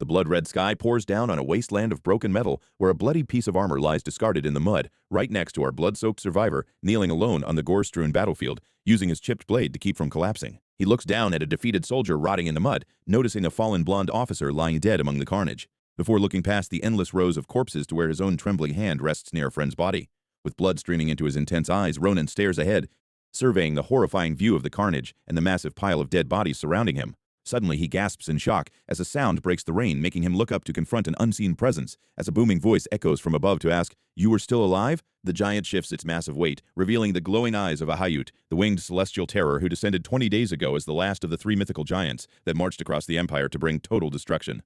The blood-red sky pours down on a wasteland of broken metal where a bloodied piece of armor lies discarded in the mud, right next to our blood-soaked survivor kneeling alone on the gore-strewn battlefield, using his chipped blade to keep from collapsing. He looks down at a defeated soldier rotting in the mud, noticing a fallen blonde officer lying dead among the carnage, before looking past the endless rows of corpses to where his own trembling hand rests near a friend's body. With blood streaming into his intense eyes, Ronan stares ahead, surveying the horrifying view of the carnage and the massive pile of dead bodies surrounding him. Suddenly, he gasps in shock as a sound breaks the rain, making him look up to confront an unseen presence as a booming voice echoes from above to ask, "You are still alive?" The giant shifts its massive weight, revealing the glowing eyes of a Hayut, the winged celestial terror who descended 20 days ago as the last of the 3 mythical giants that marched across the Empire to bring total destruction.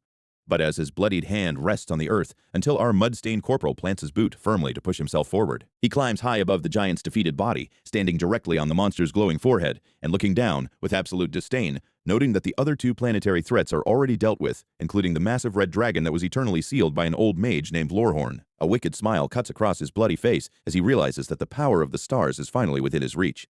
But as his bloodied hand rests on the earth until our mud-stained corporal plants his boot firmly to push himself forward. He climbs high above the giant's defeated body, standing directly on the monster's glowing forehead, and looking down with absolute disdain, noting that the other 2 planetary threats are already dealt with, including the massive red dragon that was eternally sealed by an old mage named Lorehorn. A wicked smile cuts across his bloody face as he realizes that the power of the stars is finally within his reach.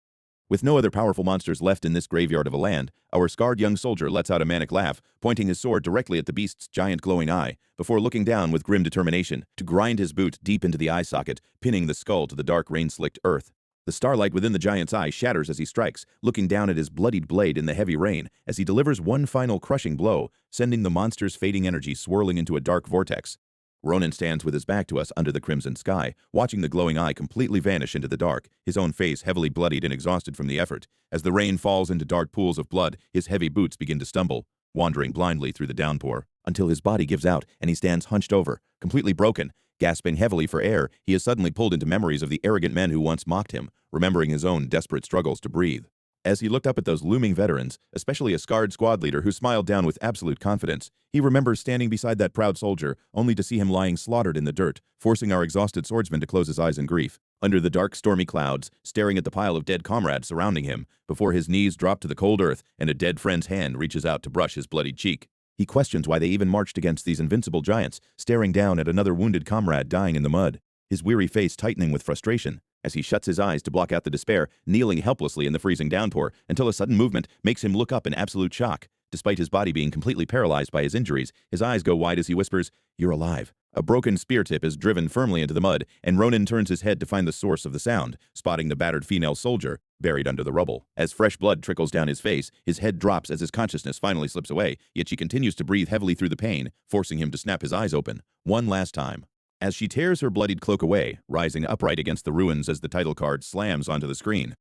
With no other powerful monsters left in this graveyard of a land, our scarred young soldier lets out a manic laugh, pointing his sword directly at the beast's giant glowing eye, before looking down with grim determination to grind his boot deep into the eye socket, pinning the skull to the dark rain-slicked earth. The starlight within the giant's eye shatters as he strikes, looking down at his bloodied blade in the heavy rain as he delivers one final crushing blow, sending the monster's fading energy swirling into a dark vortex. Ronan stands with his back to us under the crimson sky, watching the glowing eye completely vanish into the dark, his own face heavily bloodied and exhausted from the effort. As the rain falls into dark pools of blood, his heavy boots begin to stumble, wandering blindly through the downpour, until his body gives out and he stands hunched over, completely broken. Gasping heavily for air, he is suddenly pulled into memories of the arrogant men who once mocked him, remembering his own desperate struggles to breathe. As he looked up at those looming veterans, especially a scarred squad leader who smiled down with absolute confidence, he remembers standing beside that proud soldier, only to see him lying slaughtered in the dirt, forcing our exhausted swordsman to close his eyes in grief. Under the dark, stormy clouds, staring at the pile of dead comrades surrounding him, before his knees drop to the cold earth and a dead friend's hand reaches out to brush his bloodied cheek. He questions why they even marched against these invincible giants, staring down at another wounded comrade dying in the mud, his weary face tightening with frustration. As he shuts his eyes to block out the despair, kneeling helplessly in the freezing downpour, until a sudden movement makes him look up in absolute shock. Despite his body being completely paralyzed by his injuries, his eyes go wide as he whispers, "You're alive." A broken spear tip is driven firmly into the mud, and Ronan turns his head to find the source of the sound, spotting the battered female soldier buried under the rubble. As fresh blood trickles down his face, his head drops as his consciousness finally slips away, yet she continues to breathe heavily through the pain, forcing him to snap his eyes open one last time. As she tears her bloodied cloak away, rising upright against the ruins as the title card slams onto the screen,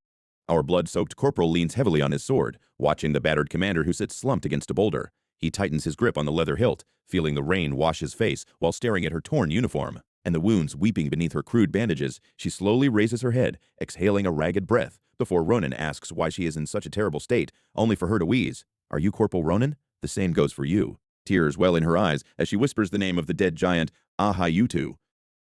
our blood-soaked corporal leans heavily on his sword, watching the battered commander who sits slumped against a boulder. He tightens his grip on the leather hilt, feeling the rain wash his face while staring at her torn uniform, and the wounds weeping beneath her crude bandages. She slowly raises her head, exhaling a ragged breath, before Ronan asks why she is in such a terrible state, only for her to wheeze, "Are you Corporal Ronan? The same goes for you." Tears well in her eyes as she whispers the name of the dead giant, Ahayutu.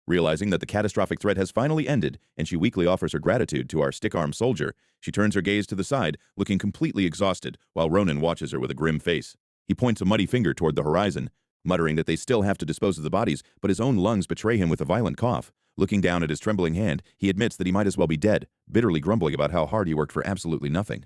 Realizing that the catastrophic threat has finally ended, and she weakly offers her gratitude to our stick-arm soldier, she turns her gaze to the side, looking completely exhausted, while Ronan watches her with a grim face. He points a muddy finger toward the horizon, muttering that they still have to dispose of the bodies, but his own lungs betray him with a violent cough. Looking down at his trembling hand, he admits that he might as well be dead, bitterly grumbling about how hard he worked for absolutely nothing.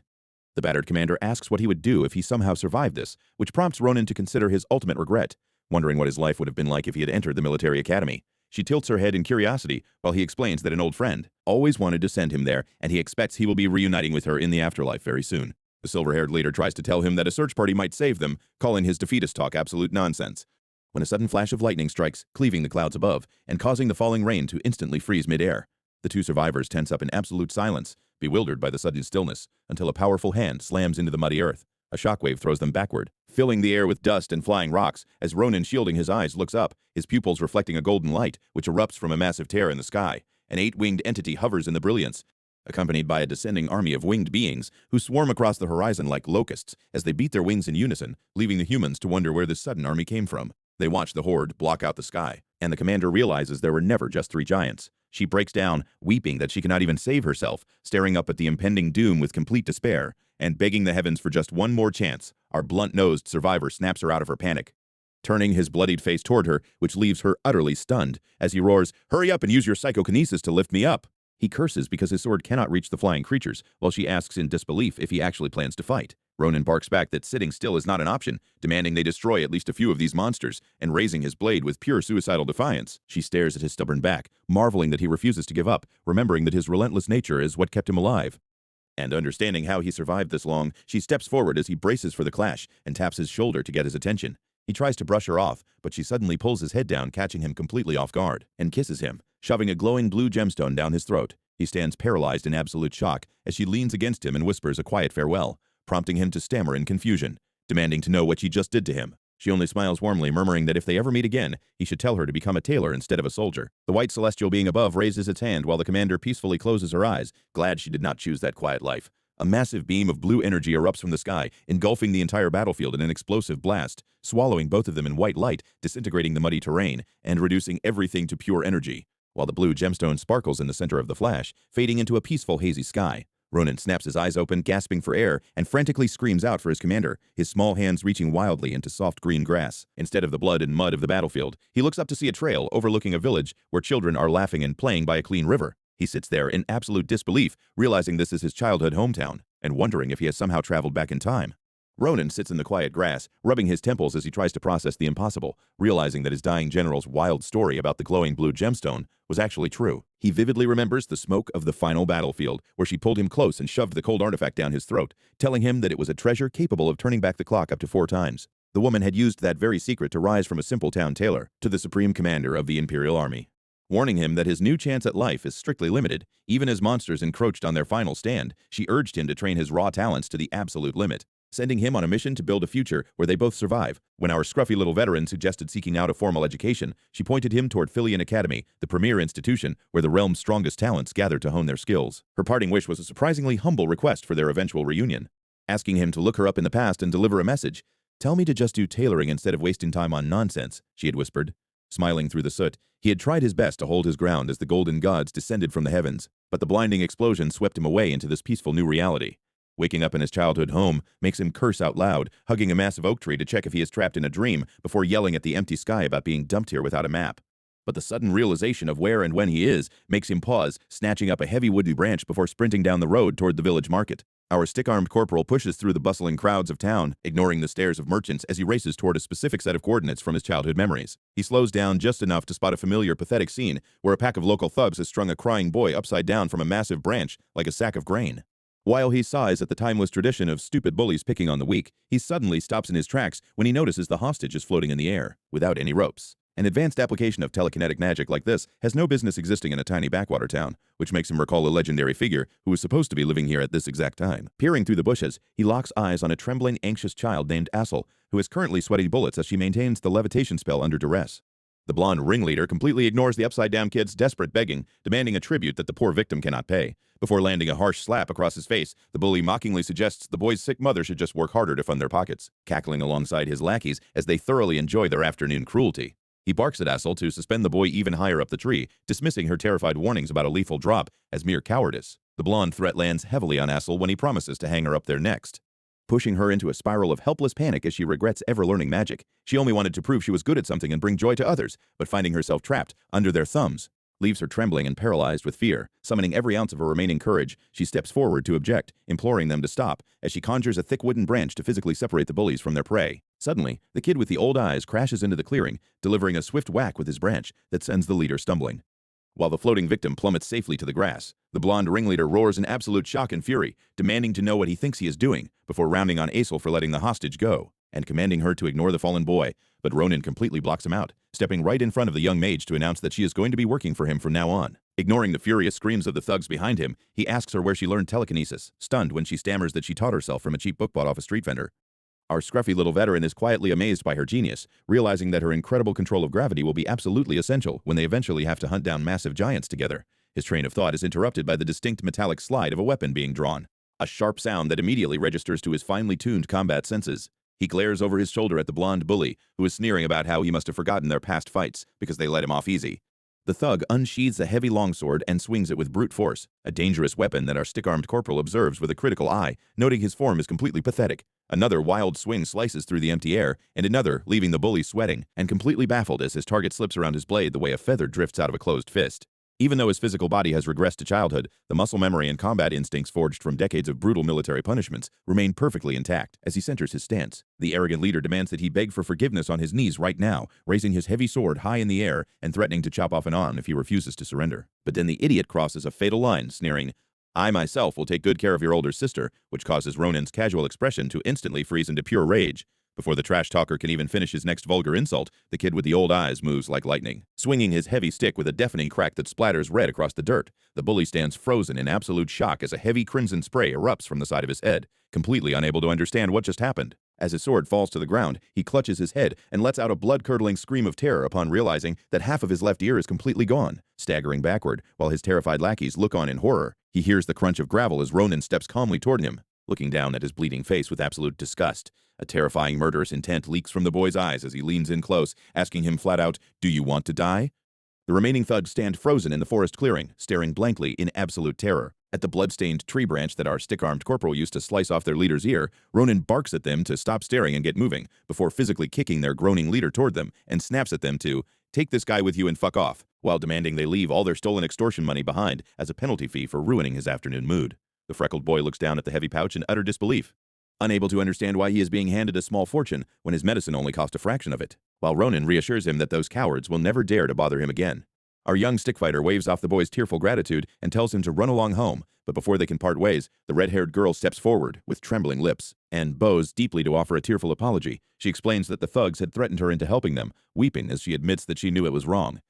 The battered commander asks what he would do if he somehow survived this, which prompts Ronan to consider his ultimate regret, wondering what his life would have been like if he had entered the military academy. She tilts her head in curiosity while he explains that an old friend always wanted to send him there, and he expects he will be reuniting with her in the afterlife very soon. The silver-haired leader tries to tell him that a search party might save them, calling his defeatist talk absolute nonsense, when a sudden flash of lightning strikes, cleaving the clouds above and causing the falling rain to instantly freeze mid-air. The 2 survivors tense up in absolute silence, bewildered by the sudden stillness, until a powerful hand slams into the muddy earth. A shockwave throws them backward, filling the air with dust and flying rocks, as Ronan, shielding his eyes, looks up, his pupils reflecting a golden light which erupts from a massive tear in the sky. An 8-winged entity hovers in the brilliance, accompanied by a descending army of winged beings who swarm across the horizon like locusts as they beat their wings in unison, leaving the humans to wonder where this sudden army came from. They watch the horde block out the sky, and the commander realizes there were never just 3 giants. She breaks down, weeping that she cannot even save herself, staring up at the impending doom with complete despair, and begging the heavens for just one more chance. Our blunt-nosed survivor snaps her out of her panic, turning his bloodied face toward her, which leaves her utterly stunned, as he roars, "Hurry up and use your psychokinesis to lift me up." He curses because his sword cannot reach the flying creatures, while she asks in disbelief if he actually plans to fight. Ronan barks back that sitting still is not an option, demanding they destroy at least a few of these monsters, and raising his blade with pure suicidal defiance. She stares at his stubborn back, marveling that he refuses to give up, remembering that his relentless nature is what kept him alive. And understanding how he survived this long, she steps forward as he braces for the clash and taps his shoulder to get his attention. He tries to brush her off, but she suddenly pulls his head down, catching him completely off guard, and kisses him, shoving a glowing blue gemstone down his throat. He stands paralyzed in absolute shock as she leans against him and whispers a quiet farewell, prompting him to stammer in confusion, demanding to know what she just did to him. She only smiles warmly, murmuring that if they ever meet again, he should tell her to become a tailor instead of a soldier. The white celestial being above raises its hand while the commander peacefully closes her eyes, glad she did not choose that quiet life. A massive beam of blue energy erupts from the sky, engulfing the entire battlefield in an explosive blast, swallowing both of them in white light, disintegrating the muddy terrain, and reducing everything to pure energy, while the blue gemstone sparkles in the center of the flash, fading into a peaceful hazy sky. Ronan snaps his eyes open, gasping for air, and frantically screams out for his commander, his small hands reaching wildly into soft green grass. Instead of the blood and mud of the battlefield, he looks up to see a trail overlooking a village where children are laughing and playing by a clean river. He sits there in absolute disbelief, realizing this is his childhood hometown, and wondering if he has somehow traveled back in time. Ronan sits in the quiet grass, rubbing his temples as he tries to process the impossible, realizing that his dying general's wild story about the glowing blue gemstone was actually true. He vividly remembers the smoke of the final battlefield, where she pulled him close and shoved the cold artifact down his throat, telling him that it was a treasure capable of turning back the clock up to 4 times. The woman had used that very secret to rise from a simple town tailor to the supreme commander of the Imperial Army, warning him that his new chance at life is strictly limited. Even as monsters encroached on their final stand, she urged him to train his raw talents to the absolute limit, sending him on a mission to build a future where they both survive. When our scruffy little veteran suggested seeking out a formal education, she pointed him toward Philleon Academy, the premier institution where the realm's strongest talents gathered to hone their skills. Her parting wish was a surprisingly humble request for their eventual reunion, asking him to look her up in the past and deliver a message. "Tell me to just do tailoring instead of wasting time on nonsense," she had whispered. Smiling through the soot, he had tried his best to hold his ground as the golden gods descended from the heavens, but the blinding explosion swept him away into this peaceful new reality. Waking up in his childhood home makes him curse out loud, hugging a massive oak tree to check if he is trapped in a dream before yelling at the empty sky about being dumped here without a map. But the sudden realization of where and when he is makes him pause, snatching up a heavy woody branch before sprinting down the road toward the village market. Our stick-armed corporal pushes through the bustling crowds of town, ignoring the stares of merchants as he races toward a specific set of coordinates from his childhood memories. He slows down just enough to spot a familiar, pathetic scene where a pack of local thugs has strung a crying boy upside down from a massive branch like a sack of grain. While he sighs at the timeless tradition of stupid bullies picking on the weak, he suddenly stops in his tracks when he notices the hostage is floating in the air, without any ropes. An advanced application of telekinetic magic like this has no business existing in a tiny backwater town, which makes him recall a legendary figure who was supposed to be living here at this exact time. Peering through the bushes, he locks eyes on a trembling, anxious child named Assel, who is currently sweating bullets as she maintains the levitation spell under duress. The blonde ringleader completely ignores the upside-down kid's desperate begging, demanding a tribute that the poor victim cannot pay. Before landing a harsh slap across his face, the bully mockingly suggests the boy's sick mother should just work harder to fund their pockets, cackling alongside his lackeys as they thoroughly enjoy their afternoon cruelty. He barks at Assel to suspend the boy even higher up the tree, dismissing her terrified warnings about a lethal drop as mere cowardice. The blonde threat lands heavily on Assel when he promises to hang her up there next, pushing her into a spiral of helpless panic as she regrets ever learning magic. She only wanted to prove she was good at something and bring joy to others, but finding herself trapped under their thumbs leaves her trembling and paralyzed with fear. Summoning every ounce of her remaining courage, she steps forward to object, imploring them to stop, as she conjures a thick wooden branch to physically separate the bullies from their prey. Suddenly, the kid with the old eyes crashes into the clearing, delivering a swift whack with his branch that sends the leader stumbling. While the floating victim plummets safely to the grass, the blonde ringleader roars in absolute shock and fury, demanding to know what he thinks he is doing, before rounding on Assel for letting the hostage go, and commanding her to ignore the fallen boy. But Ronan completely blocks him out, stepping right in front of the young mage to announce that she is going to be working for him from now on. Ignoring the furious screams of the thugs behind him, he asks her where she learned telekinesis, stunned when she stammers that she taught herself from a cheap book bought off a street vendor. Our scruffy little veteran is quietly amazed by her genius, realizing that her incredible control of gravity will be absolutely essential when they eventually have to hunt down massive giants together. His train of thought is interrupted by the distinct metallic slide of a weapon being drawn, a sharp sound that immediately registers to his finely tuned combat senses. He glares over his shoulder at the blonde bully, who is sneering about how he must have forgotten their past fights because they let him off easy. The thug unsheathes a heavy longsword and swings it with brute force, a dangerous weapon that our stick-armed corporal observes with a critical eye, noting his form is completely pathetic. Another wild swing slices through the empty air, and another, leaving the bully sweating and completely baffled as his target slips around his blade the way a feather drifts out of a closed fist. Even though his physical body has regressed to childhood, the muscle memory and combat instincts forged from decades of brutal military punishments remain perfectly intact. As he centers his stance, the arrogant leader demands that he beg for forgiveness on his knees right now, raising his heavy sword high in the air and threatening to chop off an arm if he refuses to surrender. But then the idiot crosses a fatal line, sneering, "I myself will take good care of your older sister," which causes Ronan's casual expression to instantly freeze into pure rage. Before the trash talker can even finish his next vulgar insult, the kid with the old eyes moves like lightning, swinging his heavy stick with a deafening crack that splatters red across the dirt. The bully stands frozen in absolute shock as a heavy crimson spray erupts from the side of his head, completely unable to understand what just happened. As his sword falls to the ground, he clutches his head and lets out a blood-curdling scream of terror upon realizing that half of his left ear is completely gone. Staggering backward, while his terrified lackeys look on in horror, he hears the crunch of gravel as Ronan steps calmly toward him, looking down at his bleeding face with absolute disgust. A terrifying murderous intent leaks from the boy's eyes as he leans in close, asking him flat out, "Do you want to die?" The remaining thugs stand frozen in the forest clearing, staring blankly in absolute terror. At the blood-stained tree branch that our stick-armed corporal used to slice off their leader's ear, Ronan barks at them to stop staring and get moving, before physically kicking their groaning leader toward them, and snaps at them to take this guy with you and fuck off, while demanding they leave all their stolen extortion money behind as a penalty fee for ruining his afternoon mood. The freckled boy looks down at the heavy pouch in utter disbelief, unable to understand why he is being handed a small fortune when his medicine only cost a fraction of it, while Ronan reassures him that those cowards will never dare to bother him again. Our young stickfighter waves off the boy's tearful gratitude and tells him to run along home, but before they can part ways, the red-haired girl steps forward with trembling lips and bows deeply to offer a tearful apology. She explains that the thugs had threatened her into helping them, weeping as she admits that she knew it was wrong,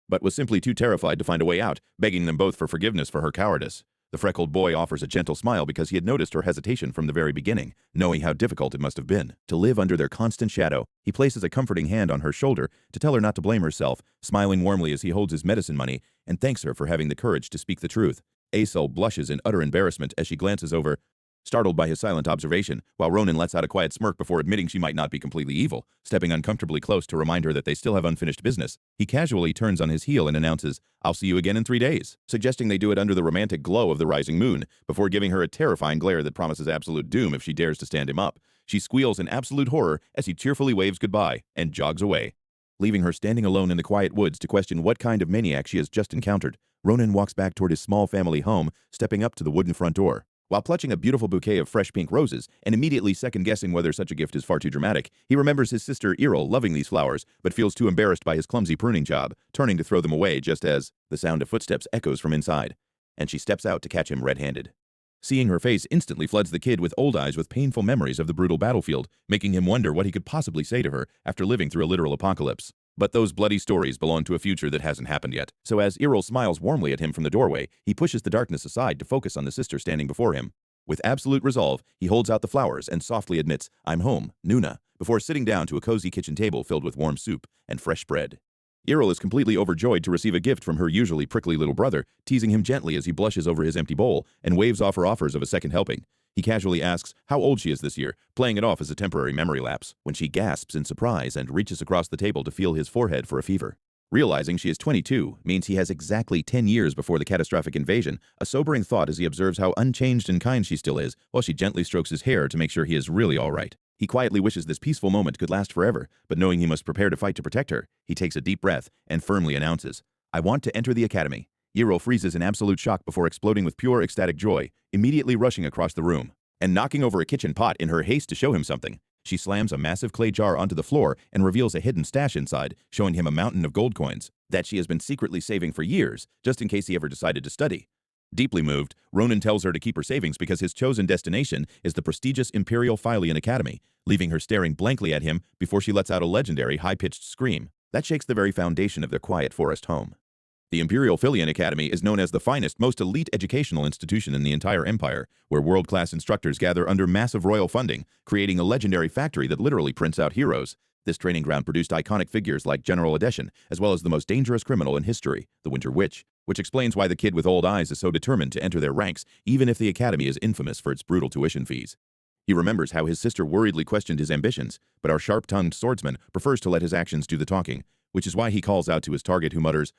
but was simply too terrified to find a way out, begging them both for forgiveness for her cowardice. The freckled boy offers a gentle smile because he had noticed her hesitation from the very beginning, knowing how difficult it must have been to live under their constant shadow. He places a comforting hand on her shoulder to tell her not to blame herself, smiling warmly as he holds his medicine money and thanks her for having the courage to speak the truth. Aisel blushes in utter embarrassment as she glances over, startled by his silent observation, while Ronan lets out a quiet smirk before admitting she might not be completely evil, stepping uncomfortably close to remind her that they still have unfinished business. He casually turns on his heel and announces, "I'll see you again in 3 days," suggesting they do it under the romantic glow of the rising moon, before giving her a terrifying glare that promises absolute doom if she dares to stand him up. She squeals in absolute horror as he cheerfully waves goodbye and jogs away, leaving her standing alone in the quiet woods to question what kind of maniac she has just encountered. Ronan walks back toward his small family home, stepping up to the wooden front door. While clutching a beautiful bouquet of fresh pink roses and immediately second-guessing whether such a gift is far too dramatic, he remembers his sister Errol loving these flowers, but feels too embarrassed by his clumsy pruning job, turning to throw them away just as the sound of footsteps echoes from inside, and she steps out to catch him red-handed. Seeing her face instantly floods the kid with old eyes with painful memories of the brutal battlefield, making him wonder what he could possibly say to her after living through a literal apocalypse. But those bloody stories belong to a future that hasn't happened yet. So as Errol smiles warmly at him from the doorway, he pushes the darkness aside to focus on the sister standing before him. With absolute resolve, he holds out the flowers and softly admits, "I'm home, Nuna," before sitting down to a cozy kitchen table filled with warm soup and fresh bread. Errol is completely overjoyed to receive a gift from her usually prickly little brother, teasing him gently as he blushes over his empty bowl and waves off her offers of a second helping. He casually asks how old she is this year, playing it off as a temporary memory lapse, when she gasps in surprise and reaches across the table to feel his forehead for a fever. Realizing she is 22 means he has exactly 10 years before the catastrophic invasion, a sobering thought as he observes how unchanged and kind she still is, while she gently strokes his hair to make sure he is really all right. He quietly wishes this peaceful moment could last forever, but knowing he must prepare to fight to protect her, he takes a deep breath and firmly announces, "I want to enter the academy." Errol freezes in absolute shock before exploding with pure ecstatic joy, immediately rushing across the room and knocking over a kitchen pot in her haste to show him something. She slams a massive clay jar onto the floor and reveals a hidden stash inside, showing him a mountain of gold coins that she has been secretly saving for years, just in case he ever decided to study. Deeply moved, Ronan tells her to keep her savings because his chosen destination is the prestigious Imperial Philleon Academy, leaving her staring blankly at him before she lets out a legendary high-pitched scream that shakes the very foundation of their quiet forest home. The Imperial Philleon Academy is known as the finest, most elite educational institution in the entire empire, where world-class instructors gather under massive royal funding, creating a legendary factory that literally prints out heroes. This training ground produced iconic figures like General Edeshin, as well as the most dangerous criminal in history, the Winter Witch, which explains why the kid with old eyes is so determined to enter their ranks, even if the academy is infamous for its brutal tuition fees. He remembers how his sister worriedly questioned his ambitions, but our sharp-tongued swordsman prefers to let his actions do the talking, which is why he calls out to his target who mutters,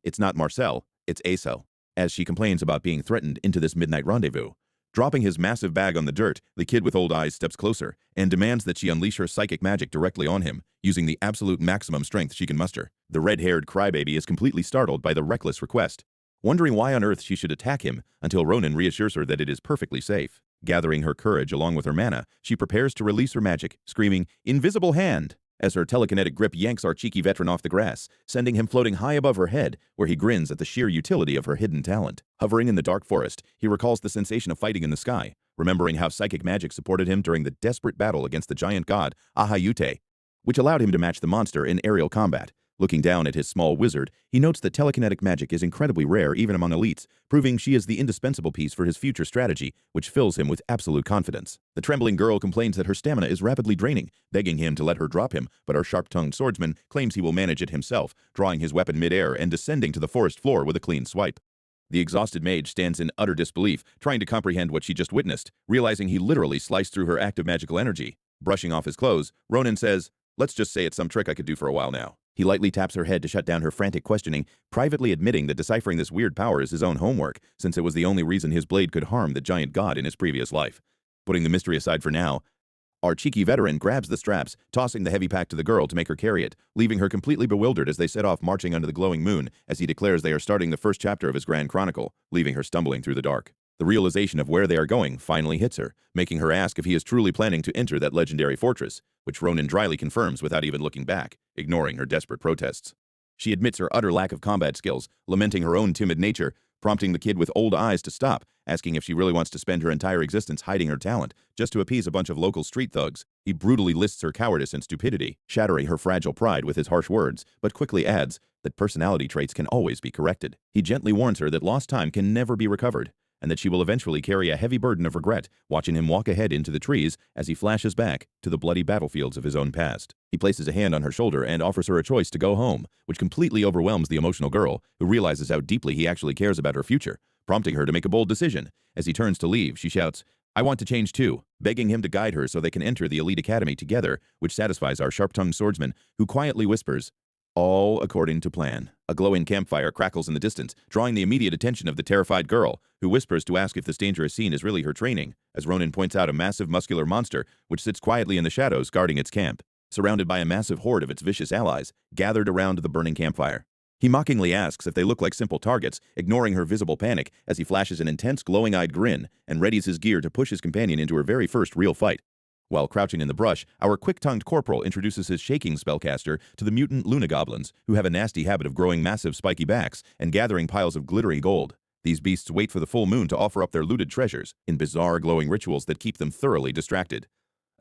"It's not Marcel, it's Aisel," as she complains about being threatened into this midnight rendezvous. Dropping his massive bag on the dirt, the kid with old eyes steps closer and demands that she unleash her psychic magic directly on him, using the absolute maximum strength she can muster. The red-haired crybaby is completely startled by the reckless request, wondering why on earth she should attack him until Ronan reassures her that it is perfectly safe. Gathering her courage along with her mana, she prepares to release her magic, screaming, "Invisible Hand!" as her telekinetic grip yanks our cheeky veteran off the grass, sending him floating high above her head, where he grins at the sheer utility of her hidden talent. Hovering in the dark forest, he recalls the sensation of fighting in the sky, remembering how psychic magic supported him during the desperate battle against the giant god, Ahayute, which allowed him to match the monster in aerial combat. Looking down at his small wizard, he notes that telekinetic magic is incredibly rare even among elites, proving she is the indispensable piece for his future strategy, which fills him with absolute confidence. The trembling girl complains that her stamina is rapidly draining, begging him to let her drop him, but our sharp-tongued swordsman claims he will manage it himself, drawing his weapon mid-air and descending to the forest floor with a clean swipe. The exhausted mage stands in utter disbelief, trying to comprehend what she just witnessed, realizing he literally sliced through her active magical energy. Brushing off his clothes, Ronan says, "Let's just say it's some trick I could do for a while now." He lightly taps her head to shut down her frantic questioning, privately admitting that deciphering this weird power is his own homework, since it was the only reason his blade could harm the giant god in his previous life. Putting the mystery aside for now, our cheeky veteran grabs the straps, tossing the heavy pack to the girl to make her carry it, leaving her completely bewildered as they set off marching under the glowing moon, as he declares they are starting the first chapter of his grand chronicle, leaving her stumbling through the dark. The realization of where they are going finally hits her, making her ask if he is truly planning to enter that legendary fortress, which Ronan dryly confirms without even looking back, ignoring her desperate protests. She admits her utter lack of combat skills, lamenting her own timid nature, prompting the kid with old eyes to stop, asking if she really wants to spend her entire existence hiding her talent just to appease a bunch of local street thugs. He brutally lists her cowardice and stupidity, shattering her fragile pride with his harsh words, but quickly adds that personality traits can always be corrected. He gently warns her that lost time can never be recovered, and that she will eventually carry a heavy burden of regret, watching him walk ahead into the trees as he flashes back to the bloody battlefields of his own past. He places a hand on her shoulder and offers her a choice to go home, which completely overwhelms the emotional girl, who realizes how deeply he actually cares about her future, prompting her to make a bold decision. As he turns to leave, she shouts, "I want to change too," begging him to guide her so they can enter the elite academy together, which satisfies our sharp-tongued swordsman, who quietly whispers, "All according to plan." A glowing campfire crackles in the distance, drawing the immediate attention of the terrified girl, who whispers to ask if this dangerous scene is really her training, as Ronan points out a massive muscular monster which sits quietly in the shadows guarding its camp, surrounded by a massive horde of its vicious allies, gathered around the burning campfire. He mockingly asks if they look like simple targets, ignoring her visible panic as he flashes an intense glowing-eyed grin and readies his gear to push his companion into her very first real fight. While crouching in the brush, our quick-tongued corporal introduces his shaking spellcaster to the mutant Lunagoblins, who have a nasty habit of growing massive spiky backs and gathering piles of glittering gold. These beasts wait for the full moon to offer up their looted treasures in bizarre glowing rituals that keep them thoroughly distracted.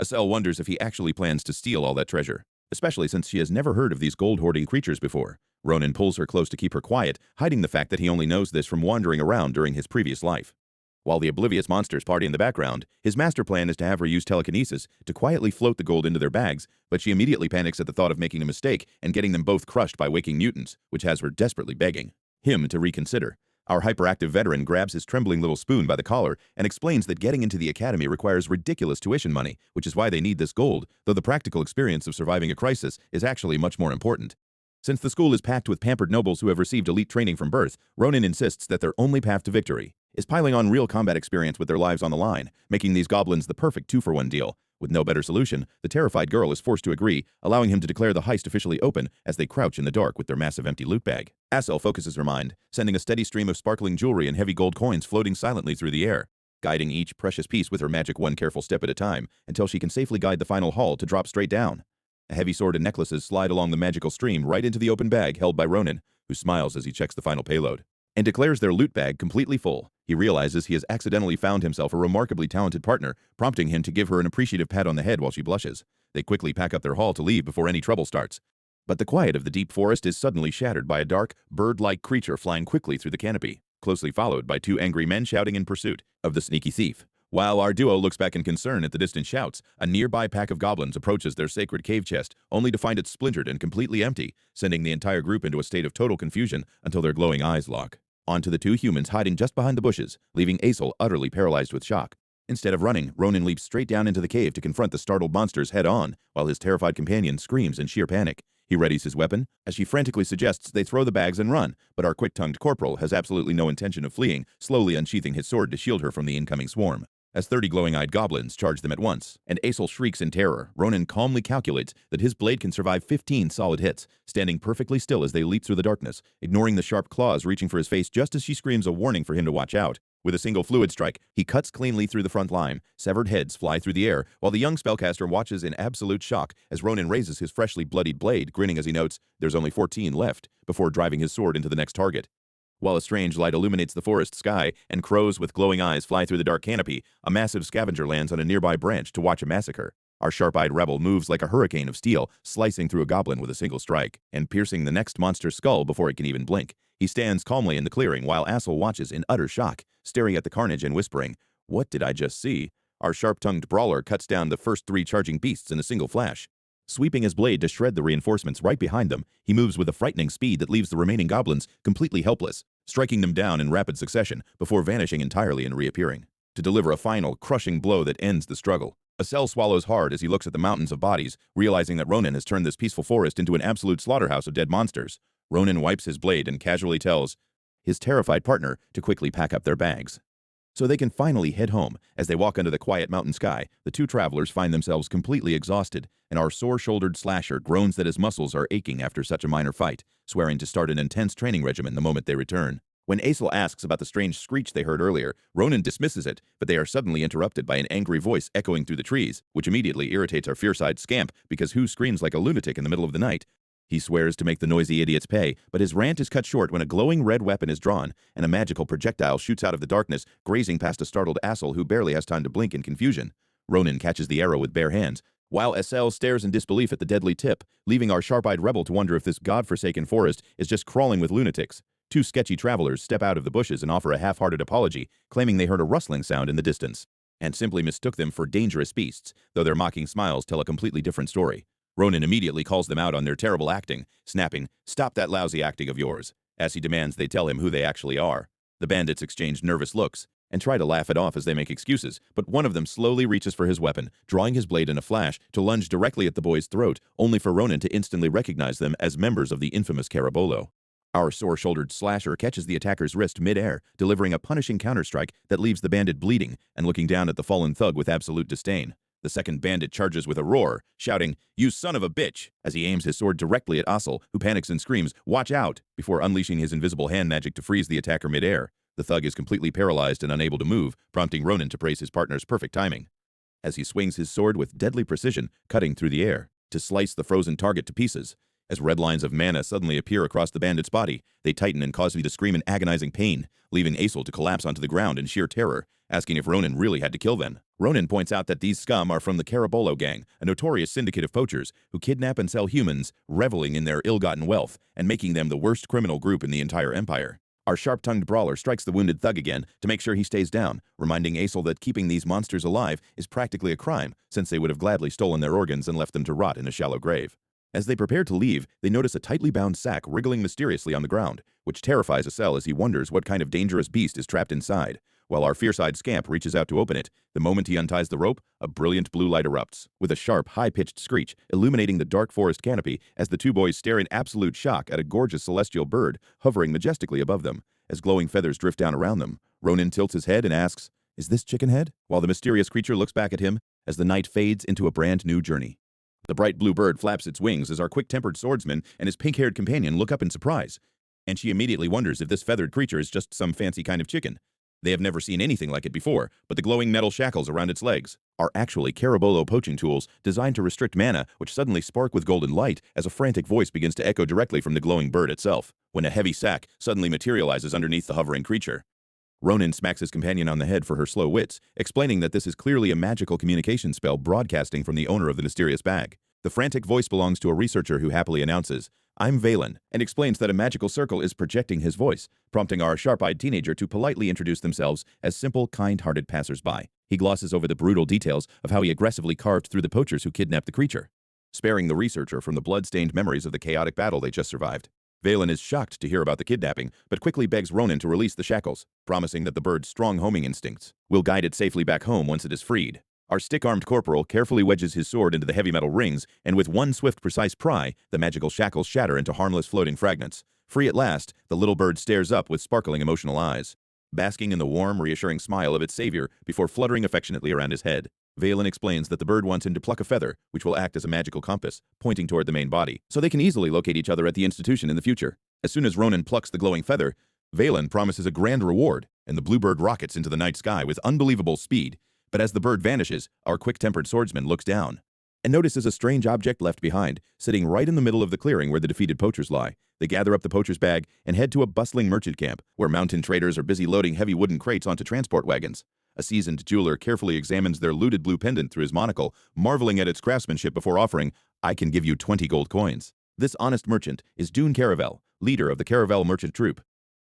Asel wonders if he actually plans to steal all that treasure, especially since she has never heard of these gold-hoarding creatures before. Ronan pulls her close to keep her quiet, hiding the fact that he only knows this from wandering around during his previous life. While the oblivious monsters party in the background, his master plan is to have her use telekinesis to quietly float the gold into their bags, but she immediately panics at the thought of making a mistake and getting them both crushed by waking mutants, which has her desperately begging him to reconsider. Our hyperactive veteran grabs his trembling little spoon by the collar and explains that getting into the academy requires ridiculous tuition money, which is why they need this gold, though the practical experience of surviving a crisis is actually much more important. Since the school is packed with pampered nobles who have received elite training from birth, Ronan insists that their only path to victory is piling on real combat experience with their lives on the line, making these goblins the perfect two-for-one deal. With no better solution, the terrified girl is forced to agree, allowing him to declare the heist officially open as they crouch in the dark with their massive empty loot bag. Asel focuses her mind, sending a steady stream of sparkling jewelry and heavy gold coins floating silently through the air, guiding each precious piece with her magic one careful step at a time until she can safely guide the final haul to drop straight down. A heavy sword and necklaces slide along the magical stream right into the open bag held by Ronan, who smiles as he checks the final payload and declares their loot bag completely full. He realizes he has accidentally found himself a remarkably talented partner, prompting him to give her an appreciative pat on the head while she blushes. They quickly pack up their haul to leave before any trouble starts. But the quiet of the deep forest is suddenly shattered by a dark, bird-like creature flying quickly through the canopy, closely followed by two angry men shouting in pursuit of the sneaky thief. While our duo looks back in concern at the distant shouts, a nearby pack of goblins approaches their sacred cave chest, only to find it splintered and completely empty, sending the entire group into a state of total confusion until their glowing eyes lock onto the two humans hiding just behind the bushes, leaving Asel utterly paralyzed with shock. Instead of running, Ronan leaps straight down into the cave to confront the startled monsters head-on, while his terrified companion screams in sheer panic. He readies his weapon, as she frantically suggests they throw the bags and run, but our quick-tongued corporal has absolutely no intention of fleeing, slowly unsheathing his sword to shield her from the incoming swarm. As 30 glowing-eyed goblins charge them at once, and Aesel shrieks in terror, Ronan calmly calculates that his blade can survive 15 solid hits, standing perfectly still as they leap through the darkness, ignoring the sharp claws reaching for his face just as she screams a warning for him to watch out. With a single fluid strike, he cuts cleanly through the front line. Severed heads fly through the air, while the young spellcaster watches in absolute shock as Ronan raises his freshly bloodied blade, grinning as he notes, "There's only 14 left," before driving his sword into the next target. While a strange light illuminates the forest sky and crows with glowing eyes fly through the dark canopy, a massive scavenger lands on a nearby branch to watch a massacre. Our sharp-eyed rebel moves like a hurricane of steel, slicing through a goblin with a single strike, and piercing the next monster's skull before it can even blink. He stands calmly in the clearing while Aesel watches in utter shock, staring at the carnage and whispering, "What did I just see?" Our sharp-tongued brawler cuts down the first 3 charging beasts in a single flash. Sweeping his blade to shred the reinforcements right behind them, he moves with a frightening speed that leaves the remaining goblins completely helpless, striking them down in rapid succession before vanishing entirely and reappearing, to deliver a final, crushing blow that ends the struggle. Aesel swallows hard as he looks at the mountains of bodies, realizing that Ronan has turned this peaceful forest into an absolute slaughterhouse of dead monsters. Ronan wipes his blade and casually tells his terrified partner to quickly pack up their bags, so they can finally head home. As they walk under the quiet mountain sky, the 2 travelers find themselves completely exhausted, and our sore-shouldered slasher groans that his muscles are aching after such a minor fight, swearing to start an intense training regimen the moment they return. When Aesel asks about the strange screech they heard earlier, Ronan dismisses it, but they are suddenly interrupted by an angry voice echoing through the trees, which immediately irritates our fierce-eyed scamp because who screams like a lunatic in the middle of the night? He swears to make the noisy idiots pay, but his rant is cut short when a glowing red weapon is drawn, and a magical projectile shoots out of the darkness, grazing past a startled Aesel who barely has time to blink in confusion. Ronan catches the arrow with bare hands, while Aesel stares in disbelief at the deadly tip, leaving our sharp-eyed rebel to wonder if this godforsaken forest is just crawling with lunatics. 2 sketchy travelers step out of the bushes and offer a half-hearted apology, claiming they heard a rustling sound in the distance, and simply mistook them for dangerous beasts, though their mocking smiles tell a completely different story. Ronan immediately calls them out on their terrible acting, snapping, "Stop that lousy acting of yours," as he demands they tell him who they actually are. The bandits exchange nervous looks and try to laugh it off as they make excuses, but one of them slowly reaches for his weapon, drawing his blade in a flash to lunge directly at the boy's throat, only for Ronan to instantly recognize them as members of the infamous Carabolo. Our sore-shouldered slasher catches the attacker's wrist mid-air, delivering a punishing counterstrike that leaves the bandit bleeding and looking down at the fallen thug with absolute disdain. The second bandit charges with a roar, shouting, "You son of a bitch," as he aims his sword directly at Aesel, who panics and screams, "Watch out," before unleashing his invisible hand magic to freeze the attacker mid-air. The thug is completely paralyzed and unable to move, prompting Ronan to praise his partner's perfect timing, as he swings his sword with deadly precision, cutting through the air, to slice the frozen target to pieces. As red lines of mana suddenly appear across the bandit's body, they tighten and cause me to scream in agonizing pain, leaving Aesel to collapse onto the ground in sheer terror, asking if Ronan really had to kill them. Ronan points out that these scum are from the Carabolo gang, a notorious syndicate of poachers who kidnap and sell humans, reveling in their ill-gotten wealth, and making them the worst criminal group in the entire empire. Our sharp-tongued brawler strikes the wounded thug again to make sure he stays down, reminding Aesel that keeping these monsters alive is practically a crime, since they would have gladly stolen their organs and left them to rot in a shallow grave. As they prepare to leave, they notice a tightly bound sack wriggling mysteriously on the ground, which terrifies Aesel as he wonders what kind of dangerous beast is trapped inside. While our fierce-eyed scamp reaches out to open it, the moment he unties the rope, a brilliant blue light erupts, with a sharp, high-pitched screech illuminating the dark forest canopy as the 2 boys stare in absolute shock at a gorgeous celestial bird hovering majestically above them. As glowing feathers drift down around them, Ronan tilts his head and asks, "Is this Chickenhead?" while the mysterious creature looks back at him as the night fades into a brand new journey. The bright blue bird flaps its wings as our quick-tempered swordsman and his pink-haired companion look up in surprise, and she immediately wonders if this feathered creature is just some fancy kind of chicken. They have never seen anything like it before, but the glowing metal shackles around its legs are actually Carabolo poaching tools designed to restrict mana, which suddenly spark with golden light as a frantic voice begins to echo directly from the glowing bird itself, when a heavy sack suddenly materializes underneath the hovering creature. Ronan smacks his companion on the head for her slow wits, explaining that this is clearly a magical communication spell broadcasting from the owner of the mysterious bag. The frantic voice belongs to a researcher who happily announces, "I'm Philleon," and explains that a magical circle is projecting his voice, prompting our sharp-eyed teenager to politely introduce themselves as simple, kind-hearted passers-by. He glosses over the brutal details of how he aggressively carved through the poachers who kidnapped the creature, sparing the researcher from the blood-stained memories of the chaotic battle they just survived. Philleon is shocked to hear about the kidnapping, but quickly begs Ronan to release the shackles, promising that the bird's strong homing instincts will guide it safely back home once it is freed. Our stick-armed corporal carefully wedges his sword into the heavy metal rings, and with one swift, precise pry, the magical shackles shatter into harmless floating fragments. Free at last, the little bird stares up with sparkling emotional eyes, basking in the warm, reassuring smile of its savior before fluttering affectionately around his head. Valen explains that the bird wants him to pluck a feather, which will act as a magical compass, pointing toward the main body, so they can easily locate each other at the institution in the future. As soon as Ronan plucks the glowing feather, Valen promises a grand reward, and the bluebird rockets into the night sky with unbelievable speed. But as the bird vanishes, our quick-tempered swordsman looks down and notices a strange object left behind, sitting right in the middle of the clearing where the defeated poachers lie. They gather up the poacher's bag and head to a bustling merchant camp, where mountain traders are busy loading heavy wooden crates onto transport wagons. A seasoned jeweler carefully examines their looted blue pendant through his monocle, marveling at its craftsmanship before offering, "I can give you 20 gold coins." This honest merchant is Dune Caravel, leader of the Caravel merchant troupe,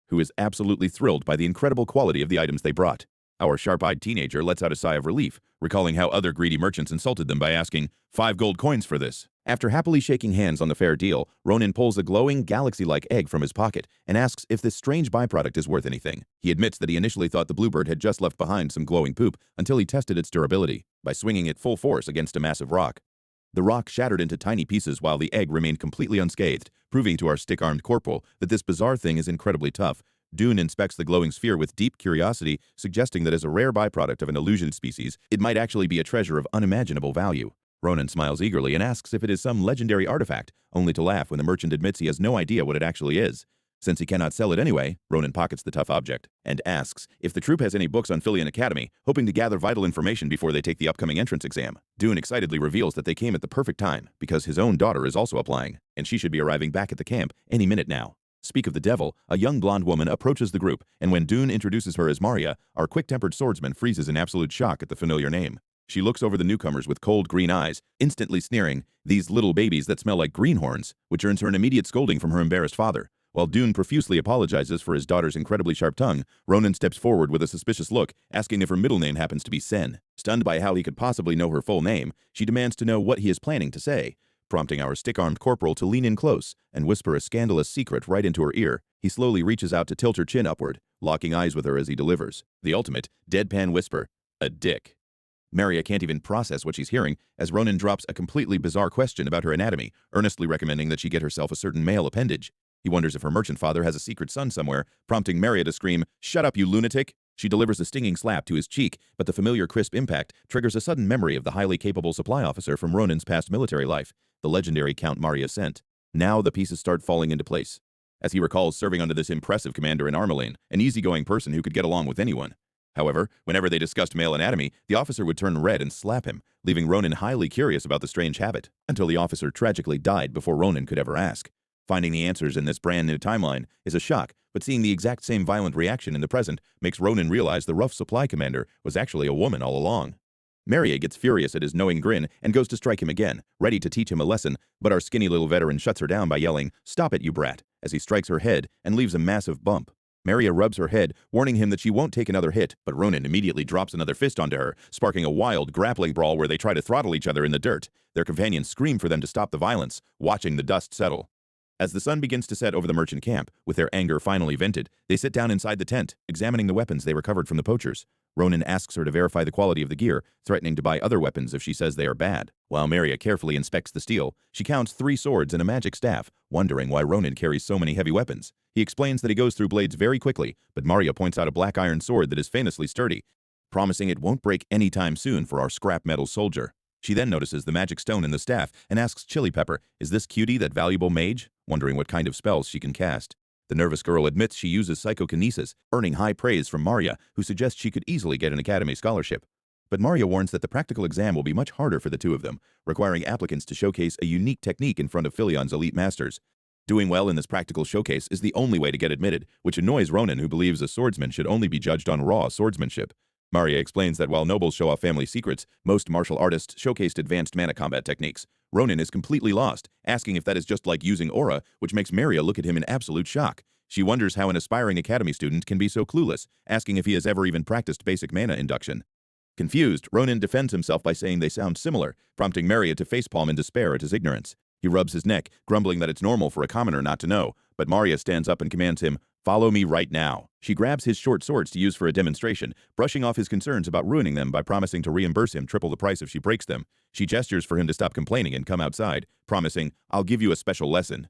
who is absolutely thrilled by the incredible quality of the items they brought. Our sharp-eyed teenager lets out a sigh of relief, recalling how other greedy merchants insulted them by asking, 5 gold coins for this. After happily shaking hands on the fair deal, Ronan pulls a glowing, galaxy-like egg from his pocket and asks if this strange byproduct is worth anything. He admits that he initially thought the bluebird had just left behind some glowing poop until he tested its durability by swinging it full force against a massive rock. The rock shattered into tiny pieces while the egg remained completely unscathed, proving to our stick-armed corporal that this bizarre thing is incredibly tough. Dune inspects the glowing sphere with deep curiosity, suggesting that as a rare byproduct of an illusion species, it might actually be a treasure of unimaginable value. Ronan smiles eagerly and asks if it is some legendary artifact, only to laugh when the merchant admits he has no idea what it actually is. Since he cannot sell it anyway, Ronan pockets the tough object and asks if the troupe has any books on Philleon Academy, hoping to gather vital information before they take the upcoming entrance exam. Dune excitedly reveals that they came at the perfect time, because his own daughter is also applying, and she should be arriving back at the camp any minute now. Speak of the devil, a young blonde woman approaches the group, and when Dune introduces her as Maria, our quick-tempered swordsman freezes in absolute shock at the familiar name. She looks over the newcomers with cold green eyes, instantly sneering, "These little babies that smell like greenhorns," which earns her an immediate scolding from her embarrassed father. While Dune profusely apologizes for his daughter's incredibly sharp tongue, Ronan steps forward with a suspicious look, asking if her middle name happens to be Sen. Stunned by how he could possibly know her full name, she demands to know what he is planning to say, prompting our stick-armed corporal to lean in close and whisper a scandalous secret right into her ear. He slowly reaches out to tilt her chin upward, locking eyes with her as he delivers the ultimate deadpan whisper, "A dick." Maria can't even process what she's hearing as Ronan drops a completely bizarre question about her anatomy, earnestly recommending that she get herself a certain male appendage. He wonders if her merchant father has a secret son somewhere, prompting Maria to scream, "Shut up, you lunatic!" She delivers a stinging slap to his cheek, but the familiar crisp impact triggers a sudden memory of the highly capable supply officer from Ronan's past military life, the legendary Count Maria Sent. Now the pieces start falling into place, as he recalls serving under this impressive commander in Armelane, an easygoing person who could get along with anyone. However, whenever they discussed male anatomy, the officer would turn red and slap him, leaving Ronan highly curious about the strange habit, until the officer tragically died before Ronan could ever ask. Finding the answers in this brand new timeline is a shock, but seeing the exact same violent reaction in the present makes Ronan realize the rough supply commander was actually a woman all along. Maria gets furious at his knowing grin and goes to strike him again, ready to teach him a lesson, but our skinny little veteran shuts her down by yelling, "Stop it, you brat," as he strikes her head and leaves a massive bump. Maria rubs her head, warning him that she won't take another hit, but Ronan immediately drops another fist onto her, sparking a wild grappling brawl where they try to throttle each other in the dirt. Their companions scream for them to stop the violence, watching the dust settle. As the sun begins to set over the merchant camp, with their anger finally vented, they sit down inside the tent, examining the weapons they recovered from the poachers. Ronan asks her to verify the quality of the gear, threatening to buy other weapons if she says they are bad. While Maria carefully inspects the steel, she counts 3 swords and a magic staff, wondering why Ronan carries so many heavy weapons. He explains that he goes through blades very quickly, but Maria points out a black iron sword that is famously sturdy, promising it won't break anytime soon for our scrap metal soldier. She then notices the magic stone in the staff and asks Chili Pepper, "Is this cutie that valuable mage?" wondering what kind of spells she can cast. The nervous girl admits she uses psychokinesis, earning high praise from Maria, who suggests she could easily get an academy scholarship. But Maria warns that the practical exam will be much harder for the two of them, requiring applicants to showcase a unique technique in front of Philleon's elite masters. Doing well in this practical showcase is the only way to get admitted, which annoys Ronan, who believes a swordsman should only be judged on raw swordsmanship. Maria explains that while nobles show off family secrets, most martial artists showcased advanced mana combat techniques. Ronan is completely lost, asking if that is just like using aura, which makes Maria look at him in absolute shock. She wonders how an aspiring academy student can be so clueless, asking if he has ever even practiced basic mana induction. Confused, Ronan defends himself by saying they sound similar, prompting Maria to facepalm in despair at his ignorance. He rubs his neck, grumbling that it's normal for a commoner not to know, but Maria stands up and commands him, Follow me right now. She grabs his short swords to use for a demonstration, brushing off his concerns about ruining them by promising to reimburse him triple the price if she breaks them. She gestures for him to stop complaining and come outside, promising, "I'll give you a special lesson."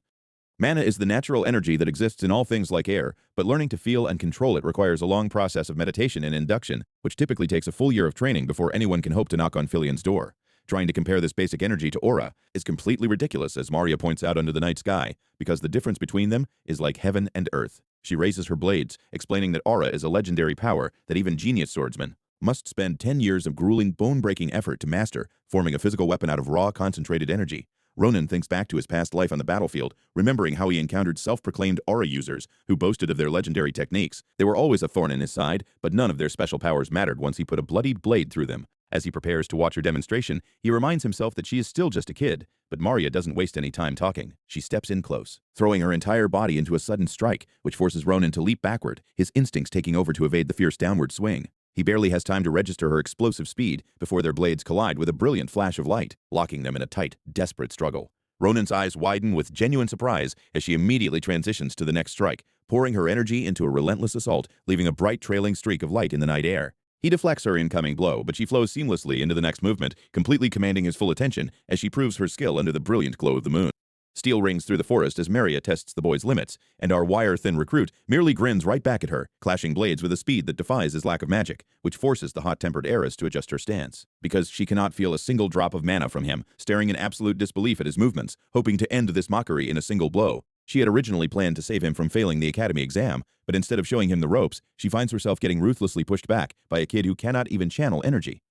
Mana is the natural energy that exists in all things like air, but learning to feel and control it requires a long process of meditation and induction, which typically takes a full year of training before anyone can hope to knock on Philleon's door. Trying to compare this basic energy to aura is completely ridiculous, as Maria points out under the night sky, because the difference between them is like heaven and earth. She raises her blades, explaining that aura is a legendary power that even genius swordsmen must spend 10 years of grueling, bone-breaking effort to master, forming a physical weapon out of raw, concentrated energy. Ronan thinks back to his past life on the battlefield, remembering how he encountered self-proclaimed aura users who boasted of their legendary techniques. They were always a thorn in his side, but none of their special powers mattered once he put a bloodied blade through them. As he prepares to watch her demonstration, he reminds himself that she is still just a kid, but Maria doesn't waste any time talking. She steps in close, throwing her entire body into a sudden strike, which forces Ronan to leap backward, his instincts taking over to evade the fierce downward swing. He barely has time to register her explosive speed before their blades collide with a brilliant flash of light, locking them in a tight, desperate struggle. Ronan's eyes widen with genuine surprise as she immediately transitions to the next strike, pouring her energy into a relentless assault, leaving a bright trailing streak of light in the night air. He deflects her incoming blow, but she flows seamlessly into the next movement, completely commanding his full attention as she proves her skill under the brilliant glow of the moon. Steel rings through the forest as Maria tests the boy's limits, and our wire-thin recruit merely grins right back at her, clashing blades with a speed that defies his lack of magic, which forces the hot-tempered heiress to adjust her stance. Because she cannot feel a single drop of mana from him, staring in absolute disbelief at his movements, hoping to end this mockery in a single blow. She had originally planned to save him from failing the academy exam, but instead of showing him the ropes, she finds herself getting ruthlessly pushed back by a kid who cannot even channel energy.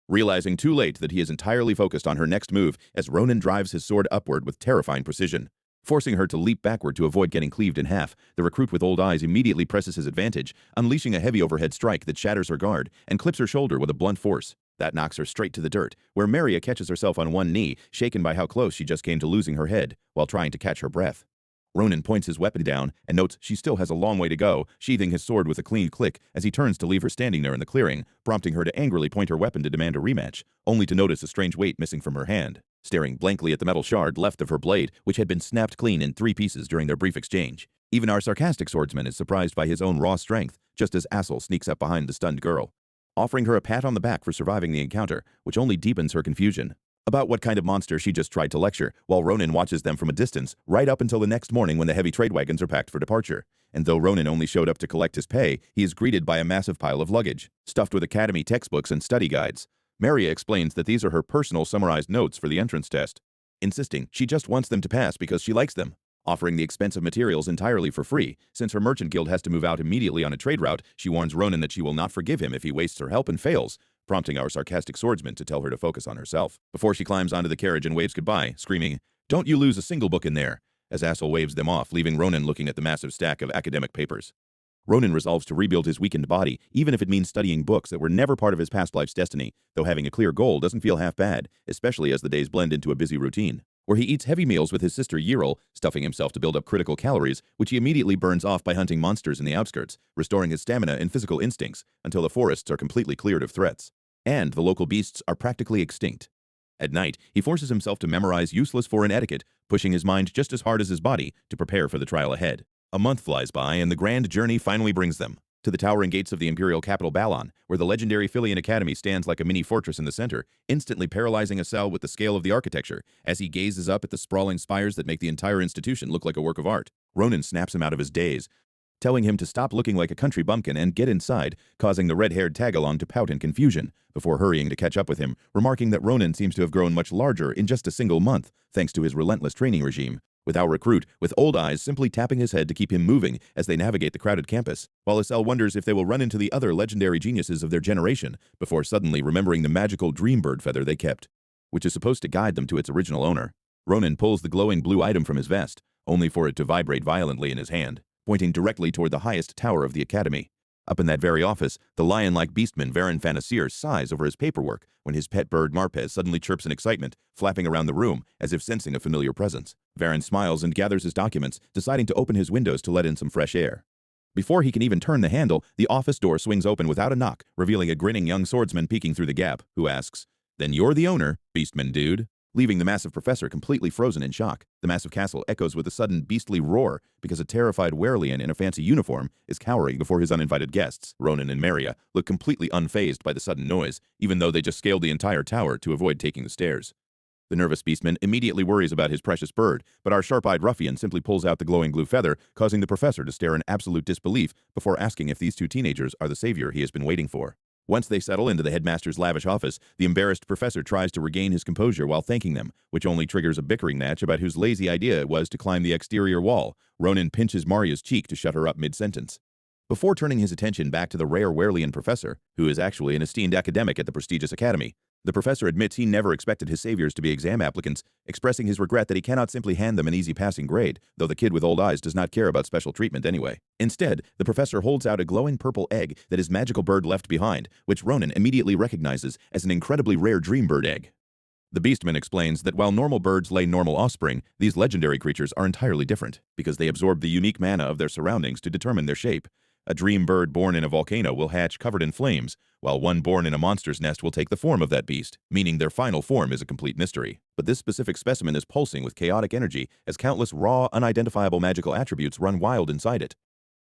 Realizing too late that he is entirely focused on her next move as Ronan drives his sword upward with terrifying precision. Forcing her to leap backward to avoid getting cleaved in half, the recruit with old eyes immediately presses his advantage, unleashing a heavy overhead strike that shatters her guard and clips her shoulder with a blunt force. That knocks her straight to the dirt, where Maria catches herself on one knee, shaken by how close she just came to losing her head, while trying to catch her breath. Ronan points his weapon down and notes she still has a long way to go, sheathing his sword with a clean click as he turns to leave her standing there in the clearing, prompting her to angrily point her weapon to demand a rematch, only to notice a strange weight missing from her hand. Staring blankly at the metal shard left of her blade, which had been snapped clean in 3 pieces during their brief exchange. Even our sarcastic swordsman is surprised by his own raw strength, just as Assel sneaks up behind the stunned girl, offering her a pat on the back for surviving the encounter, which only deepens her confusion about what kind of monster she just tried to lecture, while Ronan watches them from a distance, right up until the next morning when the heavy trade wagons are packed for departure. And though Ronan only showed up to collect his pay, he is greeted by a massive pile of luggage, stuffed with academy textbooks and study guides. Maria explains that these are her personal summarized notes for the entrance test, insisting she just wants them to pass because she likes them. Offering the expensive materials entirely for free, since her merchant guild has to move out immediately on a trade route, she warns Ronan that she will not forgive him if he wastes her help and fails, prompting our sarcastic swordsman to tell her to focus on herself, before she climbs onto the carriage and waves goodbye, screaming, "Don't you lose a single book in there," as Assel waves them off, leaving Ronan looking at the massive stack of academic papers. Ronan resolves to rebuild his weakened body, even if it means studying books that were never part of his past life's destiny, though having a clear goal doesn't feel half bad, especially as the days blend into a busy routine, where he eats heavy meals with his sister Yiril, stuffing himself to build up critical calories, which he immediately burns off by hunting monsters in the outskirts, restoring his stamina and physical instincts until the forests are completely cleared of threats, and the local beasts are practically extinct. At night, he forces himself to memorize useless foreign etiquette, pushing his mind just as hard as his body to prepare for the trial ahead. A month flies by, and the grand journey finally brings them to the towering gates of the imperial capital Balon, where the legendary Philleon Academy stands like a mini fortress in the center, instantly paralyzing Assel with the scale of the architecture as he gazes up at the sprawling spires that make the entire institution look like a work of art. Ronan snaps him out of his daze, telling him to stop looking like a country bumpkin and get inside, causing the red-haired tag-along to pout in confusion, before hurrying to catch up with him, remarking that Ronan seems to have grown much larger in just a single month, thanks to his relentless training regime, with our recruit, with old eyes, simply tapping his head to keep him moving as they navigate the crowded campus, while Assel wonders if they will run into the other legendary geniuses of their generation, before suddenly remembering the magical dream bird feather they kept, which is supposed to guide them to its original owner. Ronan pulls the glowing blue item from his vest, only for it to vibrate violently in his hand, pointing directly toward the highest tower of the academy. Up in that very office, the lion-like beastman Varan Fanasir sighs over his paperwork when his pet bird Marpez suddenly chirps in excitement, flapping around the room as if sensing a familiar presence. Varan smiles and gathers his documents, deciding to open his windows to let in some fresh air. Before he can even turn the handle, the office door swings open without a knock, revealing a grinning young swordsman peeking through the gap, who asks, "Then you're the owner, beastman dude?" leaving the massive professor completely frozen in shock. The massive castle echoes with a sudden beastly roar because a terrified werelian in a fancy uniform is cowering before his uninvited guests. Ronan and Maria look completely unfazed by the sudden noise, even though they just scaled the entire tower to avoid taking the stairs. The nervous beastman immediately worries about his precious bird, but our sharp-eyed ruffian simply pulls out the glowing blue feather, causing the professor to stare in absolute disbelief before asking if these two teenagers are the savior he has been waiting for. Once they settle into the headmaster's lavish office, the embarrassed professor tries to regain his composure while thanking them, which only triggers a bickering match about whose lazy idea it was to climb the exterior wall. Ronan pinches Maria's cheek to shut her up mid-sentence. Before turning his attention back to the rare werelian professor, who is actually an esteemed academic at the prestigious academy, the professor admits he never expected his saviors to be exam applicants, expressing his regret that he cannot simply hand them an easy passing grade, though the kid with old eyes does not care about special treatment anyway. Instead, the professor holds out a glowing purple egg that his magical bird left behind, which Ronan immediately recognizes as an incredibly rare dream bird egg. The Beastman explains that while normal birds lay normal offspring, these legendary creatures are entirely different, because they absorb the unique mana of their surroundings to determine their shape. A dream bird born in a volcano will hatch covered in flames, while one born in a monster's nest will take the form of that beast, meaning their final form is a complete mystery. But this specific specimen is pulsing with chaotic energy as countless raw, unidentifiable magical attributes run wild inside it,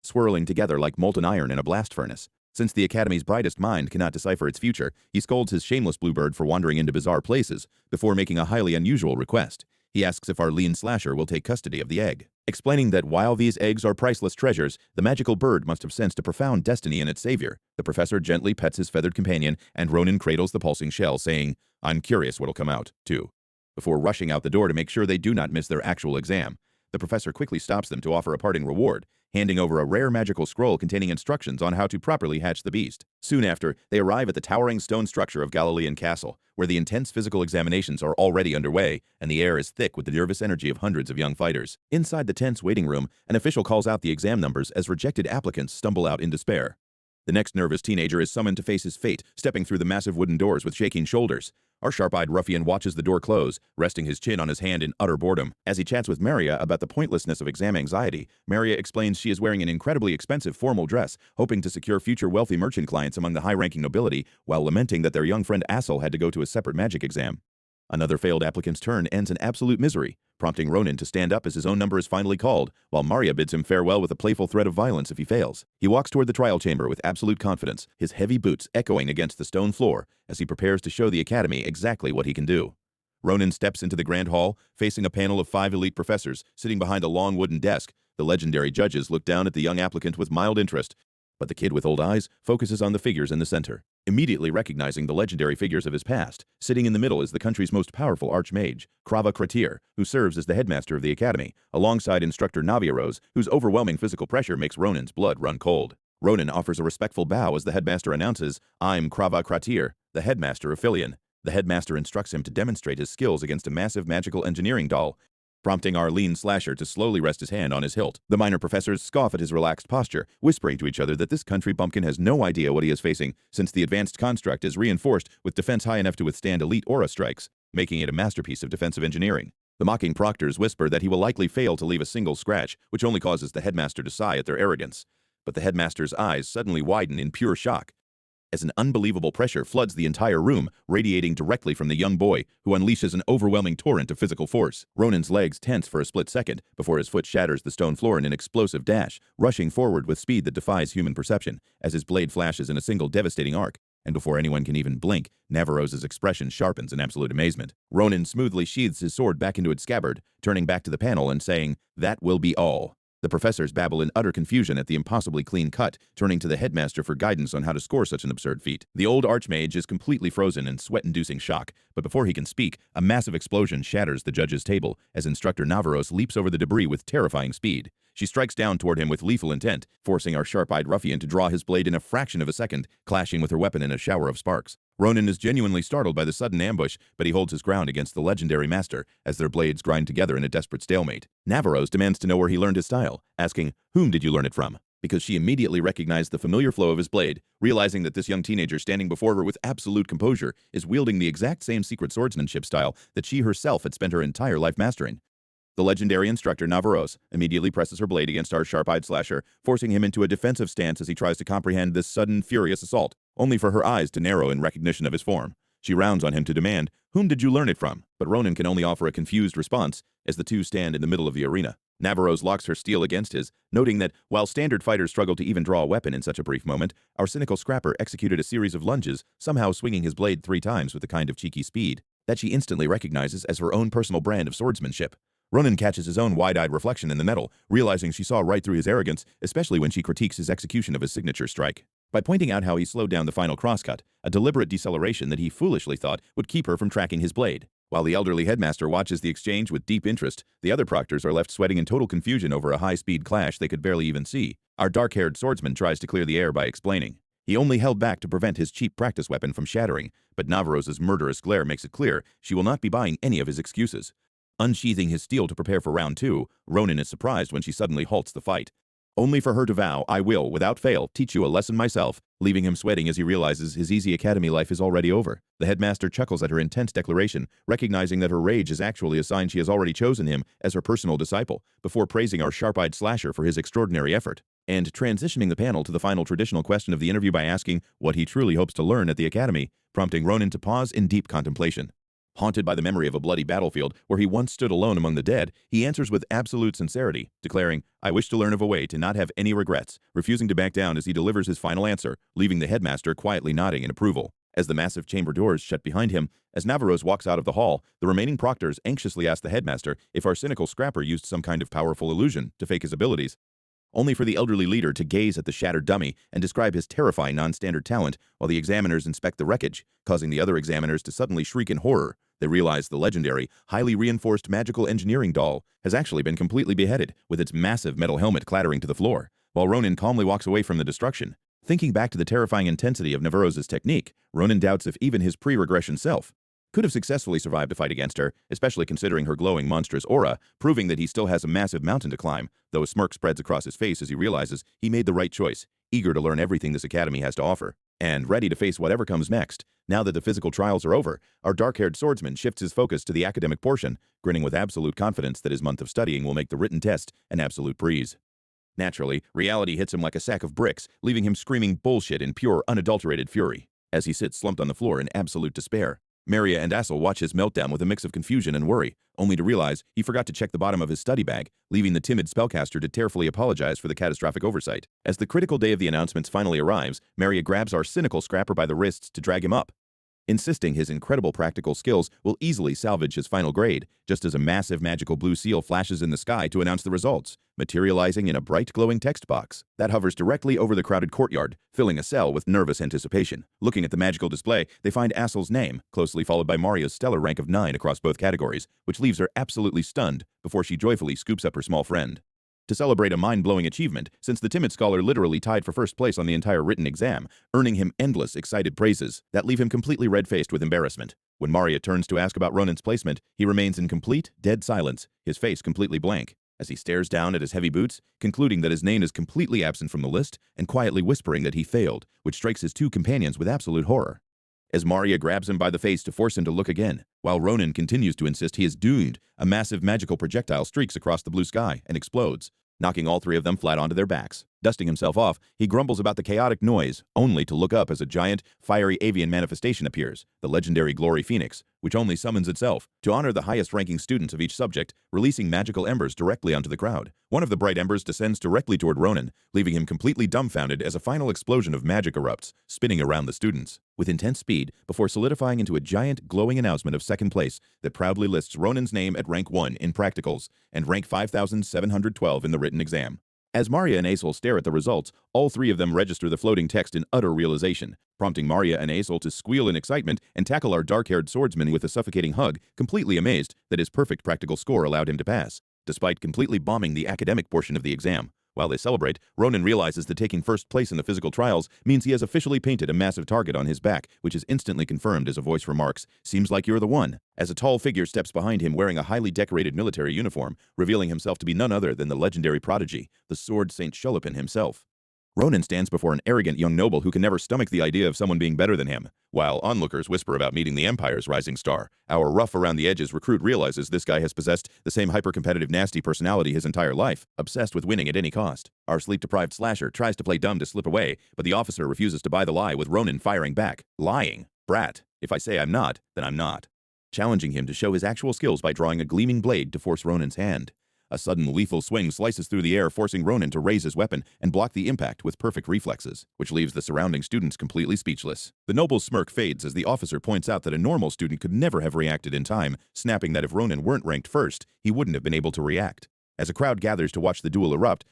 swirling together like molten iron in a blast furnace. Since the Academy's brightest mind cannot decipher its future, he scolds his shameless bluebird for wandering into bizarre places, before making a highly unusual request. He asks if our lean slasher will take custody of the egg, explaining that while these eggs are priceless treasures, the magical bird must have sensed a profound destiny in its savior. The professor gently pets his feathered companion, and Ronan cradles the pulsing shell, saying, "I'm curious what'll come out, too," before rushing out the door to make sure they do not miss their actual exam. The professor quickly stops them to offer a parting reward, handing over a rare magical scroll containing instructions on how to properly hatch the beast. Soon after, they arrive at the towering stone structure of Galilean Castle, where the intense physical examinations are already underway, and the air is thick with the nervous energy of hundreds of young fighters. Inside the tense waiting room, an official calls out the exam numbers as rejected applicants stumble out in despair. The next nervous teenager is summoned to face his fate, stepping through the massive wooden doors with shaking shoulders. Our sharp-eyed ruffian watches the door close, resting his chin on his hand in utter boredom. As he chats with Maria about the pointlessness of exam anxiety, Maria explains she is wearing an incredibly expensive formal dress, hoping to secure future wealthy merchant clients among the high-ranking nobility, while lamenting that their young friend Assel had to go to a separate magic exam. Another failed applicant's turn ends in absolute misery, prompting Ronan to stand up as his own number is finally called, while Maria bids him farewell with a playful threat of violence if he fails. He walks toward the trial chamber with absolute confidence, his heavy boots echoing against the stone floor as he prepares to show the Academy exactly what he can do. Ronan steps into the grand hall, facing a panel of 5 elite professors sitting behind a long wooden desk. The legendary judges look down at the young applicant with mild interest, but the kid with old eyes focuses on the figures in the center, immediately recognizing the legendary figures of his past. Sitting in the middle is the country's most powerful archmage, Krava Kratir, who serves as the headmaster of the Academy, alongside instructor Naviaros, whose overwhelming physical pressure makes Ronan's blood run cold. Ronan offers a respectful bow as the headmaster announces, "I'm Krava Kratir, the headmaster of Philleon." The headmaster instructs him to demonstrate his skills against a massive magical engineering doll, prompting our lean slasher to slowly rest his hand on his hilt. The minor professors scoff at his relaxed posture, whispering to each other that this country bumpkin has no idea what he is facing, since the advanced construct is reinforced with defense high enough to withstand elite aura strikes, making it a masterpiece of defensive engineering. The mocking proctors whisper that he will likely fail to leave a single scratch, which only causes the headmaster to sigh at their arrogance. But the headmaster's eyes suddenly widen in pure shock, as an unbelievable pressure floods the entire room, radiating directly from the young boy, who unleashes an overwhelming torrent of physical force. Ronan's legs tense for a split second before his foot shatters the stone floor in an explosive dash, rushing forward with speed that defies human perception, as his blade flashes in a single devastating arc. And before anyone can even blink, Navarro's expression sharpens in absolute amazement. Ronan smoothly sheathes his sword back into its scabbard, turning back to the panel and saying, "That will be all." The professors babble in utter confusion at the impossibly clean cut, turning to the headmaster for guidance on how to score such an absurd feat. The old archmage is completely frozen in sweat-inducing shock, but before he can speak, a massive explosion shatters the judge's table as instructor Navarros leaps over the debris with terrifying speed. She strikes down toward him with lethal intent, forcing our sharp-eyed ruffian to draw his blade in a fraction of a second, clashing with her weapon in a shower of sparks. Ronan is genuinely startled by the sudden ambush, but he holds his ground against the legendary master as their blades grind together in a desperate stalemate. Navarros demands to know where he learned his style, asking, "Whom did you learn it from?" Because she immediately recognized the familiar flow of his blade, realizing that this young teenager standing before her with absolute composure is wielding the exact same secret swordsmanship style that she herself had spent her entire life mastering. The legendary instructor Navarros immediately presses her blade against our sharp-eyed slasher, forcing him into a defensive stance as he tries to comprehend this sudden, furious assault, only for her eyes to narrow in recognition of his form. She rounds on him to demand, "Whom did you learn it from?" But Ronan can only offer a confused response as the two stand in the middle of the arena. Navarros locks her steel against his, noting that while standard fighters struggle to even draw a weapon in such a brief moment, our cynical scrapper executed a series of lunges, somehow swinging his blade 3 times with a kind of cheeky speed that she instantly recognizes as her own personal brand of swordsmanship. Ronan catches his own wide-eyed reflection in the metal, realizing she saw right through his arrogance, especially when she critiques his execution of his signature strike. By pointing out how he slowed down the final crosscut, a deliberate deceleration that he foolishly thought would keep her from tracking his blade. While the elderly headmaster watches the exchange with deep interest, the other proctors are left sweating in total confusion over a high-speed clash they could barely even see. Our dark-haired swordsman tries to clear the air by explaining. He only held back to prevent his cheap practice weapon from shattering, but Navarros' murderous glare makes it clear she will not be buying any of his excuses. Unsheathing his steel to prepare for round 2, Ronan is surprised when she suddenly halts the fight, only for her to vow, "I will, without fail, teach you a lesson myself," leaving him sweating as he realizes his easy academy life is already over. The headmaster chuckles at her intense declaration, recognizing that her rage is actually a sign she has already chosen him as her personal disciple, before praising our sharp-eyed slasher for his extraordinary effort, and transitioning the panel to the final traditional question of the interview by asking what he truly hopes to learn at the academy, prompting Ronan to pause in deep contemplation. Haunted by the memory of a bloody battlefield where he once stood alone among the dead, he answers with absolute sincerity, declaring, "I wish to learn of a way to not have any regrets," refusing to back down as he delivers his final answer, leaving the headmaster quietly nodding in approval. As the massive chamber doors shut behind him, as Navarros walks out of the hall, the remaining proctors anxiously ask the headmaster if our cynical scrapper used some kind of powerful illusion to fake his abilities, only for the elderly leader to gaze at the shattered dummy and describe his terrifying non-standard talent while the examiners inspect the wreckage, causing the other examiners to suddenly shriek in horror. They realize the legendary, highly reinforced magical engineering doll has actually been completely beheaded, with its massive metal helmet clattering to the floor, while Ronan calmly walks away from the destruction. Thinking back to the terrifying intensity of Navarros' technique, Ronan doubts if even his pre-regression self could have successfully survived a fight against her, especially considering her glowing monstrous aura, proving that he still has a massive mountain to climb, though a smirk spreads across his face as he realizes he made the right choice, eager to learn everything this academy has to offer, and ready to face whatever comes next. Now that the physical trials are over, our dark-haired swordsman shifts his focus to the academic portion, grinning with absolute confidence that his month of studying will make the written test an absolute breeze. Naturally, reality hits him like a sack of bricks, leaving him screaming bullshit in pure, unadulterated fury, as he sits slumped on the floor in absolute despair. Maria and Assel watch his meltdown with a mix of confusion and worry, only to realize he forgot to check the bottom of his study bag, leaving the timid spellcaster to tearfully apologize for the catastrophic oversight. As the critical day of the announcements finally arrives, Maria grabs our cynical scrapper by the wrists to drag him up, insisting his incredible practical skills will easily salvage his final grade, just as a massive magical blue seal flashes in the sky to announce the results, materializing in a bright glowing text box that hovers directly over the crowded courtyard, filling a cell with nervous anticipation. Looking at the magical display, they find Assel's name, closely followed by Maria's stellar rank of 9 across both categories, which leaves her absolutely stunned before she joyfully scoops up her small friend to celebrate a mind-blowing achievement, since the timid scholar literally tied for first place on the entire written exam, earning him endless excited praises that leave him completely red-faced with embarrassment. When Maria turns to ask about Ronan's placement, he remains in complete, dead silence, his face completely blank, as he stares down at his heavy boots, concluding that his name is completely absent from the list, and quietly whispering that he failed, which strikes his two companions with absolute horror. As Maria grabs him by the face to force him to look again, while Ronan continues to insist he is doomed, a massive magical projectile streaks across the blue sky and explodes, knocking all 3 of them flat onto their backs. Dusting himself off, he grumbles about the chaotic noise, only to look up as a giant, fiery avian manifestation appears, the legendary Glory Phoenix, which only summons itself to honor the highest-ranking students of each subject, releasing magical embers directly onto the crowd. One of the bright embers descends directly toward Ronan, leaving him completely dumbfounded as a final explosion of magic erupts, spinning around the students with intense speed before solidifying into a giant, glowing announcement of second place that proudly lists Ronan's name at rank 1 in practicals and rank 5,712 in the written exam. As Maria and Asel stare at the results, all 3 of them register the floating text in utter realization, prompting Maria and Asel to squeal in excitement and tackle our dark-haired swordsman with a suffocating hug, completely amazed that his perfect practical score allowed him to pass, despite completely bombing the academic portion of the exam. While they celebrate, Ronan realizes that taking first place in the physical trials means he has officially painted a massive target on his back, which is instantly confirmed as a voice remarks, "Seems like you're the one," as a tall figure steps behind him wearing a highly decorated military uniform, revealing himself to be none other than the legendary prodigy, the Sword Saint Shullapin himself. Ronan stands before an arrogant young noble who can never stomach the idea of someone being better than him. While onlookers whisper about meeting the Empire's rising star, our rough-around-the-edges recruit realizes this guy has possessed the same hyper-competitive nasty personality his entire life, obsessed with winning at any cost. Our sleep-deprived slasher tries to play dumb to slip away, but the officer refuses to buy the lie with Ronan firing back, lying Brat, if I say I'm not, then I'm not. Challenging him to show his actual skills by drawing a gleaming blade to force Ronan's hand. A sudden lethal swing slices through the air, forcing Ronan to raise his weapon and block the impact with perfect reflexes, which leaves the surrounding students completely speechless. The noble's smirk fades as the officer points out that a normal student could never have reacted in time, snapping that if Ronan weren't ranked first, he wouldn't have been able to react. As a crowd gathers to watch the duel erupt,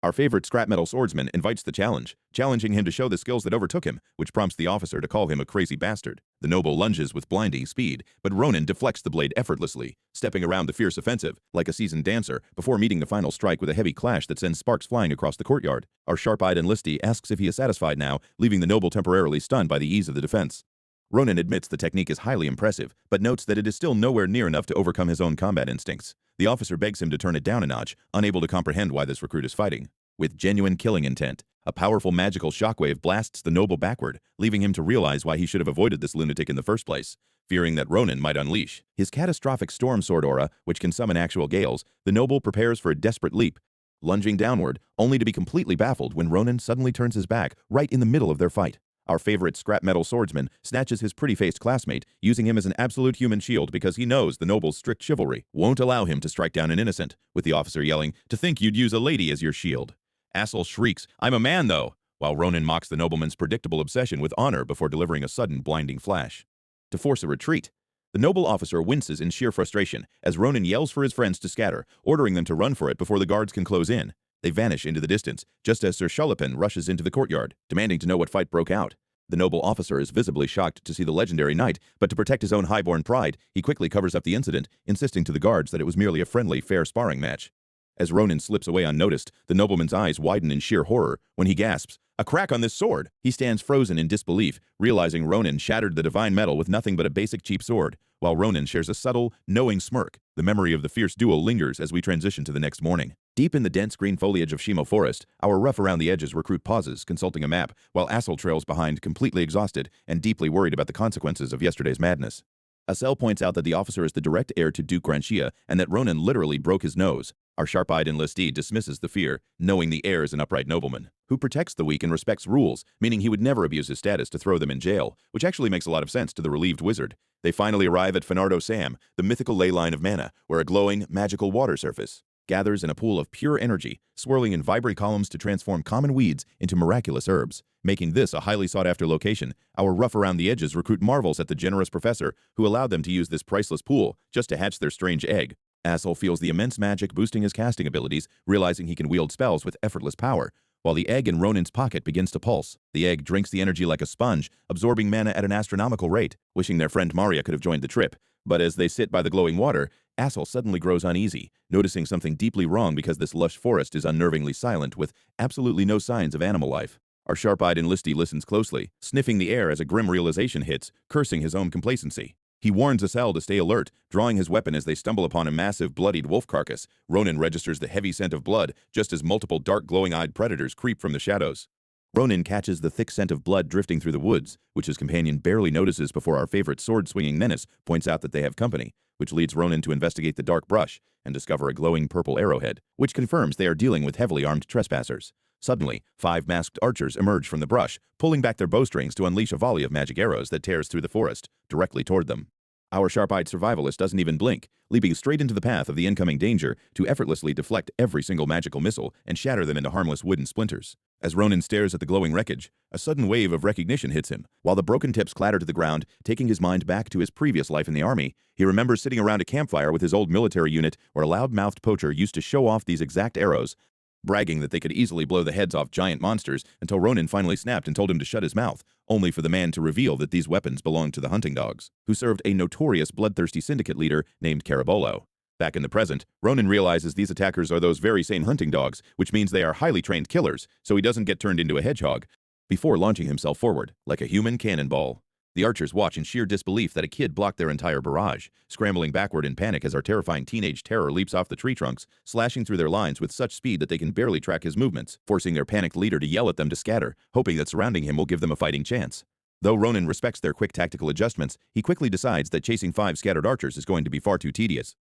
our favorite scrap metal swordsman invites the challenge, challenging him to show the skills that overtook him, which prompts the officer to call him a crazy bastard. The noble lunges with blinding speed, but Ronan deflects the blade effortlessly, stepping around the fierce offensive, like a seasoned dancer, before meeting the final strike with a heavy clash that sends sparks flying across the courtyard. Our sharp-eyed enlistee asks if he is satisfied now, leaving the noble temporarily stunned by the ease of the defense. Ronan admits the technique is highly impressive, but notes that it is still nowhere near enough to overcome his own combat instincts. The officer begs him to turn it down a notch, unable to comprehend why this recruit is fighting. With genuine killing intent, a powerful magical shockwave blasts the noble backward, leaving him to realize why he should have avoided this lunatic in the first place, fearing that Ronan might unleash his catastrophic storm sword aura, which can summon actual gales. The noble prepares for a desperate leap, lunging downward, only to be completely baffled when Ronan suddenly turns his back right in the middle of their fight. Our favorite scrap metal swordsman snatches his pretty-faced classmate, using him as an absolute human shield because he knows the noble's strict chivalry won't allow him to strike down an innocent, with the officer yelling, "To think you'd use a lady as your shield." Assel shrieks, "I'm a man, though," while Ronan mocks the nobleman's predictable obsession with honor before delivering a sudden blinding flash. To force a retreat, the noble officer winces in sheer frustration as Ronan yells for his friends to scatter, ordering them to run for it before the guards can close in. They vanish into the distance, just as Sir Sharlapin rushes into the courtyard, demanding to know what fight broke out. The noble officer is visibly shocked to see the legendary knight, but to protect his own highborn pride, he quickly covers up the incident, insisting to the guards that it was merely a friendly, fair sparring match. As Ronan slips away unnoticed, the nobleman's eyes widen in sheer horror when he gasps, "A crack on this sword!" He stands frozen in disbelief, realizing Ronan shattered the divine metal with nothing but a basic cheap sword, while Ronan shares a subtle, knowing smirk. The memory of the fierce duel lingers as we transition to the next morning. Deep in the dense green foliage of Shimo Forest, our rough-around-the-edges recruit pauses, consulting a map, while Assel trails behind, completely exhausted and deeply worried about the consequences of yesterday's madness. Assel points out that the officer is the direct heir to Duke Granchia and that Ronan literally broke his nose. Our sharp-eyed enlistee dismisses the fear, knowing the heir is an upright nobleman who protects the weak and respects rules, meaning he would never abuse his status to throw them in jail, which actually makes a lot of sense to the relieved wizard. They finally arrive at Fenardo Sam, the mythical ley line of mana, where a glowing, magical water surface gathers in a pool of pure energy, swirling in vibrant columns to transform common weeds into miraculous herbs. Making this a highly sought-after location, our rough-around-the-edges recruit marvels at the generous professor who allowed them to use this priceless pool just to hatch their strange egg. Assel feels the immense magic boosting his casting abilities, realizing he can wield spells with effortless power, while the egg in Ronan's pocket begins to pulse. The egg drinks the energy like a sponge, absorbing mana at an astronomical rate, wishing their friend Maria could have joined the trip. But as they sit by the glowing water, Assel suddenly grows uneasy, noticing something deeply wrong because this lush forest is unnervingly silent, with absolutely no signs of animal life. Our sharp-eyed enlistee listens closely, sniffing the air as a grim realization hits, cursing his own complacency. He warns Assel to stay alert, drawing his weapon as they stumble upon a massive, bloodied wolf carcass. Ronan registers the heavy scent of blood, just as multiple dark, glowing-eyed predators creep from the shadows. Ronan catches the thick scent of blood drifting through the woods, which his companion barely notices before our favorite sword-swinging menace points out that they have company, which leads Ronan to investigate the dark brush and discover a glowing purple arrowhead, which confirms they are dealing with heavily armed trespassers. Suddenly, 5 masked archers emerge from the brush, pulling back their bowstrings to unleash a volley of magic arrows that tears through the forest, directly toward them. Our sharp-eyed survivalist doesn't even blink, leaping straight into the path of the incoming danger to effortlessly deflect every single magical missile and shatter them into harmless wooden splinters. As Ronan stares at the glowing wreckage, a sudden wave of recognition hits him. While the broken tips clatter to the ground, taking his mind back to his previous life in the army, he remembers sitting around a campfire with his old military unit where a loud-mouthed poacher used to show off these exact arrows, bragging that they could easily blow the heads off giant monsters until Ronan finally snapped and told him to shut his mouth, only for the man to reveal that these weapons belonged to the hunting dogs, who served a notorious bloodthirsty syndicate leader named Carabolo. Back in the present, Ronan realizes these attackers are those very same hunting dogs, which means they are highly trained killers, so he doesn't get turned into a hedgehog, before launching himself forward, like a human cannonball. The archers watch in sheer disbelief that a kid blocked their entire barrage, scrambling backward in panic as our terrifying teenage terror leaps off the tree trunks, slashing through their lines with such speed that they can barely track his movements, forcing their panicked leader to yell at them to scatter, hoping that surrounding him will give them a fighting chance. Though Ronan respects their quick tactical adjustments, he quickly decides that chasing 5 scattered archers is going to be far too tedious.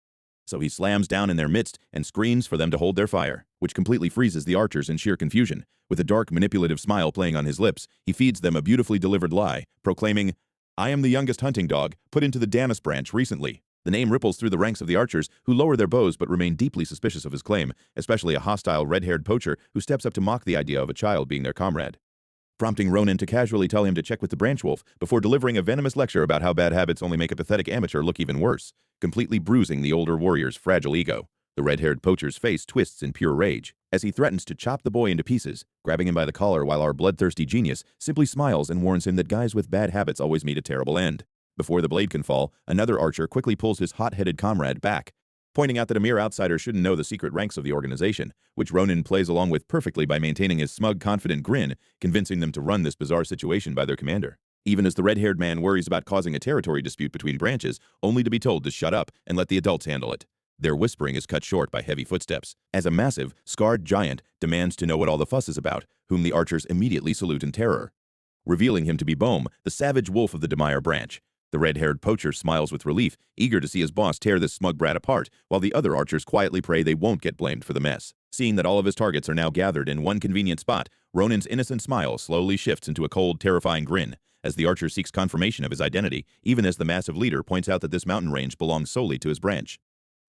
So he slams down in their midst and screams for them to hold their fire, which completely freezes the archers in sheer confusion. With a dark, manipulative smile playing on his lips, he feeds them a beautifully delivered lie, proclaiming, I am the youngest hunting dog, put into the Damas branch recently. The name ripples through the ranks of the archers, who lower their bows but remain deeply suspicious of his claim, especially a hostile red-haired poacher who steps up to mock the idea of a child being their comrade, prompting Ronan to casually tell him to check with the branch wolf before delivering a venomous lecture about how bad habits only make a pathetic amateur look even worse, completely bruising the older warrior's fragile ego. The red-haired poacher's face twists in pure rage as he threatens to chop the boy into pieces, grabbing him by the collar while our bloodthirsty genius simply smiles and warns him that guys with bad habits always meet a terrible end. Before the blade can fall, another archer quickly pulls his hot-headed comrade back, pointing out that a mere outsider shouldn't know the secret ranks of the organization, which Ronan plays along with perfectly by maintaining his smug, confident grin, convincing them to run this bizarre situation by their commander. Even as the red-haired man worries about causing a territory dispute between branches, only to be told to shut up and let the adults handle it. Their whispering is cut short by heavy footsteps, as a massive, scarred giant demands to know what all the fuss is about, whom the archers immediately salute in terror, revealing him to be Bohm, the savage wolf of the Demire branch. The red-haired poacher smiles with relief, eager to see his boss tear this smug brat apart, while the other archers quietly pray they won't get blamed for the mess. Seeing that all of his targets are now gathered in one convenient spot, Ronan's innocent smile slowly shifts into a cold, terrifying grin, as the archer seeks confirmation of his identity, even as the massive leader points out that this mountain range belongs solely to his branch,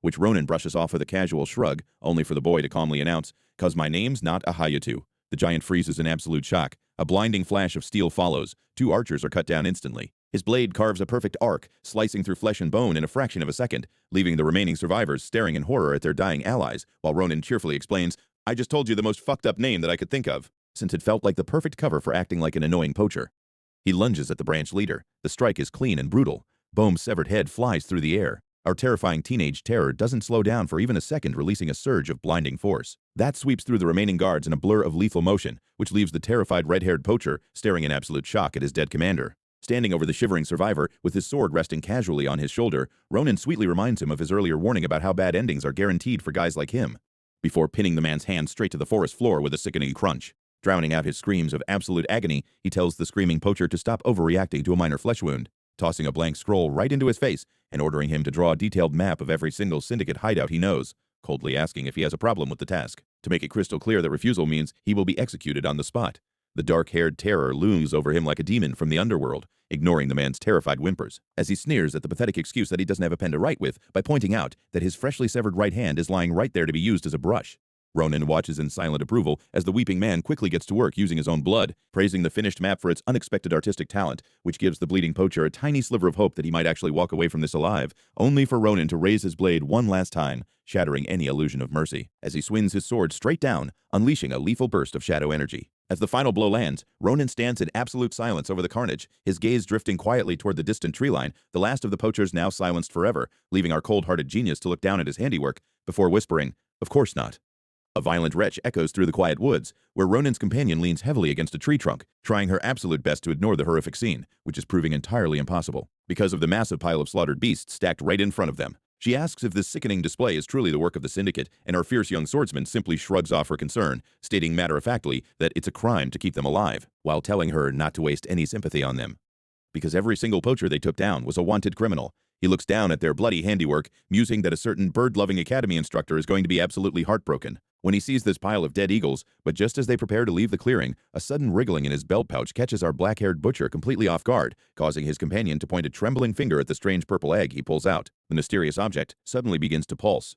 which Ronan brushes off with a casual shrug, only for the boy to calmly announce, "'Cause my name's not a Hayatu." The giant freezes in absolute shock. A blinding flash of steel follows. 2 archers are cut down instantly. His blade carves a perfect arc, slicing through flesh and bone in a fraction of a second, leaving the remaining survivors staring in horror at their dying allies, while Ronan cheerfully explains, "I just told you the most fucked up name that I could think of," since it felt like the perfect cover for acting like an annoying poacher. He lunges at the branch leader. The strike is clean and brutal. Bohm's severed head flies through the air. Our terrifying teenage terror doesn't slow down for even a second, releasing a surge of blinding force. That sweeps through the remaining guards in a blur of lethal motion, which leaves the terrified red-haired poacher staring in absolute shock at his dead commander. Standing over the shivering survivor, with his sword resting casually on his shoulder, Ronan sweetly reminds him of his earlier warning about how bad endings are guaranteed for guys like him, before pinning the man's hand straight to the forest floor with a sickening crunch. Drowning out his screams of absolute agony, he tells the screaming poacher to stop overreacting to a minor flesh wound, tossing a blank scroll right into his face and ordering him to draw a detailed map of every single syndicate hideout he knows, coldly asking if he has a problem with the task, to make it crystal clear that refusal means he will be executed on the spot. The dark-haired terror looms over him like a demon from the underworld, ignoring the man's terrified whimpers, as he sneers at the pathetic excuse that he doesn't have a pen to write with by pointing out that his freshly severed right hand is lying right there to be used as a brush. Ronan watches in silent approval as the weeping man quickly gets to work using his own blood, praising the finished map for its unexpected artistic talent, which gives the bleeding poacher a tiny sliver of hope that he might actually walk away from this alive, only for Ronan to raise his blade one last time, shattering any illusion of mercy, as he swings his sword straight down, unleashing a lethal burst of shadow energy. As the final blow lands, Ronan stands in absolute silence over the carnage, his gaze drifting quietly toward the distant tree line, the last of the poachers now silenced forever, leaving our cold-hearted genius to look down at his handiwork, before whispering, "Of course not." A violent retch echoes through the quiet woods, where Ronan's companion leans heavily against a tree trunk, trying her absolute best to ignore the horrific scene, which is proving entirely impossible, because of the massive pile of slaughtered beasts stacked right in front of them. She asks if this sickening display is truly the work of the syndicate, and our fierce young swordsman simply shrugs off her concern, stating matter-of-factly that it's a crime to keep them alive, while telling her not to waste any sympathy on them, because every single poacher they took down was a wanted criminal. He looks down at their bloody handiwork, musing that a certain bird-loving academy instructor is going to be absolutely heartbroken when he sees this pile of dead eagles, but just as they prepare to leave the clearing, a sudden wriggling in his belt pouch catches our black-haired butcher completely off guard, causing his companion to point a trembling finger at the strange purple egg he pulls out. The mysterious object suddenly begins to pulse,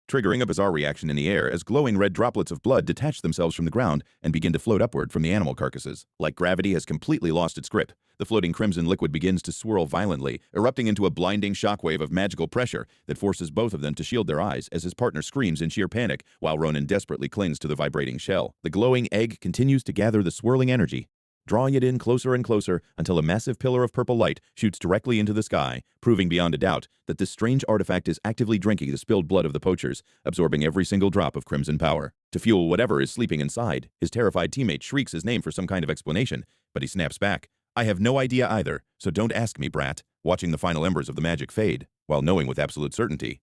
triggering a bizarre reaction in the air as glowing red droplets of blood detach themselves from the ground and begin to float upward from the animal carcasses. Like gravity has completely lost its grip, the floating crimson liquid begins to swirl violently, erupting into a blinding shockwave of magical pressure that forces both of them to shield their eyes as his partner screams in sheer panic while Ronan desperately clings to the vibrating shell. The glowing egg continues to gather the swirling energy, drawing it in closer and closer until a massive pillar of purple light shoots directly into the sky, proving beyond a doubt that this strange artifact is actively drinking the spilled blood of the poachers, absorbing every single drop of crimson power. To fuel whatever is sleeping inside, his terrified teammate shrieks his name for some kind of explanation, but he snaps back, "I have no idea either, so don't ask me, brat," watching the final embers of the magic fade, while knowing with absolute certainty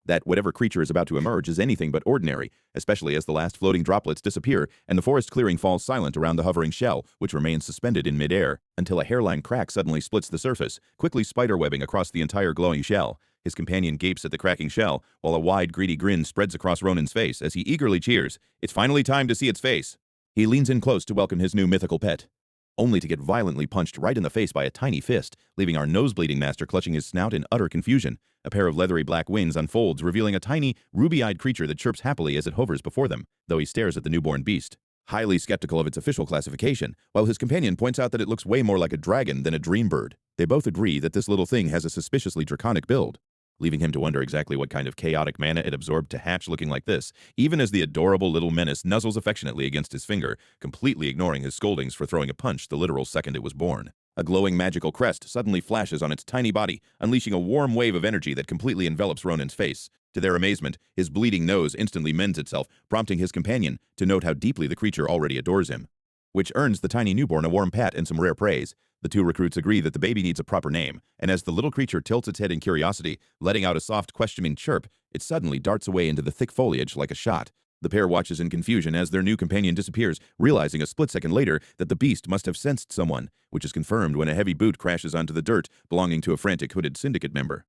that whatever creature is about to emerge is anything but ordinary, especially as the last floating droplets disappear and the forest clearing falls silent around the hovering shell, which remains suspended in midair, until a hairline crack suddenly splits the surface, quickly spiderwebbing across the entire glowing shell. His companion gapes at the cracking shell, while a wide, greedy grin spreads across Ronan's face as he eagerly cheers. It's finally time to see its face. He leans in close to welcome his new mythical pet. only to get violently punched right in the face by a tiny fist, leaving our nose-bleeding master clutching his snout in utter confusion. A pair of leathery black wings unfolds, revealing a tiny, ruby-eyed creature that chirps happily as it hovers before them, though he stares at the newborn beast, highly skeptical of its official classification, while his companion points out that it looks way more like a dragon than a dream bird. They both agree that this little thing has a suspiciously draconic build, leaving him to wonder exactly what kind of chaotic mana it absorbed to hatch looking like this, even as the adorable little menace nuzzles affectionately against his finger, completely ignoring his scoldings for throwing a punch the literal second it was born. A glowing magical crest suddenly flashes on its tiny body, unleashing a warm wave of energy that completely envelops Ronan's face. To their amazement, his bleeding nose instantly mends itself, prompting his companion to note how deeply the creature already adores him, which earns the tiny newborn a warm pat and some rare praise. The two recruits agree that the baby needs a proper name, and as the little creature tilts its head in curiosity, letting out a soft questioning chirp, it suddenly darts away into the thick foliage like a shot. The pair watches in confusion as their new companion disappears, realizing a split second later that the beast must have sensed someone, which is confirmed when a heavy boot crashes onto the dirt belonging to a frantic hooded syndicate member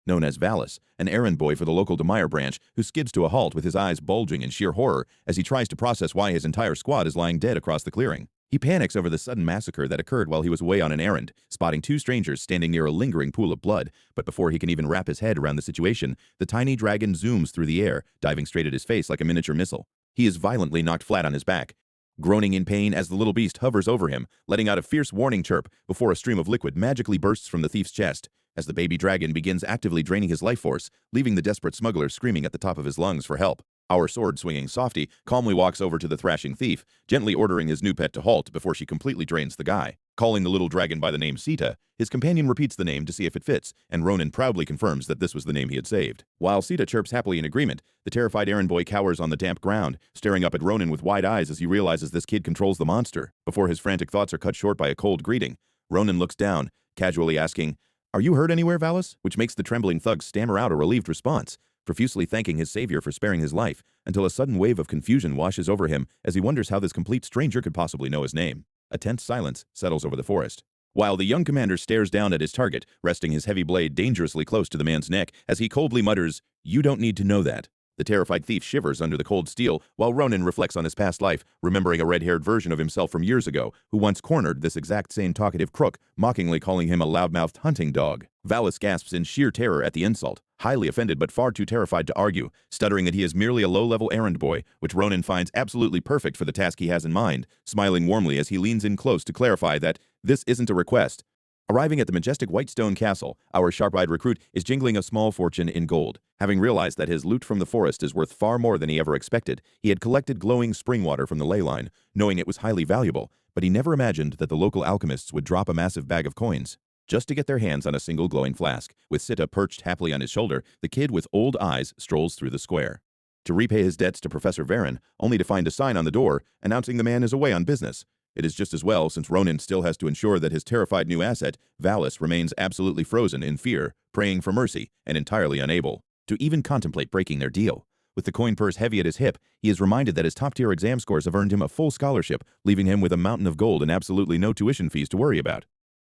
known as Valis, an errand boy for the local Demire branch, who skids to a halt with his eyes bulging in sheer horror as he tries to process why his entire squad is lying dead across the clearing. He panics over the sudden massacre that occurred while he was away on an errand, spotting two strangers standing near a lingering pool of blood, but before he can even wrap his head around the situation, the tiny dragon zooms through the air, diving straight at his face like a miniature missile. He is violently knocked flat on his back, groaning in pain as the little beast hovers over him, letting out a fierce warning chirp before a stream of liquid magically bursts from the thief's chest, as the baby dragon begins actively draining his life force, leaving the desperate smuggler screaming at the top of his lungs for help. Our sword-swinging softy calmly walks over to the thrashing thief, gently ordering his new pet to halt before she completely drains the guy. Calling the little dragon by the name Sita, his companion repeats the name to see if it fits, and Ronan proudly confirms that this was the name he had saved. While Sita chirps happily in agreement, the terrified errand boy cowers on the damp ground, staring up at Ronan with wide eyes as he realizes this kid controls the monster. Before his frantic thoughts are cut short by a cold greeting, Ronan looks down, casually asking, "Are you hurt anywhere, Valis?" Which makes the trembling thug stammer out a relieved response, profusely thanking his savior for sparing his life, until a sudden wave of confusion washes over him as he wonders how this complete stranger could possibly know his name. A tense silence settles over the forest, while the young commander stares down at his target, resting his heavy blade dangerously close to the man's neck as he coldly mutters, "You don't need to know that." The terrified thief shivers under the cold steel, while Ronan reflects on his past life, remembering a red-haired version of himself from years ago, who once cornered this exact same talkative crook, mockingly calling him a loudmouthed hunting dog. Valis gasps in sheer terror at the insult, highly offended but far too terrified to argue, stuttering that he is merely a low-level errand boy, which Ronan finds absolutely perfect for the task he has in mind, smiling warmly as he leans in close to clarify that this isn't a request. Arriving at the majestic white stone castle, our sharp-eyed recruit is jingling a small fortune in gold. Having realized that his loot from the forest is worth far more than he ever expected, he had collected glowing spring water from the ley line, knowing it was highly valuable, but he never imagined that the local alchemists would drop a massive bag of coins just to get their hands on a single glowing flask. With Sita perched happily on his shoulder, the kid with old eyes strolls through the square to repay his debts to Professor Varen, only to find a sign on the door announcing the man is away on business. It is just as well, since Ronan still has to ensure that his terrified new asset, Valis, remains absolutely frozen in fear, praying for mercy, and entirely unable to even contemplate breaking their deal. With the coin purse heavy at his hip, he is reminded that his top-tier exam scores have earned him a full scholarship, leaving him with a mountain of gold and absolutely no tuition fees to worry about.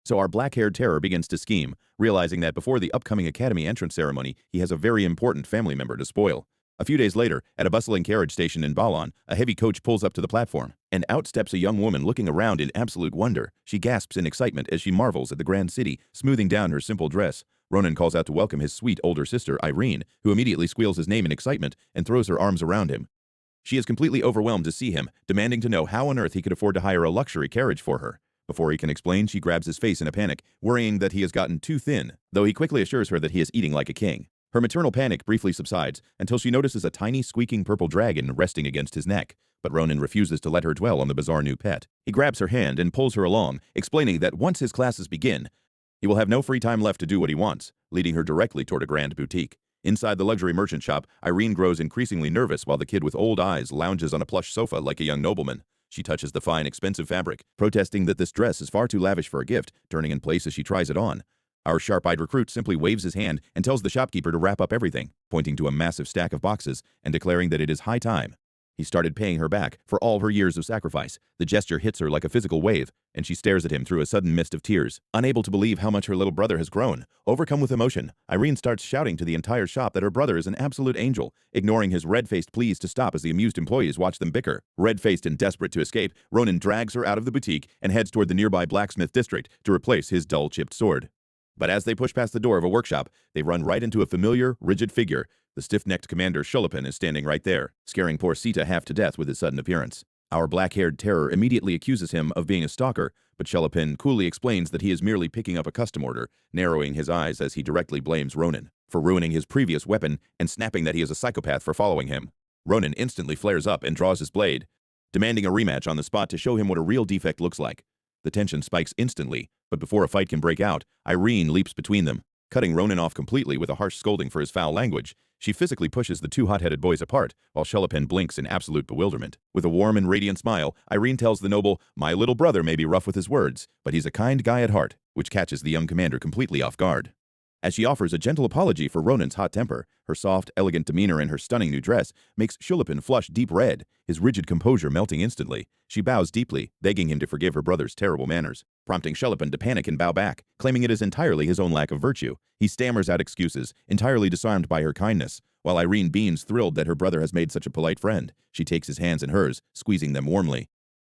So our black-haired terror begins to scheme, realizing that before the upcoming academy entrance ceremony, he has a very important family member to spoil. A few days later, at a bustling carriage station in Balon, a heavy coach pulls up to the platform, and out steps a young woman looking around in absolute wonder. She gasps in excitement as she marvels at the grand city, smoothing down her simple dress. Ronan calls out to welcome his sweet older sister, Irene, who immediately squeals his name in excitement and throws her arms around him. She is completely overwhelmed to see him, demanding to know how on earth he could afford to hire a luxury carriage for her. Before he can explain, she grabs his face in a panic, worrying that he has gotten too thin, though he quickly assures her that he is eating like a king. Her maternal panic briefly subsides until she notices a tiny squeaking purple dragon resting against his neck, but Ronan refuses to let her dwell on the bizarre new pet. He grabs her hand and pulls her along, explaining that once his classes begin, he will have no free time left to do what he wants, leading her directly toward a grand boutique. Inside the luxury merchant shop, Irene grows increasingly nervous while the kid with old eyes lounges on a plush sofa like a young nobleman. She touches the fine, expensive fabric, protesting that this dress is far too lavish for a gift, turning in place as she tries it on. Our sharp-eyed recruit simply waves his hand and tells the shopkeeper to wrap up everything, pointing to a massive stack of boxes and declaring that it is high time He started paying her back for all her years of sacrifice. The gesture hits her like a physical wave, and she stares at him through a sudden mist of tears. Unable to believe how much her little brother has grown, overcome with emotion, Irene starts shouting to the entire shop that her brother is an absolute angel, ignoring his red-faced pleas to stop as the amused employees watch them bicker. Red-faced and desperate to escape, Ronan drags her out of the boutique and heads toward the nearby blacksmith district to replace his dull-chipped sword. But as they push past the door of a workshop, they run right into a familiar, rigid figure. The stiff-necked commander Philleon is standing right there, scaring poor Sita half to death with his sudden appearance. Our black-haired terror immediately accuses him of being a stalker, but Philleon coolly explains that he is merely picking up a custom order, narrowing his eyes as he directly blames Ronan for ruining his previous weapon and snapping that he is a psychopath for following him. Ronan instantly flares up and draws his blade, demanding a rematch on the spot to show him what a real defect looks like. The tension spikes instantly, but before a fight can break out, Irene leaps between them, cutting Ronan off completely with a harsh scolding for his foul language. She physically pushes the two hot-headed boys apart, while Philleon blinks in absolute bewilderment. With a warm and radiant smile, Irene tells the noble, "My little brother may be rough with his words, but he's a kind guy at heart," which catches the young commander completely off guard. As she offers a gentle apology for Ronan's hot temper, her soft, elegant demeanor and her stunning new dress makes Philleon flush deep red, his rigid composure melting instantly. She bows deeply, begging him to forgive her brother's terrible manners, prompting Philleon to panic and bow back, claiming it is entirely his own lack of virtue. He stammers out excuses, entirely disarmed by her kindness, while Irene beams, thrilled that her brother has made such a polite friend. She takes his hands in hers, squeezing them warmly,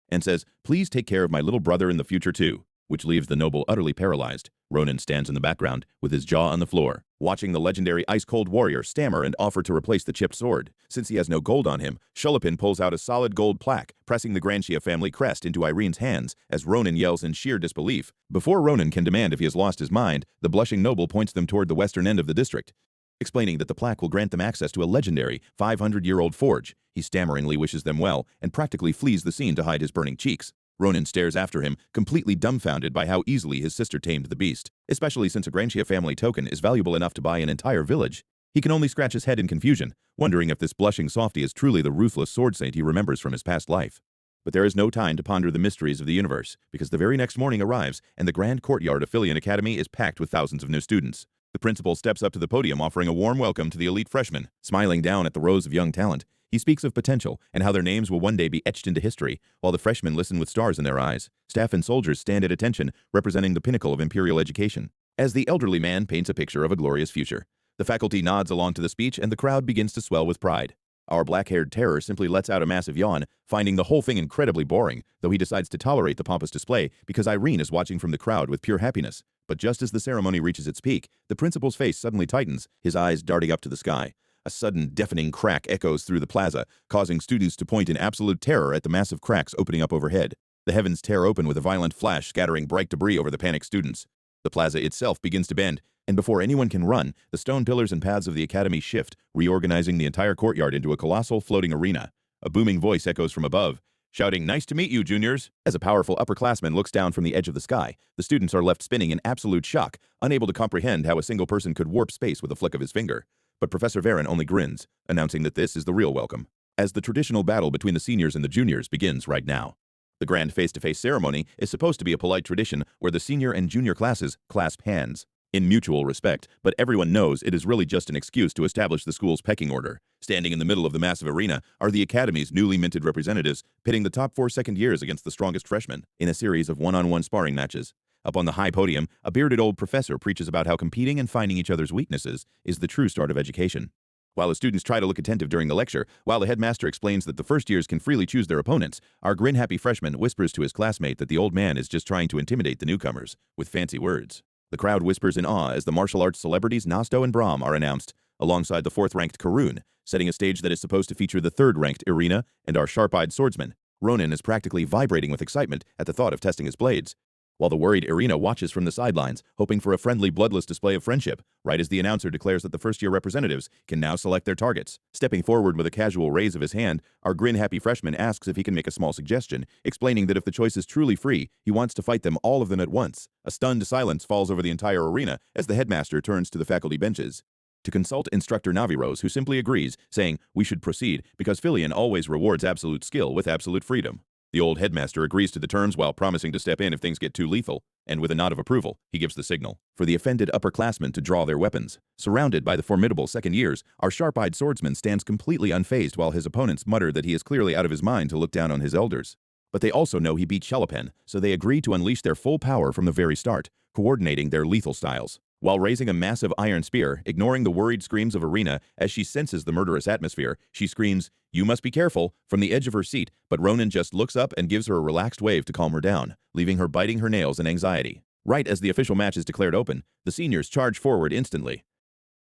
and says, "Please take care of my little brother in the future too," which leaves the noble utterly paralyzed. Ronan stands in the background, with his jaw on the floor, watching the legendary ice-cold warrior stammer and offer to replace the chipped sword. Since he has no gold on him, Philleon pulls out a solid gold plaque, pressing the Granchia family crest into Irene's hands as Ronan yells in sheer disbelief. Before Ronan can demand if he has lost his mind, the blushing noble points them toward the western end of the district, explaining that the plaque will grant them access to a legendary 500-year-old forge. He stammeringly wishes them well and practically flees the scene to hide his burning cheeks. Ronan stares after him, completely dumbfounded by how easily his sister tamed the beast, especially since a Granchia family token is valuable enough to buy an entire village. He can only scratch his head in confusion, wondering if this blushing softy is truly the ruthless sword saint he remembers from his past life. But there is no time to ponder the mysteries of the universe, because the very next morning arrives, and the grand courtyard of Philleon Academy is packed with thousands of new students. The principal steps up to the podium offering a warm welcome to the elite freshmen. Smiling down at the rows of young talent, he speaks of potential and how their names will one day be etched into history, while the freshmen listen with stars in their eyes. Staff and soldiers stand at attention, representing the pinnacle of imperial education. As the elderly man paints a picture of a glorious future, the faculty nods along to the speech and the crowd begins to swell with pride. Our black-haired terror simply lets out a massive yawn, finding the whole thing incredibly boring, though he decides to tolerate the pompous display because Irene is watching from the crowd with pure happiness. But just as the ceremony reaches its peak, the principal's face suddenly tightens, his eyes darting up to the sky. A sudden, deafening crack echoes through the plaza, causing students to point in absolute terror at the massive cracks opening up overhead. The heavens tear open with a violent flash, scattering bright debris over the panicked students. The plaza itself begins to bend, and before anyone can run, the stone pillars and paths of the academy shift, reorganizing the entire courtyard into a colossal floating arena. A booming voice echoes from above, shouting, "Nice to meet you, juniors!" As a powerful upperclassman looks down from the edge of the sky, the students are left spinning in absolute shock, unable to comprehend how a single person could warp space with a flick of his finger. But Professor Varen only grins, announcing that this is the real welcome, as the traditional battle between the seniors and the juniors begins right now. The grand face-to-face ceremony is supposed to be a polite tradition where the senior and junior classes clasp hands in mutual respect, but everyone knows it is really just an excuse to establish the school's pecking order. Standing in the middle of the massive arena are the Academy's newly minted representatives, pitting the top 4 second years against the strongest freshmen in a series of one-on-one sparring matches. Up on the high podium, a bearded old professor preaches about how competing and finding each other's weaknesses is the true start of education. While the students try to look attentive during the lecture, while the headmaster explains that the first years can freely choose their opponents, our grin-happy freshman whispers to his classmate that the old man is just trying to intimidate the newcomers with fancy words. The crowd whispers in awe as the martial arts celebrities Nasto and Brahm are announced, alongside the 4th-ranked Karun, setting a stage that is supposed to feature the 3rd-ranked Irina and our sharp-eyed swordsman. Ronan is practically vibrating with excitement at the thought of testing his blades, while the worried Irina watches from the sidelines, hoping for a friendly, bloodless display of friendship, right as the announcer declares that the first-year representatives can now select their targets. Stepping forward with a casual raise of his hand, our grin-happy freshman asks if he can make a small suggestion, explaining that if the choice is truly free, he wants to fight them, all of them at once. A stunned silence falls over the entire arena as the headmaster turns to the faculty benches to consult instructor Naviros, who simply agrees, saying, "We should proceed, because Philleon always rewards absolute skill with absolute freedom." The old headmaster agrees to the terms while promising to step in if things get too lethal. and with a nod of approval, he gives the signal for the offended upperclassmen to draw their weapons. Surrounded by the formidable second years, our sharp-eyed swordsman stands completely unfazed while his opponents mutter that he is clearly out of his mind to look down on his elders. But they also know he beat Shelepen, so they agree to unleash their full power from the very start, coordinating their lethal styles. While raising a massive iron spear, ignoring the worried screams of Arena as she senses the murderous atmosphere, she screams, "You must be careful," from the edge of her seat, but Ronan just looks up and gives her a relaxed wave to calm her down, leaving her biting her nails in anxiety. Right as the official match is declared open, the seniors charge forward instantly,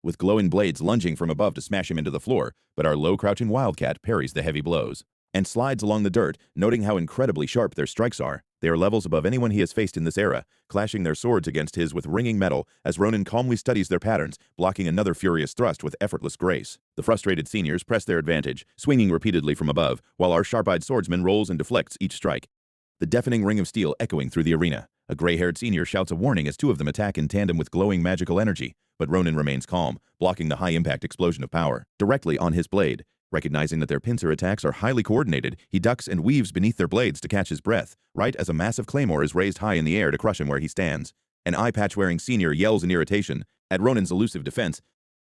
with glowing blades lunging from above to smash him into the floor, but our low-crouching wildcat parries the heavy blows and slides along the dirt, noting how incredibly sharp their strikes are. They are levels above anyone he has faced in this era, clashing their swords against his with ringing metal as Ronan calmly studies their patterns, blocking another furious thrust with effortless grace. The frustrated seniors press their advantage, swinging repeatedly from above, while our sharp-eyed swordsman rolls and deflects each strike, the deafening ring of steel echoing through the arena. A gray-haired senior shouts a warning as two of them attack in tandem with glowing magical energy, but Ronan remains calm, blocking the high-impact explosion of power directly on his blade. Recognizing that their pincer attacks are highly coordinated, he ducks and weaves beneath their blades to catch his breath, right as a massive claymore is raised high in the air to crush him where he stands. An eye-patch-wearing senior yells in irritation at Ronan's elusive defense,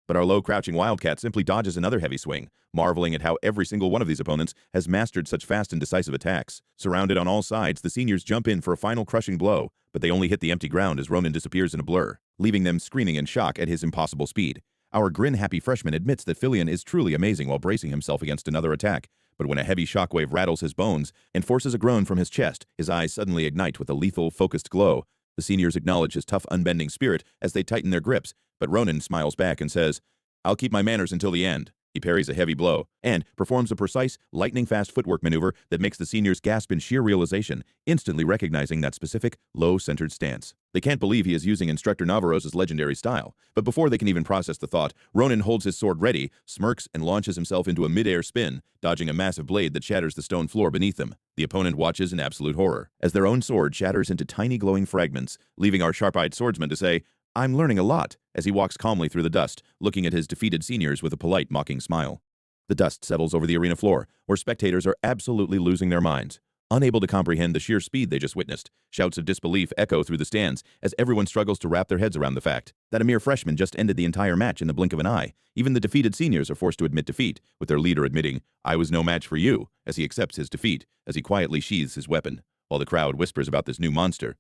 but our low-crouching wildcat simply dodges another heavy swing, marveling at how every single one of these opponents has mastered such fast and decisive attacks. Surrounded on all sides, the seniors jump in for a final crushing blow, but they only hit the empty ground as Ronan disappears in a blur, leaving them screaming in shock at his impossible speed. Our grin-happy freshman admits that Philleon is truly amazing while bracing himself against another attack, but when a heavy shockwave rattles his bones and forces a groan from his chest, his eyes suddenly ignite with a lethal, focused glow. The seniors acknowledge his tough, unbending spirit as they tighten their grips, but Ronan smiles back and says, "I'll keep my manners until the end." He parries a heavy blow and performs a precise, lightning-fast footwork maneuver that makes the seniors gasp in sheer realization, instantly recognizing that specific, low-centered stance. They can't believe he is using Instructor Navarro's legendary style, but before they can even process the thought, Ronan holds his sword ready, smirks, and launches himself into a mid-air spin, dodging a massive blade that shatters the stone floor beneath them. The opponent watches in absolute horror, as their own sword shatters into tiny glowing fragments, leaving our sharp-eyed swordsman to say, "I'm learning a lot," as he walks calmly through the dust, looking at his defeated seniors with a polite, mocking smile. The dust settles over the arena floor, where spectators are absolutely losing their minds. Unable to comprehend the sheer speed they just witnessed, shouts of disbelief echo through the stands as everyone struggles to wrap their heads around the fact that a mere freshman just ended the entire match in the blink of an eye. Even the defeated seniors are forced to admit defeat, with their leader admitting, "I was no match for you," as he accepts his defeat, as he quietly sheathes his weapon, while the crowd whispers about this new monster.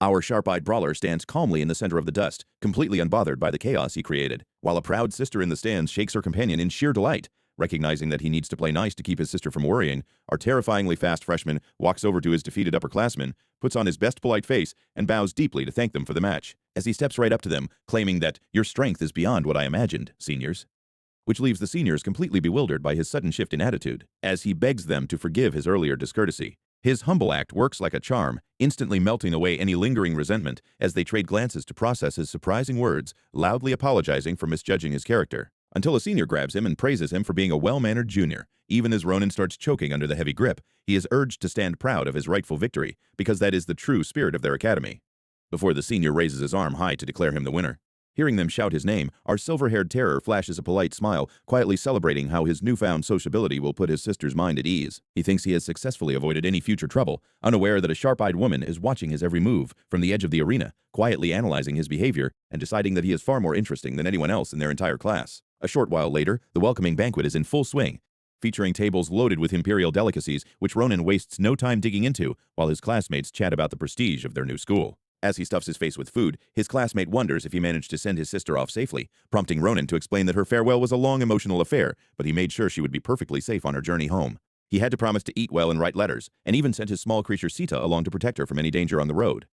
Our sharp-eyed brawler stands calmly in the center of the dust, completely unbothered by the chaos he created, while a proud sister in the stands shakes her companion in sheer delight. Recognizing that he needs to play nice to keep his sister from worrying, our terrifyingly fast freshman walks over to his defeated upperclassmen, puts on his best polite face, and bows deeply to thank them for the match, as he steps right up to them, claiming that, "Your strength is beyond what I imagined, seniors," which leaves the seniors completely bewildered by his sudden shift in attitude, as he begs them to forgive his earlier discourtesy. His humble act works like a charm, instantly melting away any lingering resentment as they trade glances to process his surprising words, loudly apologizing for misjudging his character, until a senior grabs him and praises him for being a well-mannered junior. Even as Ronan starts choking under the heavy grip, he is urged to stand proud of his rightful victory, because that is the true spirit of their academy, before the senior raises his arm high to declare him the winner. Hearing them shout his name, our silver-haired terror flashes a polite smile, quietly celebrating how his newfound sociability will put his sister's mind at ease. He thinks he has successfully avoided any future trouble, unaware that a sharp-eyed woman is watching his every move from the edge of the arena, quietly analyzing his behavior and deciding that he is far more interesting than anyone else in their entire class. A short while later, the welcoming banquet is in full swing, featuring tables loaded with imperial delicacies, which Ronan wastes no time digging into, while his classmates chat about the prestige of their new school. As he stuffs his face with food, his classmate wonders if he managed to send his sister off safely, prompting Ronan to explain that her farewell was a long emotional affair, but he made sure she would be perfectly safe on her journey home. He had to promise to eat well and write letters, and even sent his small creature Sita along to protect her from any danger on the road.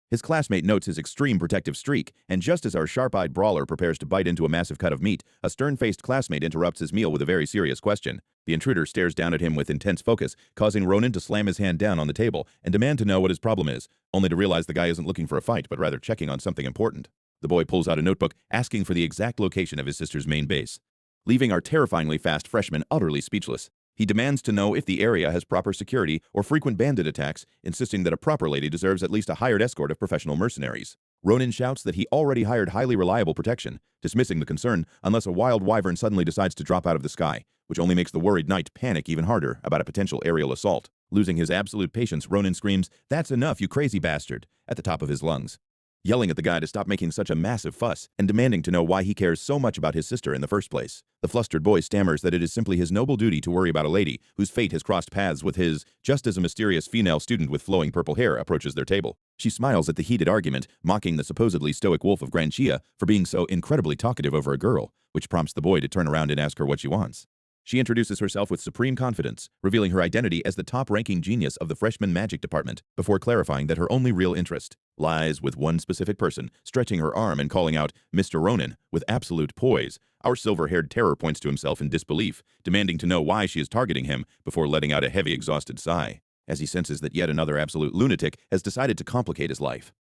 His classmate notes his extreme protective streak, and just as our sharp-eyed brawler prepares to bite into a massive cut of meat, a stern-faced classmate interrupts his meal with a very serious question. The intruder stares down at him with intense focus, causing Ronan to slam his hand down on the table and demand to know what his problem is, only to realize the guy isn't looking for a fight but rather checking on something important. The boy pulls out a notebook, asking for the exact location of his sister's main base, leaving our terrifyingly fast freshman utterly speechless. He demands to know if the area has proper security or frequent bandit attacks, insisting that a proper lady deserves at least a hired escort of professional mercenaries. Ronan shouts that he already hired highly reliable protection, dismissing the concern unless a wild wyvern suddenly decides to drop out of the sky, which only makes the worried knight panic even harder about a potential aerial assault. Losing his absolute patience, Ronan screams, "That's enough, you crazy bastard," at the top of his lungs, yelling at the guy to stop making such a massive fuss and demanding to know why he cares so much about his sister in the first place. The flustered boy stammers that it is simply his noble duty to worry about a lady whose fate has crossed paths with his, just as a mysterious female student with flowing purple hair approaches their table. She smiles at the heated argument, mocking the supposedly stoic wolf of Granchia for being so incredibly talkative over a girl, which prompts the boy to turn around and ask her what she wants. She introduces herself with supreme confidence, revealing her identity as the top-ranking genius of the freshman magic department, before clarifying that her only real interest lies with one specific person, stretching her arm and calling out, "Mr. Ronan," with absolute poise. Our silver-haired terror points to himself in disbelief, demanding to know why she is targeting him before letting out a heavy, exhausted sigh, as he senses that yet another absolute lunatic has decided to complicate his life.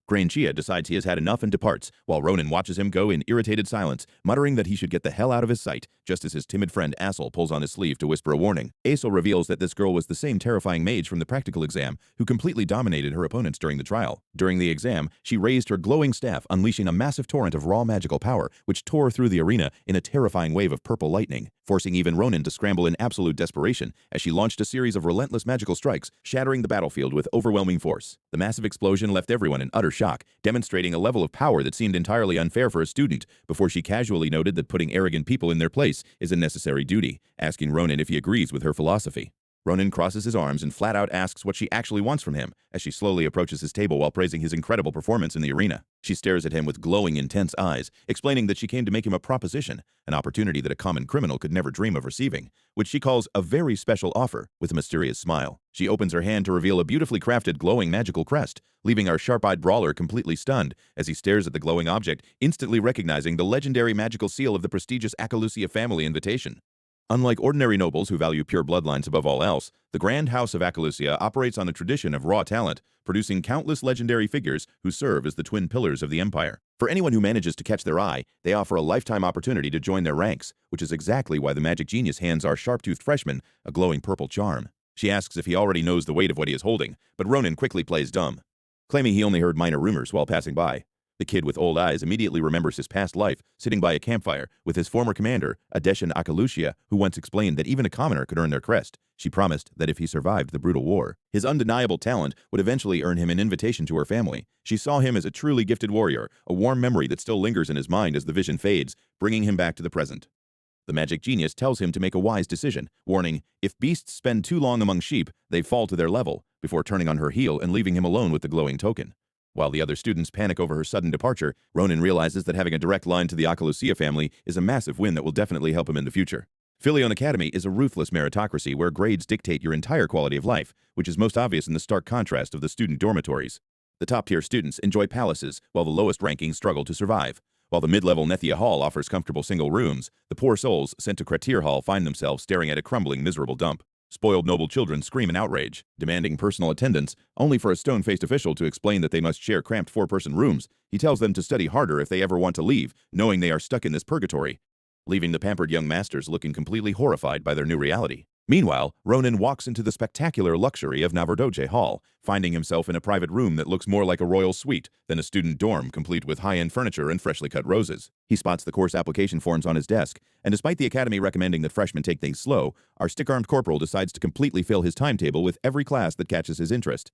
Granchia decides he has had enough and departs, while Ronan watches him go in irritated silence, muttering that he should get the hell out of his sight, just as his timid friend Assel pulls on his sleeve to whisper a warning. Assel reveals that this girl was the same terrifying mage from the practical exam who completely dominated her opponents during the trial. During the exam, she raised her glowing staff, unleashing a massive torrent of raw magical power, which tore through the arena in a terrifying wave of purple lightning, forcing even Ronan to scramble in absolute desperation as she launched a series of relentless magical strikes, shattering the battlefield with overwhelming force. The massive explosion left everyone in utter shock, demonstrating a level of power that seemed entirely unfair for a student, before she casually noted that putting arrogant people in their place is a necessary duty, asking Ronan if he agrees with her philosophy. Ronan crosses his arms and flat out asks what she actually wants from him, as she slowly approaches his table while praising his incredible performance in the arena. She stares at him with glowing, intense eyes, explaining that she came to make him a proposition, an opportunity that a common criminal could never dream of receiving, which she calls a very special offer, with a mysterious smile. She opens her hand to reveal a beautifully crafted, glowing magical crest, leaving our sharp-eyed brawler completely stunned as he stares at the glowing object, instantly recognizing the legendary magical seal of the prestigious Acalusia family invitation. Unlike ordinary nobles who value pure bloodlines above all else, the Grand House of Acalusia operates on a tradition of raw talent, producing countless legendary figures who serve as the twin pillars of the empire. For anyone who manages to catch their eye, they offer a lifetime opportunity to join their ranks, which is exactly why the magic genius hands our sharp-toothed freshman a glowing purple charm. She asks if he already knows the weight of what he is holding, but Ronan quickly plays dumb, claiming he only heard minor rumors while passing by. The kid with old eyes immediately remembers his past life, sitting by a campfire with his former commander, Adeshan Akalusia, who once explained that even a commoner could earn their crest. She promised that if he survived the brutal war, his undeniable talent would eventually earn him an invitation to her family. She saw him as a truly gifted warrior, a warm memory that still lingers in his mind as the vision fades, bringing him back to the present. The magic genius tells him to make a wise decision, warning, if beasts spend too long among sheep, they fall to their level, before turning on her heel and leaving him alone with the glowing token. While the other students panic over her sudden departure, Ronan realizes that having a direct line to the Acalusia family is a massive win that will definitely help him in the future. Philleon Academy is a ruthless meritocracy where grades dictate your entire quality of life, which is most obvious in the stark contrast of the student dormitories. The top-tier students enjoy palaces, while the lowest rankings struggle to survive. While the mid-level Nethia Hall offers comfortable single rooms, the poor souls sent to Kratir Hall find themselves staring at a crumbling, miserable dump. Spoiled noble children scream in outrage, demanding personal attendance, only for a stone-faced official to explain that they must share cramped four-person rooms. He tells them to study harder if they ever want to leave, knowing they are stuck in this purgatory, leaving the pampered young masters looking completely horrified by their new reality. Meanwhile, Ronan walks into the spectacular luxury of Navardoce Hall, finding himself in a private room that looks more like a royal suite than a student dorm complete with high-end furniture and freshly cut roses. He spots the course application forms on his desk, and despite the Academy recommending that freshmen take things slow, our stick-armed corporal decides to completely fill his timetable with every class that catches his interest,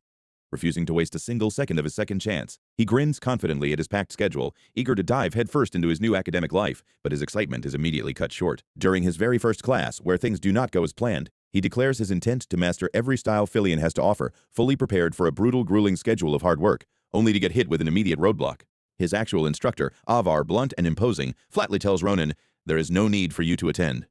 refusing to waste a single second of his second chance. He grins confidently at his packed schedule, eager to dive headfirst into his new academic life, but his excitement is immediately cut short. During his very first class, where things do not go as planned, he declares his intent to master every style Philleon has to offer, fully prepared for a brutal, grueling schedule of hard work, only to get hit with an immediate roadblock. His actual instructor, Avar, blunt and imposing, flatly tells Ronan, "There is no need for you to attend."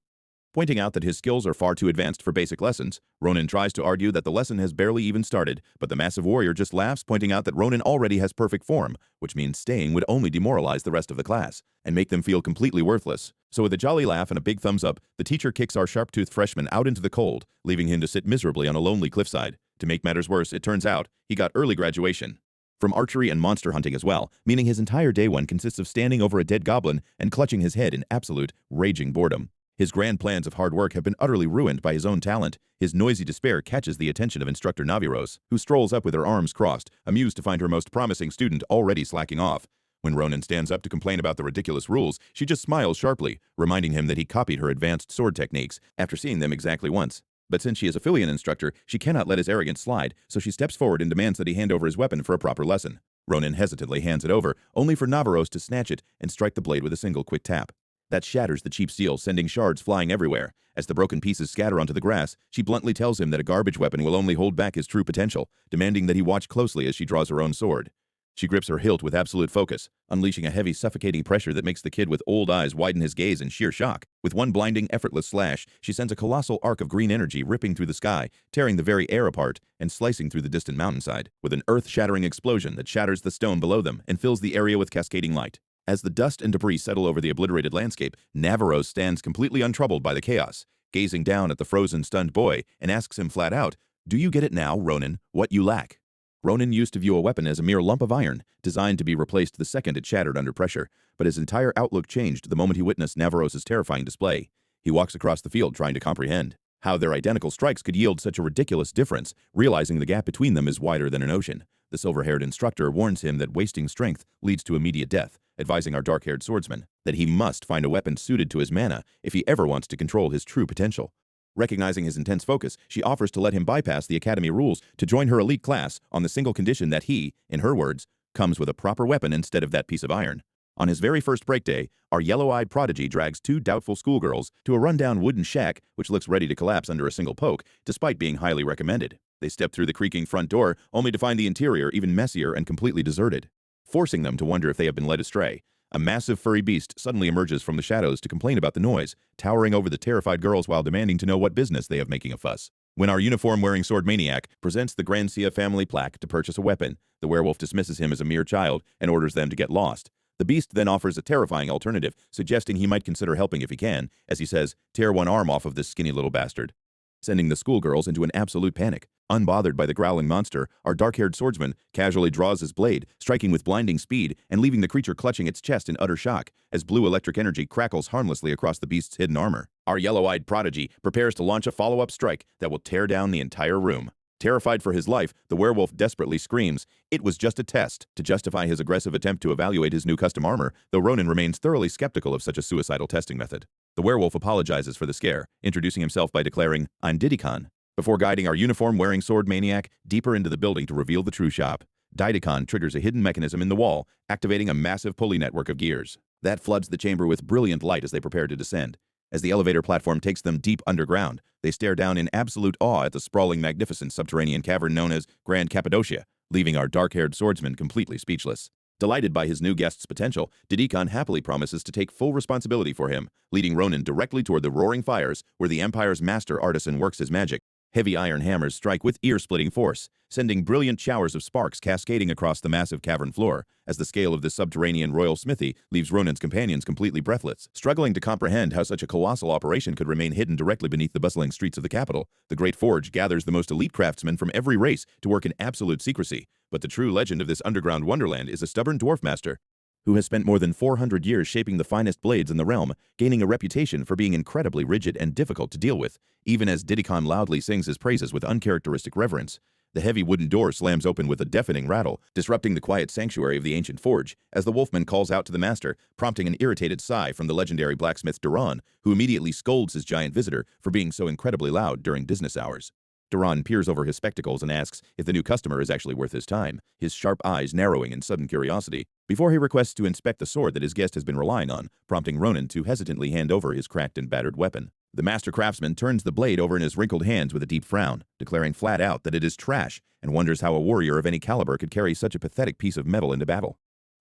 Pointing out that his skills are far too advanced for basic lessons, Ronan tries to argue that the lesson has barely even started, but the massive warrior just laughs, pointing out that Ronan already has perfect form, which means staying would only demoralize the rest of the class and make them feel completely worthless. So with a jolly laugh and a big thumbs up, the teacher kicks our sharp-toothed freshman out into the cold, leaving him to sit miserably on a lonely cliffside. To make matters worse, it turns out he got early graduation from archery and monster hunting as well, meaning his entire day one consists of standing over a dead goblin and clutching his head in absolute, raging boredom. His grand plans of hard work have been utterly ruined by his own talent. His noisy despair catches the attention of Instructor Naviros, who strolls up with her arms crossed, amused to find her most promising student already slacking off. When Ronan stands up to complain about the ridiculous rules, she just smiles sharply, reminding him that he copied her advanced sword techniques after seeing them exactly once. But since she is a Philleon instructor, she cannot let his arrogance slide, so she steps forward and demands that he hand over his weapon for a proper lesson. Ronan hesitantly hands it over, only for Navarros to snatch it and strike the blade with a single quick tap. That shatters the cheap steel, sending shards flying everywhere. As the broken pieces scatter onto the grass, she bluntly tells him that a garbage weapon will only hold back his true potential, demanding that he watch closely as she draws her own sword. She grips her hilt with absolute focus, unleashing a heavy, suffocating pressure that makes the kid with old eyes widen his gaze in sheer shock. With one blinding, effortless slash, she sends a colossal arc of green energy ripping through the sky, tearing the very air apart, and slicing through the distant mountainside, with an earth-shattering explosion that shatters the stone below them and fills the area with cascading light. As the dust and debris settle over the obliterated landscape, Navarros stands completely untroubled by the chaos, gazing down at the frozen, stunned boy, and asks him flat out, "Do you get it now, Ronan, what you lack?" Ronan used to view a weapon as a mere lump of iron, designed to be replaced the second it shattered under pressure, but his entire outlook changed the moment he witnessed Navarros' terrifying display. He walks across the field trying to comprehend how their identical strikes could yield such a ridiculous difference, realizing the gap between them is wider than an ocean. The silver-haired instructor warns him that wasting strength leads to immediate death, advising our dark-haired swordsman that he must find a weapon suited to his mana if he ever wants to control his true potential. Recognizing his intense focus, she offers to let him bypass the Academy rules to join her elite class on the single condition that he, in her words, comes with a proper weapon instead of that piece of iron. On his very first break day, our yellow-eyed prodigy drags two doubtful schoolgirls to a rundown wooden shack which looks ready to collapse under a single poke, despite being highly recommended. They step through the creaking front door, only to find the interior even messier and completely deserted, forcing them to wonder if they have been led astray. A massive furry beast suddenly emerges from the shadows to complain about the noise, towering over the terrified girls while demanding to know what business they have making a fuss. When our uniform-wearing sword maniac presents the Grancia family plaque to purchase a weapon, the werewolf dismisses him as a mere child and orders them to get lost. The beast then offers a terrifying alternative, suggesting he might consider helping if he can, as he says, "Tear one arm off of this skinny little bastard," sending the schoolgirls into an absolute panic. Unbothered by the growling monster, our dark-haired swordsman casually draws his blade, striking with blinding speed and leaving the creature clutching its chest in utter shock as blue electric energy crackles harmlessly across the beast's hidden armor. Our yellow-eyed prodigy prepares to launch a follow-up strike that will tear down the entire room. Terrified for his life, the werewolf desperately screams, "It was just a test," to justify his aggressive attempt to evaluate his new custom armor, though Ronan remains thoroughly skeptical of such a suicidal testing method. The werewolf apologizes for the scare, introducing himself by declaring, "I'm Didicon," before guiding our uniform-wearing sword maniac deeper into the building to reveal the true shop. Didicon triggers a hidden mechanism in the wall, activating a massive pulley network of gears. That floods the chamber with brilliant light as they prepare to descend. As the elevator platform takes them deep underground, they stare down in absolute awe at the sprawling, magnificent subterranean cavern known as Grand Cappadocia, leaving our dark-haired swordsman completely speechless. Delighted by his new guest's potential, Didicon happily promises to take full responsibility for him, leading Ronan directly toward the roaring fires where the Empire's master artisan works his magic. Heavy iron hammers strike with ear-splitting force, sending brilliant showers of sparks cascading across the massive cavern floor, as the scale of this subterranean royal smithy leaves Ronan's companions completely breathless. Struggling to comprehend how such a colossal operation could remain hidden directly beneath the bustling streets of the capital, the Great Forge gathers the most elite craftsmen from every race to work in absolute secrecy. But the true legend of this underground wonderland is a stubborn dwarf master who has spent more than 400 years shaping the finest blades in the realm, gaining a reputation for being incredibly rigid and difficult to deal with. Even as Didicon loudly sings his praises with uncharacteristic reverence, the heavy wooden door slams open with a deafening rattle, disrupting the quiet sanctuary of the ancient forge, as the wolfman calls out to the master, prompting an irritated sigh from the legendary blacksmith Ronan, who immediately scolds his giant visitor for being so incredibly loud during business hours. Ronan peers over his spectacles and asks if the new customer is actually worth his time, his sharp eyes narrowing in sudden curiosity, before he requests to inspect the sword that his guest has been relying on, prompting Ronan to hesitantly hand over his cracked and battered weapon. The master craftsman turns the blade over in his wrinkled hands with a deep frown, declaring flat out that it is trash, and wonders how a warrior of any caliber could carry such a pathetic piece of metal into battle.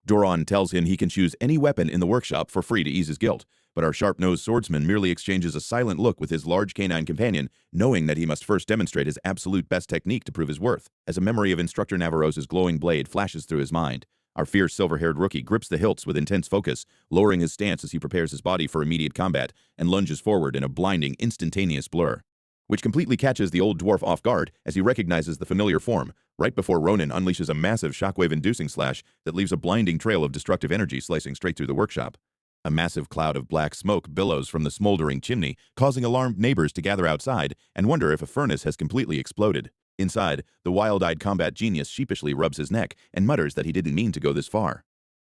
Ronan tells him he can choose any weapon in the workshop for free to ease his guilt, but our sharp-nosed swordsman merely exchanges a silent look with his large canine companion, knowing that he must first demonstrate his absolute best technique to prove his worth. As a memory of Instructor Navarros' glowing blade flashes through his mind, our fierce silver-haired rookie grips the hilts with intense focus, lowering his stance as he prepares his body for immediate combat, and lunges forward in a blinding, instantaneous blur, which completely catches the old dwarf off guard as he recognizes the familiar form, right before Ronan unleashes a massive shockwave-inducing slash that leaves a blinding trail of destructive energy slicing straight through the workshop. A massive cloud of black smoke billows from the smoldering chimney, causing alarmed neighbors to gather outside and wonder if a furnace has completely exploded. Inside, the wild-eyed combat genius sheepishly rubs his neck and mutters that he didn't mean to go this far.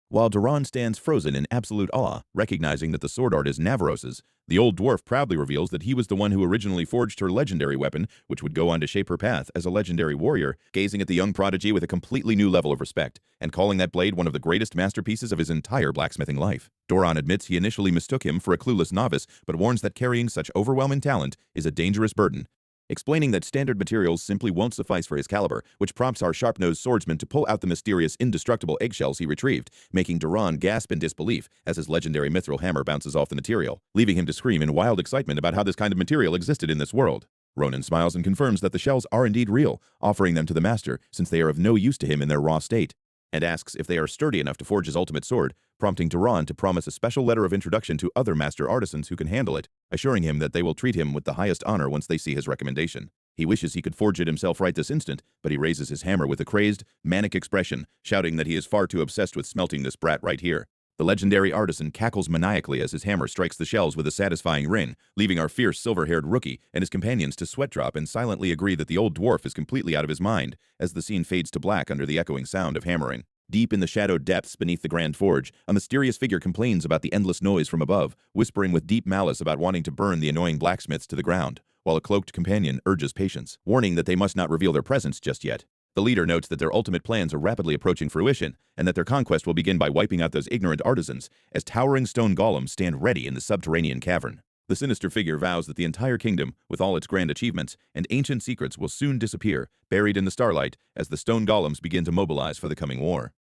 While Duran stands frozen in absolute awe, recognizing that the sword art is Navarrose's, the old dwarf proudly reveals that he was the one who originally forged her legendary weapon, which would go on to shape her path as a legendary warrior, gazing at the young prodigy with a completely new level of respect, and calling that blade one of the greatest masterpieces of his entire blacksmithing life. Duran admits he initially mistook him for a clueless novice, but warns that carrying such overwhelming talent is a dangerous burden, explaining that standard materials simply won't suffice for his caliber, which prompts our sharp-nosed swordsman to pull out the mysterious, indestructible eggshells he retrieved, making Duran gasp in disbelief as his legendary mithril hammer bounces off the material, leaving him to scream in wild excitement about how this kind of material existed in this world. Ronan smiles and confirms that the shells are indeed real, offering them to the master since they are of no use to him in their raw state, and asks if they are sturdy enough to forge his ultimate sword, prompting Duran to promise a special letter of introduction to other master artisans who can handle it, assuring him that they will treat him with the highest honor once they see his recommendation. He wishes he could forge it himself right this instant, but he raises his hammer with a crazed, manic expression, shouting that he is far too obsessed with smelting this brat right here. The legendary artisan cackles maniacally as his hammer strikes the shells with a satisfying ring, leaving our fierce silver-haired rookie and his companions to sweat drop and silently agree that the old dwarf is completely out of his mind, as the scene fades to black under the echoing sound of hammering. Deep in the shadowed depths beneath the grand forge, a mysterious figure complains about the endless noise from above, whispering with deep malice about wanting to burn the annoying blacksmiths to the ground, while a cloaked companion urges patience, warning that they must not reveal their presence just yet. The leader notes that their ultimate plans are rapidly approaching fruition, and that their conquest will begin by wiping out those ignorant artisans, as towering stone golems stand ready in the subterranean cavern. The sinister figure vows that the entire kingdom, with all its grand achievements and ancient secrets, will soon disappear, buried in the starlight, as the stone golems begin to mobilize for the coming war.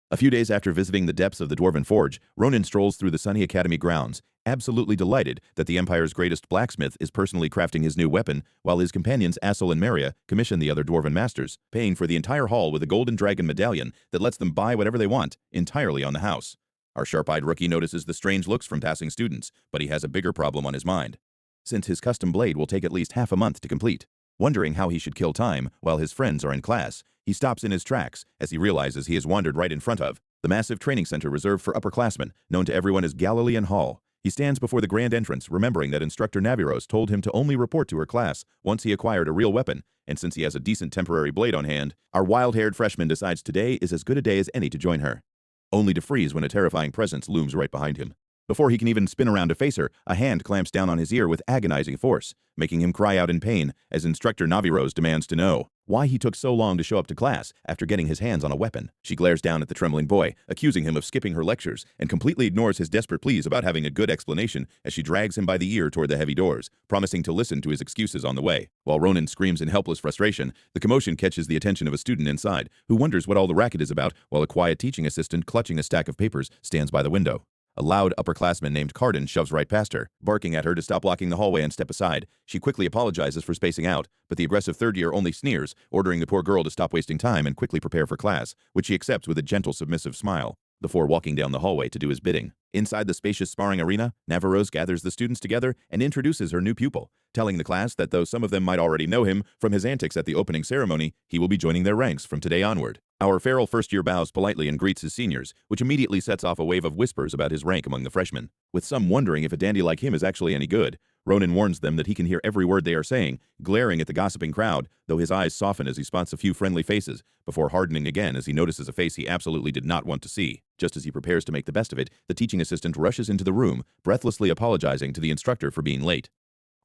A few days after visiting the depths of the Dwarven Forge, Ronan strolls through the sunny Academy grounds, absolutely delighted that the Empire's greatest blacksmith is personally crafting his new weapon, while his companions Assel and Maria commission the other Dwarven masters, paying for the entire haul with a golden dragon medallion that lets them buy whatever they want, entirely on the house. Our sharp-eyed rookie notices the strange looks from passing students, but he has a bigger problem on his mind, since his custom blade will take at least half a month to complete. Wondering how he should kill time while his friends are in class, he stops in his tracks as he realizes he has wandered right in front of the massive training center reserved for upperclassmen, known to everyone as Galilean Hall. He stands before the grand entrance, remembering that Instructor Navarrose told him to only report to her class once he acquired a real weapon, and since he has a decent temporary blade on hand, our wild-haired freshman decides today is as good a day as any to join her, only to freeze when a terrifying presence looms right behind him. Before he can even spin around to face her, a hand clamps down on his ear with agonizing force, making him cry out in pain as Instructor Navarrose demands to know why he took so long to show up to class after getting his hands on a weapon. She glares down at the trembling boy, accusing him of skipping her lectures, and completely ignores his desperate pleas about having a good explanation as she drags him by the ear toward the heavy doors, promising to listen to his excuses on the way. While Ronan screams in helpless frustration, the commotion catches the attention of a student inside, who wonders what all the racket is about, while a quiet teaching assistant clutching a stack of papers stands by the window. A loud upperclassman named Carden shoves right past her, barking at her to stop blocking the hallway and step aside. She quickly apologizes for spacing out, but the aggressive third year only sneers, ordering the poor girl to stop wasting time and quickly prepare for class, which she accepts with a gentle, submissive smile, before walking down the hallway to do his bidding. Inside the spacious sparring arena, Navarrose gathers the students together and introduces her new pupil, telling the class that though some of them might already know him from his antics at the opening ceremony, he will be joining their ranks from today onward. Our feral first-year bows politely and greets his seniors, which immediately sets off a wave of whispers about his rank among the freshmen. With some wondering if a dandy like him is actually any good, Ronan warns them that he can hear every word they are saying, glaring at the gossiping crowd, though his eyes soften as he spots a few friendly faces, before hardening again as he notices a face he absolutely did not want to see. Just as he prepares to make the best of it, the teaching assistant rushes into the room, breathlessly apologizing to the instructor for being late.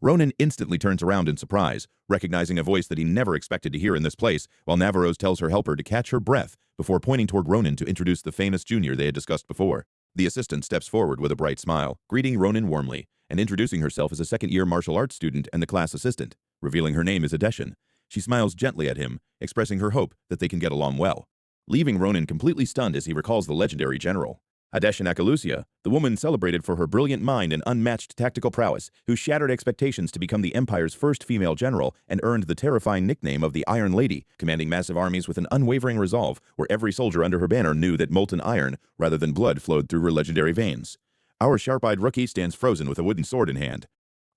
Ronan instantly turns around in surprise, recognizing a voice that he never expected to hear in this place, while Navarrose tells her helper to catch her breath before pointing toward Ronan to introduce the famous junior they had discussed before. The assistant steps forward with a bright smile, greeting Ronan warmly, and introducing herself as a second-year martial arts student and the class assistant, revealing her name is Adeshin. She smiles gently at him, expressing her hope that they can get along well, leaving Ronan completely stunned as he recalls the legendary general. Adeshin Academy, the woman celebrated for her brilliant mind and unmatched tactical prowess, who shattered expectations to become the Empire's first female general and earned the terrifying nickname of the Iron Lady, commanding massive armies with an unwavering resolve, where every soldier under her banner knew that molten iron, rather than blood, flowed through her legendary veins. Our sharp-eyed rookie stands frozen with a wooden sword in hand,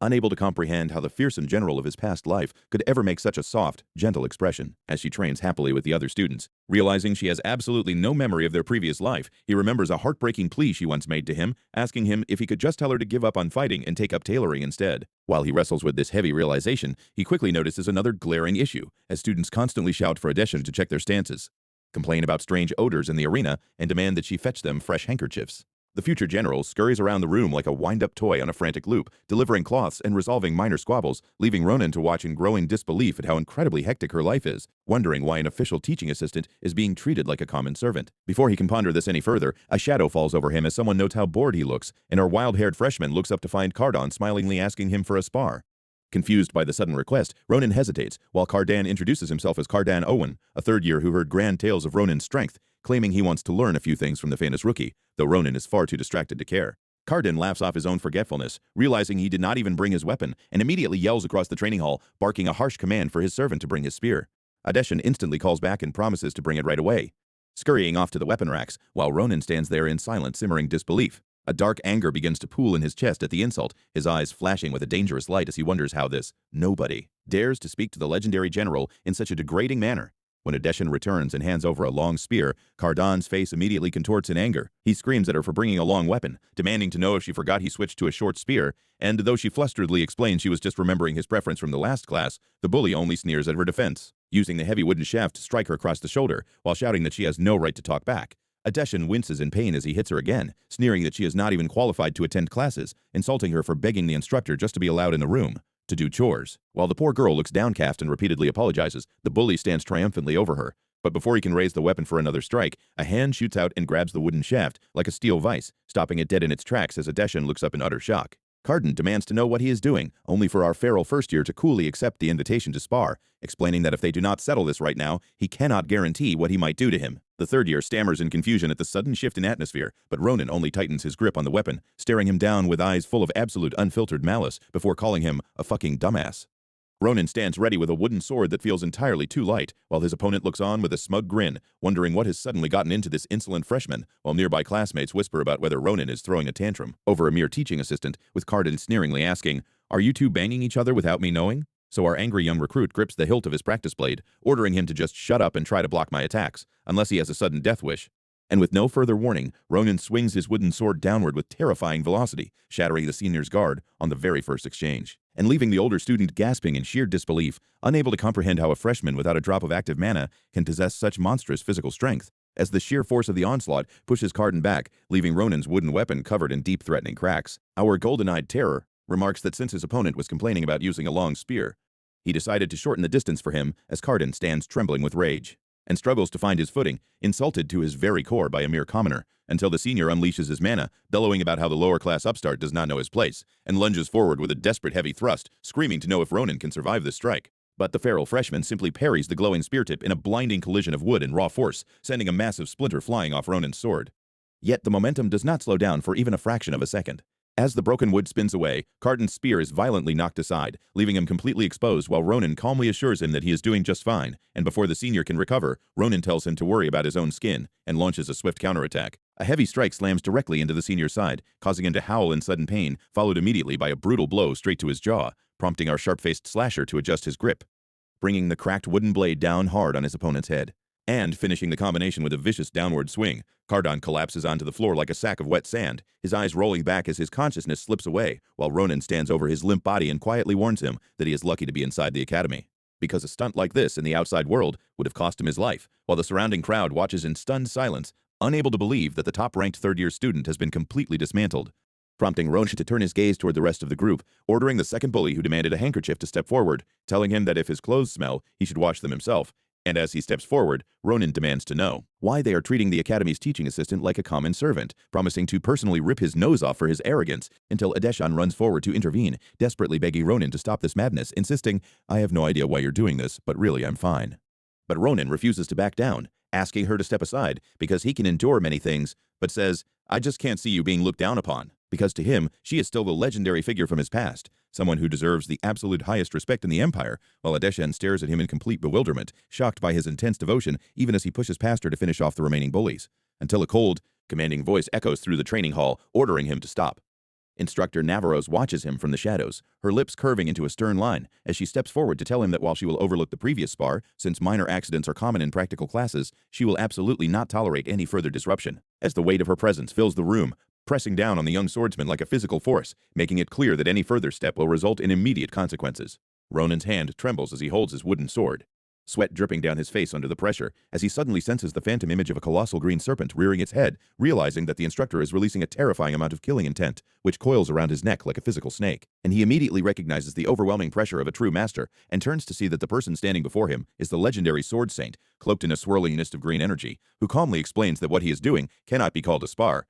unable to comprehend how the fearsome general of his past life could ever make such a soft, gentle expression, as she trains happily with the other students. Realizing she has absolutely no memory of their previous life, he remembers a heartbreaking plea she once made to him, asking him if he could just tell her to give up on fighting and take up tailoring instead. While he wrestles with this heavy realization, he quickly notices another glaring issue, as students constantly shout for Adeshin to check their stances. complain about strange odors in the arena, and demand that she fetch them fresh handkerchiefs. The future general scurries around the room like a wind-up toy on a frantic loop, delivering cloths and resolving minor squabbles, leaving Ronan to watch in growing disbelief at how incredibly hectic her life is, wondering why an official teaching assistant is being treated like a common servant. Before he can ponder this any further, a shadow falls over him as someone notes how bored he looks, and our wild-haired freshman looks up to find Cardan smilingly asking him for a spar. Confused by the sudden request, Ronan hesitates, while Cardan introduces himself as Cardan Owen, a third year who heard grand tales of Ronan's strength, claiming he wants to learn a few things from the famous rookie, though Ronan is far too distracted to care. Cardan laughs off his own forgetfulness, realizing he did not even bring his weapon, and immediately yells across the training hall, barking a harsh command for his servant to bring his spear. Adeshan instantly calls back and promises to bring it right away, scurrying off to the weapon racks, while Ronan stands there in silent, simmering disbelief. A dark anger begins to pool in his chest at the insult, his eyes flashing with a dangerous light as he wonders how this nobody dares to speak to the legendary general in such a degrading manner. When Adeshan returns and hands over a long spear, Cardan's face immediately contorts in anger. He screams at her for bringing a long weapon, demanding to know if she forgot he switched to a short spear, and though she flusteredly explains she was just remembering his preference from the last class, the bully only sneers at her defense, using the heavy wooden shaft to strike her across the shoulder, while shouting that she has no right to talk back. Adeshan winces in pain as he hits her again, sneering that she is not even qualified to attend classes, insulting her for begging the instructor just to be allowed in the room to do chores. While the poor girl looks downcast and repeatedly apologizes, the bully stands triumphantly over her. But before he can raise the weapon for another strike, a hand shoots out and grabs the wooden shaft like a steel vise, stopping it dead in its tracks as Adeshan looks up in utter shock. Cardan demands to know what he is doing, only for our feral first year to coolly accept the invitation to spar, explaining that if they do not settle this right now, he cannot guarantee what he might do to him. The third year stammers in confusion at the sudden shift in atmosphere, but Ronan only tightens his grip on the weapon, staring him down with eyes full of absolute unfiltered malice before calling him a fucking dumbass. Ronan stands ready with a wooden sword that feels entirely too light, while his opponent looks on with a smug grin, wondering what has suddenly gotten into this insolent freshman, while nearby classmates whisper about whether Ronan is throwing a tantrum over a mere teaching assistant, with Cardan sneeringly asking, "Are you two banging each other without me knowing?" So our angry young recruit grips the hilt of his practice blade, ordering him to just shut up and try to block my attacks, unless he has a sudden death wish. And with no further warning, Ronan swings his wooden sword downward with terrifying velocity, shattering the senior's guard on the very first exchange, and leaving the older student gasping in sheer disbelief, unable to comprehend how a freshman without a drop of active mana can possess such monstrous physical strength, as the sheer force of the onslaught pushes Cardan back, leaving Ronan's wooden weapon covered in deep threatening cracks. Our golden-eyed terror remarks that since his opponent was complaining about using a long spear, he decided to shorten the distance for him as Cardan stands trembling with rage and struggles to find his footing, insulted to his very core by a mere commoner, until the senior unleashes his mana, bellowing about how the lower-class upstart does not know his place, and lunges forward with a desperate heavy thrust, screaming to know if Ronan can survive this strike. But the feral freshman simply parries the glowing spear tip in a blinding collision of wood and raw force, sending a massive splinter flying off Ronan's sword. Yet the momentum does not slow down for even a fraction of a second. As the broken wood spins away, Cardan's spear is violently knocked aside, leaving him completely exposed while Ronan calmly assures him that he is doing just fine, and before the senior can recover, Ronan tells him to worry about his own skin, and launches a swift counterattack. A heavy strike slams directly into the senior's side, causing him to howl in sudden pain, followed immediately by a brutal blow straight to his jaw, prompting our sharp-faced slasher to adjust his grip, bringing the cracked wooden blade down hard on his opponent's head. And finishing the combination with a vicious downward swing, Cardan collapses onto the floor like a sack of wet sand, his eyes rolling back as his consciousness slips away, while Ronan stands over his limp body and quietly warns him that he is lucky to be inside the academy, because a stunt like this in the outside world would have cost him his life, while the surrounding crowd watches in stunned silence, unable to believe that the top-ranked third-year student has been completely dismantled, prompting Ronan to turn his gaze toward the rest of the group, ordering the second bully who demanded a handkerchief to step forward, telling him that if his clothes smell, he should wash them himself. And as he steps forward, Ronan demands to know why they are treating the Academy's teaching assistant like a common servant, promising to personally rip his nose off for his arrogance, until Adeshan runs forward to intervene, desperately begging Ronan to stop this madness, insisting, "I have no idea why you're doing this, but really I'm fine." But Ronan refuses to back down, asking her to step aside because he can endure many things, but says, "I just can't see you being looked down upon," because to him, she is still the legendary figure from his past, someone who deserves the absolute highest respect in the Empire, while Adeshan stares at him in complete bewilderment, shocked by his intense devotion even as he pushes past her to finish off the remaining bullies, until a cold, commanding voice echoes through the training hall, ordering him to stop. Instructor Navarros watches him from the shadows, her lips curving into a stern line, as she steps forward to tell him that while she will overlook the previous spar, since minor accidents are common in practical classes, she will absolutely not tolerate any further disruption, as the weight of her presence fills the room, pressing down on the young swordsman like a physical force, making it clear that any further step will result in immediate consequences. Ronan's hand trembles as he holds his wooden sword, sweat dripping down his face under the pressure, as he suddenly senses the phantom image of a colossal green serpent rearing its head, realizing that the instructor is releasing a terrifying amount of killing intent, which coils around his neck like a physical snake. And he immediately recognizes the overwhelming pressure of a true master, and turns to see that the person standing before him is the legendary Sword Saint, cloaked in a swirling mist of green energy, who calmly explains that what he is doing cannot be called a spar.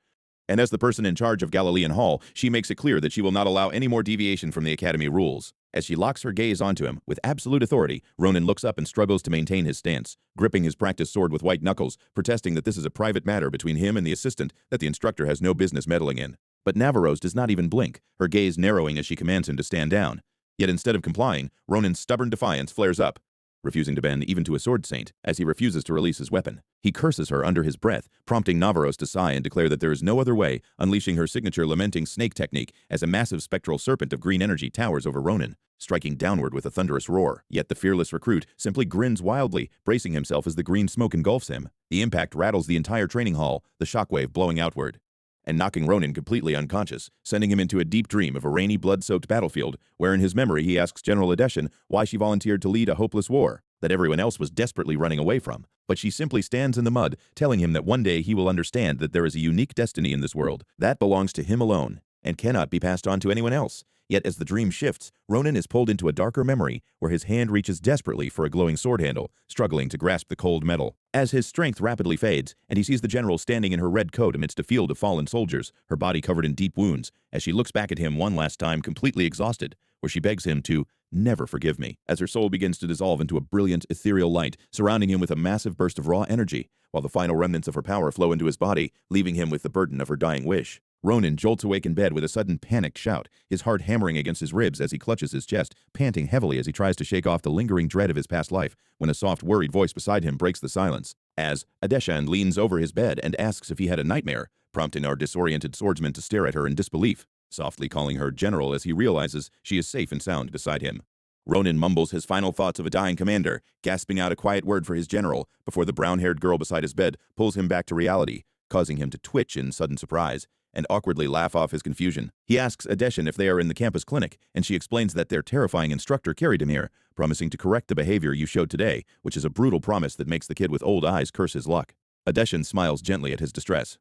And as the person in charge of Galilean Hall, she makes it clear that she will not allow any more deviation from the Academy rules. As she locks her gaze onto him, with absolute authority, Ronan looks up and struggles to maintain his stance, gripping his practice sword with white knuckles, protesting that this is a private matter between him and the assistant that the instructor has no business meddling in. But Navarros does not even blink, her gaze narrowing as she commands him to stand down. Yet instead of complying, Ronan's stubborn defiance flares up, refusing to bend even to a sword saint, as he refuses to release his weapon. He curses her under his breath, prompting Navarros to sigh and declare that there is no other way, unleashing her signature lamenting snake technique as a massive spectral serpent of green energy towers over Ronan, striking downward with a thunderous roar. Yet the fearless recruit simply grins wildly, bracing himself as the green smoke engulfs him. The impact rattles the entire training hall, the shockwave blowing outward and knocking Ronan completely unconscious, sending him into a deep dream of a rainy, blood-soaked battlefield, where in his memory he asks General Regression why she volunteered to lead a hopeless war that everyone else was desperately running away from. But she simply stands in the mud, telling him that one day he will understand that there is a unique destiny in this world that belongs to him alone and cannot be passed on to anyone else. Yet as the dream shifts, Ronan is pulled into a darker memory where his hand reaches desperately for a glowing sword handle, struggling to grasp the cold metal. As his strength rapidly fades, and he sees the general standing in her red coat amidst a field of fallen soldiers, her body covered in deep wounds, as she looks back at him one last time completely exhausted, where she begs him to never forgive me, as her soul begins to dissolve into a brilliant, ethereal light, surrounding him with a massive burst of raw energy, while the final remnants of her power flow into his body, leaving him with the burden of her dying wish. Ronan jolts awake in bed with a sudden panicked shout, his heart hammering against his ribs as he clutches his chest, panting heavily as he tries to shake off the lingering dread of his past life, when a soft, worried voice beside him breaks the silence, as Adeshan leans over his bed and asks if he had a nightmare, prompting our disoriented swordsman to stare at her in disbelief, softly calling her general as he realizes she is safe and sound beside him. Ronan mumbles his final thoughts of a dying commander, gasping out a quiet word for his general, before the brown-haired girl beside his bed pulls him back to reality, causing him to twitch in sudden surprise and awkwardly laugh off his confusion. He asks Adeshan if they are in the campus clinic, and she explains that their terrifying instructor carried him here, promising to correct the behavior you showed today, which is a brutal promise that makes the kid with old eyes curse his luck. Adeshan smiles gently at his distress,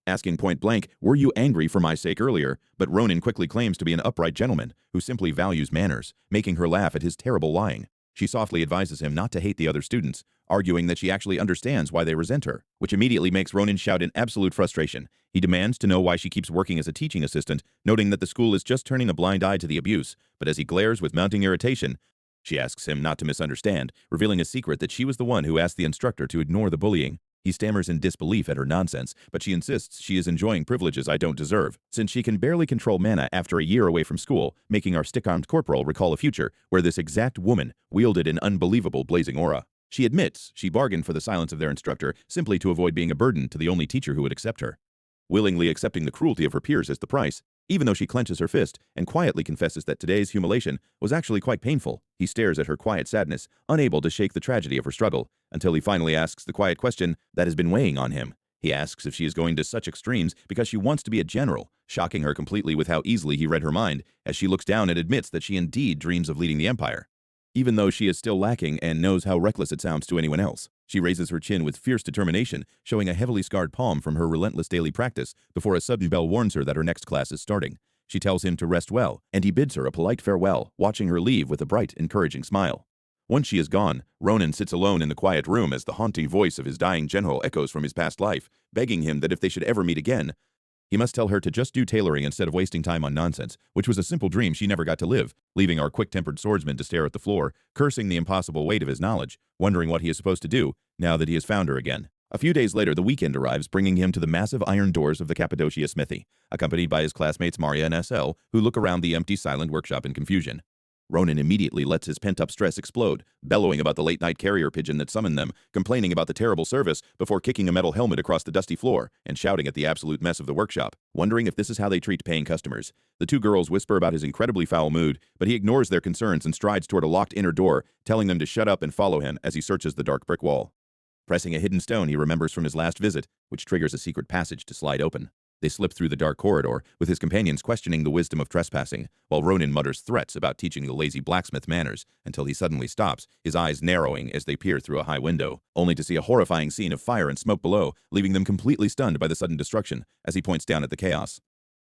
asking point blank, "Were you angry for my sake earlier?" But Ronan quickly claims to be an upright gentleman who simply values manners, making her laugh at his terrible lying. She softly advises him not to hate the other students, arguing that she actually understands why they resent her, which immediately makes Ronan shout in absolute frustration. He demands to know why she keeps working as a teaching assistant, noting that the school is just turning a blind eye to the abuse, but as he glares with mounting irritation, she asks him not to misunderstand, revealing a secret that she was the one who asked the instructor to ignore the bullying. He stammers in disbelief at her nonsense, but she insists she is enjoying privileges I don't deserve, since she can barely control mana after a year away from school, making our stick-armed corporal recall a future where this exact woman wielded an unbelievable blazing aura. She admits she bargained for the silence of their instructor simply to avoid being a burden to the only teacher who would accept her, willingly accepting the cruelty of her peers as the price, even though she clenches her fist and quietly confesses that today's humiliation was actually quite painful. He stares at her quiet sadness, unable to shake the tragedy of her struggle, until he finally asks the quiet question that has been weighing on him. He asks if she is going to such extremes because she wants to be a general, shocking her completely with how easily he read her mind, as she looks down and admits that she indeed dreams of leading the empire, even though she is still lacking and knows how reckless it sounds to anyone else. She raises her chin with fierce determination, showing a heavily scarred palm from her relentless daily practice, before a sudden bell warns her that her next class is starting. She tells him to rest well, and he bids her a polite farewell, watching her leave with a bright, encouraging smile. Once she is gone, Ronan sits alone in the quiet room as the haunting voice of his dying general echoes from his past life, begging him that if they should ever meet again, he must tell her to just do tailoring instead of wasting time on nonsense, which was a simple dream she never got to live, leaving our quick-tempered swordsman to stare at the floor, cursing the impossible weight of his knowledge, wondering what he is supposed to do now that he has found her again. A few days later, the weekend arrives, bringing him to the massive iron doors of the Cappadocia smithy, accompanied by his classmates Maria and SL, who look around the empty, silent workshop in confusion. Ronan immediately lets his pent-up stress explode, bellowing about the late-night carrier pigeon that summoned them, complaining about the terrible service before kicking a metal helmet across the dusty floor and shouting at the absolute mess of the workshop, wondering if this is how they treat paying customers. The two girls whisper about his incredibly foul mood, but he ignores their concerns and strides toward a locked inner door, telling them to shut up and follow him as he searches the dark brick wall, pressing a hidden stone he remembers from his last visit, which triggers a secret passage to slide open. They slip through the dark corridor, with his companions questioning the wisdom of trespassing, while Ronan mutters threats about teaching the lazy blacksmith manners, until he suddenly stops, his eyes narrowing as they peer through a high window, only to see a horrifying scene of fire and smoke below, leaving them completely stunned by the sudden destruction, as he points down at the chaos.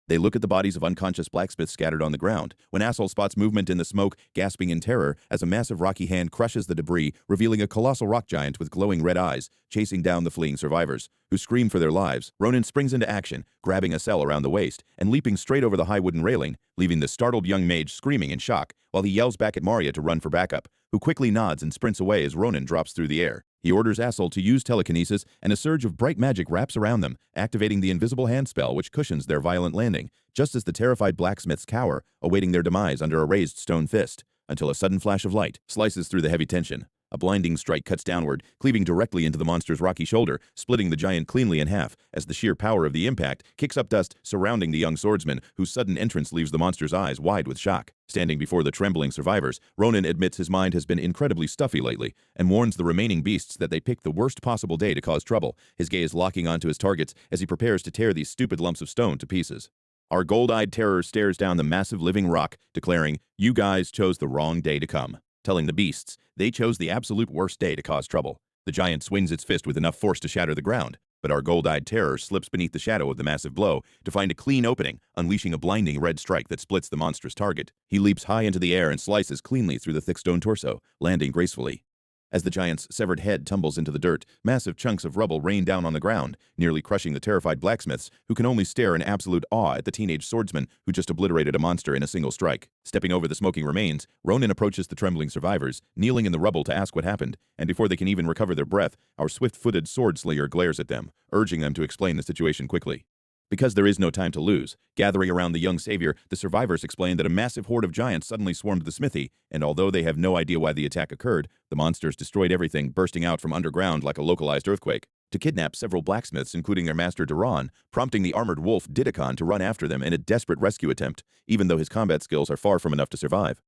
They look at the bodies of unconscious blacksmiths scattered on the ground, when Asshole spots movement in the smoke, gasping in terror as a massive rocky hand crushes the debris, revealing a colossal rock giant with glowing red eyes, chasing down the fleeing survivors, who scream for their lives. Ronan springs into action, grabbing a cell around the waist, and leaping straight over the high wooden railing, leaving the startled young mage screaming in shock, while he yells back at Maria to run for backup, who quickly nods and sprints away as Ronan drops through the air. He orders Asshole to use telekinesis, and a surge of bright magic wraps around them, activating the invisible hand spell which cushions their violent landing, just as the terrified blacksmiths cower, awaiting their demise under a raised stone fist, until a sudden flash of light slices through the heavy tension. A blinding strike cuts downward, cleaving directly into the monster's rocky shoulder, splitting the giant cleanly in half, as the sheer power of the impact kicks up dust surrounding the young swordsman, whose sudden entrance leaves the monster's eyes wide with shock. Standing before the trembling survivors, Ronan admits his mind has been incredibly stuffy lately, and warns the remaining beasts that they picked the worst possible day to cause trouble, his gaze locking onto his targets as he prepares to tear these stupid lumps of stone to pieces. Our gold-eyed terror stares down the massive living rock, declaring, "You guys chose the wrong day to come," telling the beasts they chose the absolute worst day to cause trouble. The giant swings its fist with enough force to shatter the ground, but our gold-eyed terror slips beneath the shadow of the massive blow to find a clean opening, unleashing a blinding red strike that splits the monstrous target. He leaps high into the air and slices cleanly through the thick stone torso, landing gracefully. As the giant's severed head tumbles into the dirt, massive chunks of rubble rain down on the ground, nearly crushing the terrified blacksmiths, who can only stare in absolute awe at the teenage swordsman who just obliterated a monster in a single strike. Stepping over the smoking remains, Ronan approaches the trembling survivors, kneeling in the rubble to ask what happened, and before they can even recover their breath, our swift-footed sword slinger glares at them, urging them to explain the situation quickly. Because there is no time to lose, gathering around the young savior, the survivors explain that a massive horde of giants suddenly swarmed the smithy, and although they have no idea why the attack occurred, the monsters destroyed everything, bursting out from underground like a localized earthquake, to kidnap several blacksmiths, including their master Ronan, prompting the armored wolf Didikon to run after them in a desperate rescue attempt, even though his combat skills are far from enough to survive.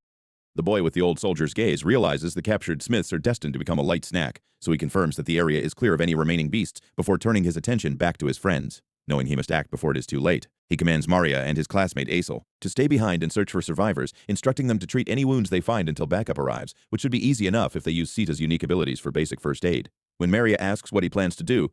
The boy with the old soldier's gaze realizes the captured smiths are destined to become a light snack, so he confirms that the area is clear of any remaining beasts before turning his attention back to his friends. Knowing he must act before it is too late, he commands Maria and his classmate Asel to stay behind and search for survivors, instructing them to treat any wounds they find until backup arrives, which should be easy enough if they use Sita's unique abilities for basic first aid. When Maria asks what he plans to do,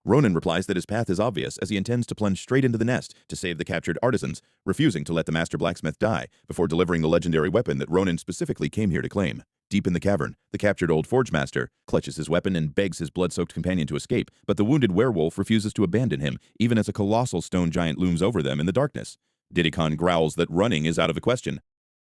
Ronan replies that his path is obvious, as he intends to plunge straight into the nest to save the captured artisans, refusing to let the master blacksmith die before delivering the legendary weapon that Ronan specifically came here to claim. Deep in the cavern, the captured old forge master clutches his weapon and begs his blood-soaked companion to escape, but the wounded werewolf refuses to abandon him, even as a colossal stone giant looms over them in the darkness. Didikon growls that running is out of the question,